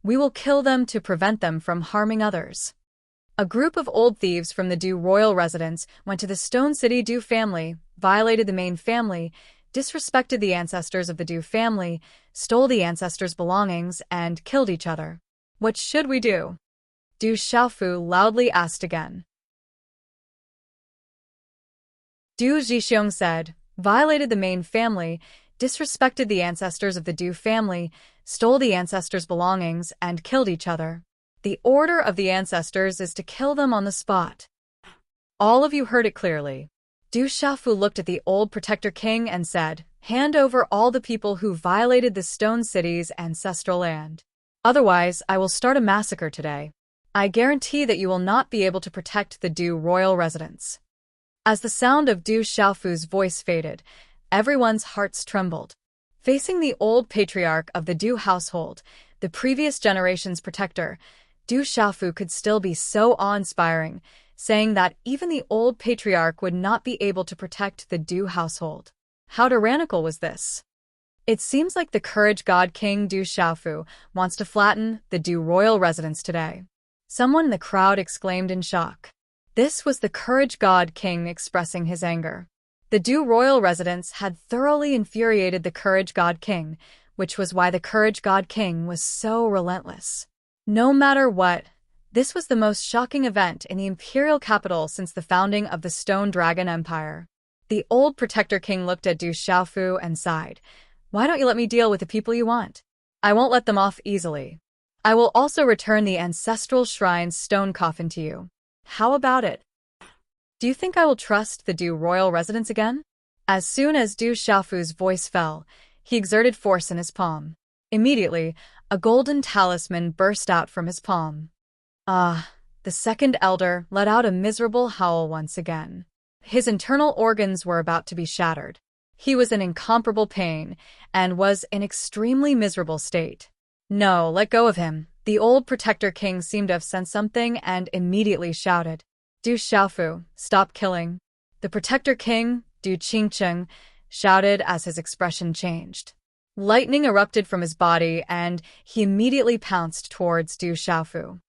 we will kill them to prevent them from harming others. A group of old thieves from the Du royal residence went to the Stone City Du family, violated the main family, disrespected the ancestors of the Du family, stole the ancestors' belongings, and killed each other. What should we do? Du Xiaofu loudly asked again. Du Zixiong said, violated the main family, disrespected the ancestors of the Du family, stole the ancestors' belongings, and killed each other. The order of the ancestors is to kill them on the spot. All of you heard it clearly. Du Xiaofu looked at the old Protector King and said, hand over all the people who violated the Stone City's ancestral land. Otherwise, I will start a massacre today. I guarantee that you will not be able to protect the Du royal residence. As the sound of Du Xiaofu's voice faded, everyone's hearts trembled. Facing the old patriarch of the Du household, the previous generation's protector, Du Xiaofu could still be so awe-inspiring, saying that even the old patriarch would not be able to protect the Du household. How tyrannical was this? It seems like the courage god king Du Xiaofu wants to flatten the Du royal residence today. Someone in the crowd exclaimed in shock. This was the courage god king expressing his anger. The Du royal residence had thoroughly infuriated the courage god king, which was why the courage god king was so relentless. No matter what, this was the most shocking event in the imperial capital since the founding of the Stone Dragon Empire. The old protector king looked at Du Xiaofu and sighed. Why don't you let me deal with the people you want? I won't let them off easily. I will also return the ancestral shrine's stone coffin to you. How about it? Do you think I will trust the Du royal residence again? As soon as Du Xiaofu's voice fell, he exerted force in his palm. Immediately, a golden talisman burst out from his palm. Ah, the second elder let out a miserable howl once again. His internal organs were about to be shattered. He was in incomparable pain and was in extremely miserable state. No, let go of him. The old protector king seemed to have sensed something and immediately shouted, Du Xiaofu, stop killing. The protector king, Du Qingcheng, shouted as his expression changed. Lightning erupted from his body and he immediately pounced towards Du Xiaofu.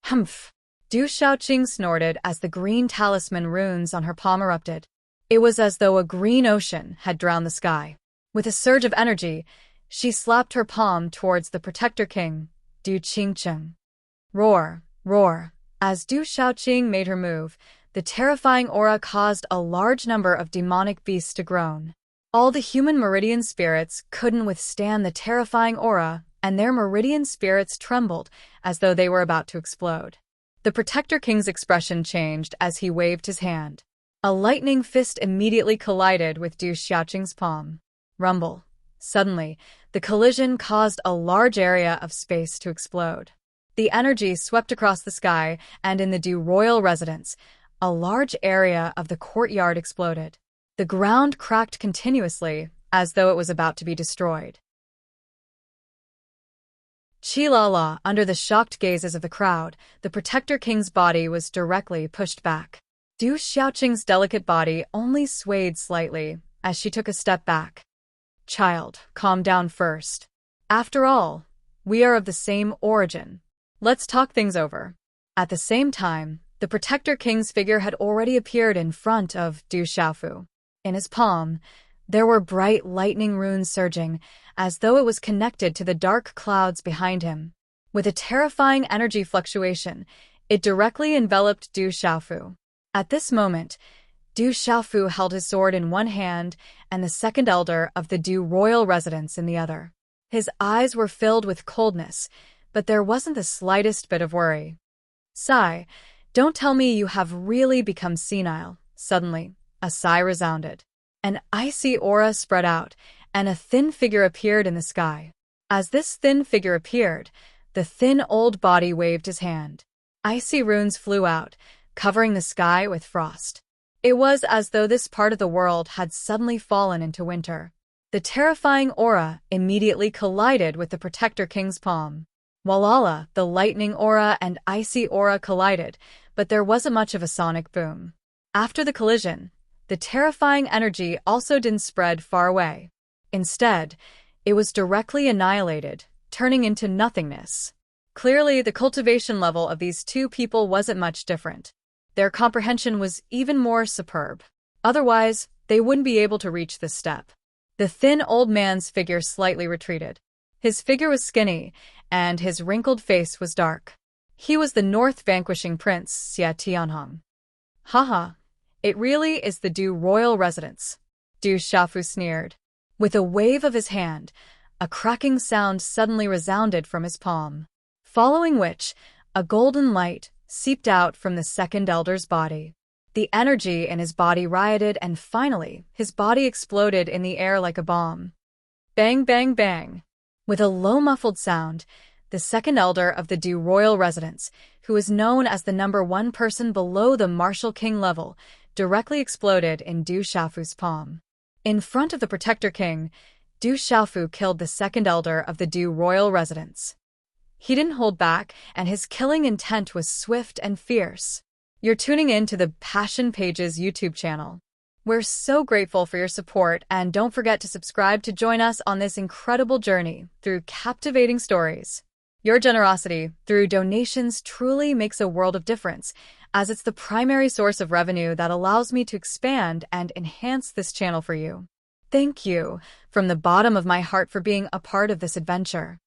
Humph! Du Xiaoqing snorted as the green talisman runes on her palm erupted. It was as though a green ocean had drowned the sky. With a surge of energy, she slapped her palm towards the protector king, Du Qingcheng. Roar, roar. As Du Xiaoqing made her move, the terrifying aura caused a large number of demonic beasts to groan. All the human meridian spirits couldn't withstand the terrifying aura, and their meridian spirits trembled as though they were about to explode. The protector king's expression changed as he waved his hand. A lightning fist immediately collided with Du Xiaoqing's palm. Rumble. Suddenly, the collision caused a large area of space to explode. The energy swept across the sky, and in the Du royal residence, a large area of the courtyard exploded. The ground cracked continuously, as though it was about to be destroyed. Chilala, under the shocked gazes of the crowd, the Protector King's body was directly pushed back. Du Xiaoqing's delicate body only swayed slightly as she took a step back. Child, calm down first. After all, we are of the same origin. Let's talk things over. At the same time, the Protector King's figure had already appeared in front of Du Xiaofu. In his palm, there were bright lightning runes surging, as though it was connected to the dark clouds behind him. With a terrifying energy fluctuation, it directly enveloped Du Xiaofu. At this moment, Du Xiaofu held his sword in one hand and the second elder of the Du royal residence in the other. His eyes were filled with coldness, but there wasn't the slightest bit of worry. Sigh, don't tell me you have really become senile. Suddenly, a sigh resounded. An icy aura spread out, and a thin figure appeared in the sky. As this thin figure appeared, the thin old body waved his hand. Icy runes flew out, covering the sky with frost. It was as though this part of the world had suddenly fallen into winter. The terrifying aura immediately collided with the Protector King's palm. Walala, the lightning aura and icy aura collided, but there wasn't much of a sonic boom. After the collision, the terrifying energy also didn't spread far away. Instead, it was directly annihilated, turning into nothingness. Clearly, the cultivation level of these two people wasn't much different. Their comprehension was even more superb. Otherwise, they wouldn't be able to reach this step. The thin old man's figure slightly retreated. His figure was skinny, and his wrinkled face was dark. He was the North-vanquishing Prince Xia Tianhong. Haha, it really is the Du royal residence, Du Xiaofu sneered. With a wave of his hand, a cracking sound suddenly resounded from his palm, following which, a golden light seeped out from the second elder's body. The energy in his body rioted, and finally, his body exploded in the air like a bomb. Bang, bang, bang. With a low muffled sound, the second elder of the Du royal residence, who is known as the #1 person below the Martial King level, directly exploded in Du Xiaofu's palm. In front of the Protector King, Du Xiaofu killed the second elder of the Du royal residence. He didn't hold back, and his killing intent was swift and fierce. You're tuning in to the Passion Pages YouTube channel. We're so grateful for your support, and don't forget to subscribe to join us on this incredible journey through captivating stories. Your generosity through donations truly makes a world of difference, as it's the primary source of revenue that allows me to expand and enhance this channel for you. Thank you from the bottom of my heart for being a part of this adventure.